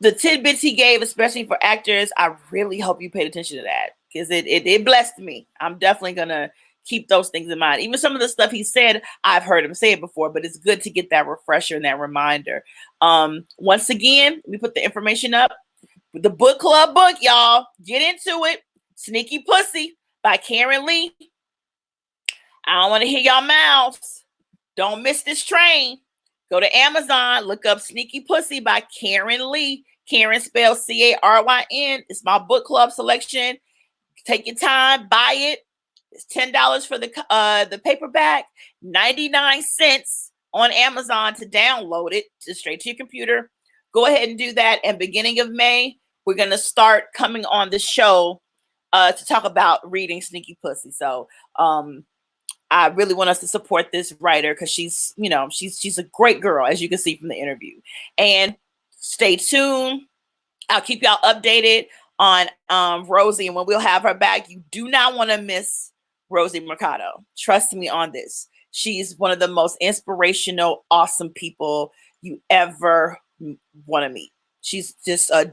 [SPEAKER 1] the tidbits he gave, especially for actors, I really hope you paid attention to that because it blessed me. I'm definitely gonna keep those things in mind. Even some of the stuff he said, I've heard him say it before, but it's good to get that refresher and that reminder. Once again, we put the information up. The book club book, y'all. Get into it. Sneaky Pussy by Caryn Lee. I don't want to hear y'all mouths. Don't miss this train. Go to Amazon. Look up Sneaky Pussy by Caryn Lee. Caryn spelled Caryn. It's my book club selection. Take your time. Buy it. It's $10 for the paperback, 99 cents on Amazon to download it straight to your computer. Go ahead and do that. And beginning of May, we're going to start coming on the show to talk about reading Sneaky Pussy. So I really want us to support this writer because she's a great girl, as you can see from the interview. And stay tuned. I'll keep y'all updated on Rosie, and when we'll have her back. You do not want to miss Rosie Mercado. Trust me on this. She's one of the most inspirational, awesome people you ever want to meet. She's just a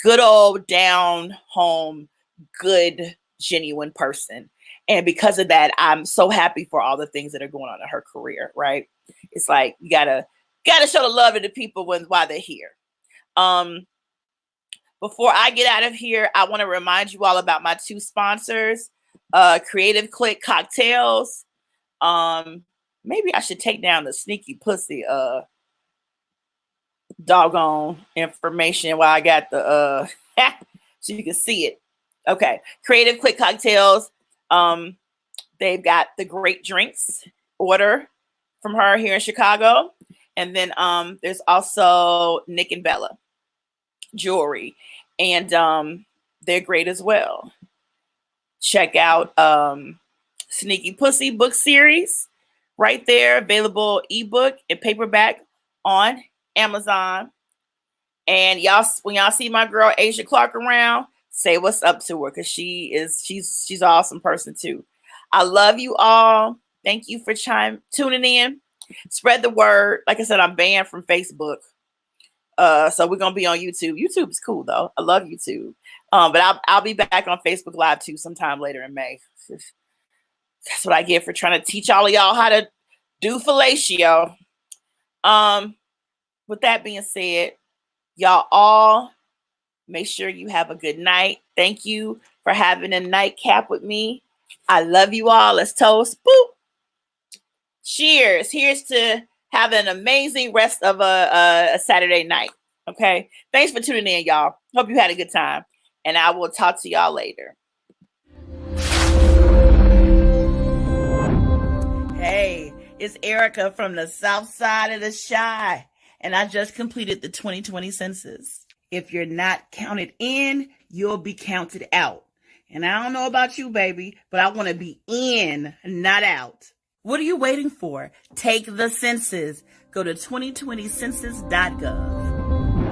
[SPEAKER 1] good old down home, good, genuine person. And because of that, I'm so happy for all the things that are going on in her career, right? It's like you gotta show the love to the people while they're here. Before I get out of here, I want to remind you all about my two sponsors. Creative Click Cocktails. Maybe I should take down the Sneaky Pussy doggone information while I got the so you can see it. Okay, Creative Click Cocktails. They've got the great drinks order from her here in Chicago, and then there's also Nick and Bella jewelry, and they're great as well. Check out Sneaky Pussy book series right there, available ebook and paperback on Amazon. And y'all, when y'all see my girl Asia Clark around, say what's up to her because she's an awesome person too. I love you all. Thank you for tuning in. Spread the word. Like I said, I'm banned from Facebook. So we're gonna be on YouTube. YouTube is cool though. I love YouTube. But I'll be back on Facebook Live too sometime later in May. That's what I get for trying to teach all of y'all how to do fellatio. With that being said, y'all all make sure you have a good night. Thank you for having a nightcap with me. I love you all. Let's toast. Boop. Cheers. Here's to have an amazing rest of a Saturday night. Okay. Thanks for tuning in, y'all. Hope you had a good time. And I will talk to y'all later. Hey, it's Erica from the South Side of the Chi. And I just completed the 2020 census. If you're not counted in, you'll be counted out. And I don't know about you, baby, but I want to be in, not out. What are you waiting for? Take the census. Go to 2020census.gov.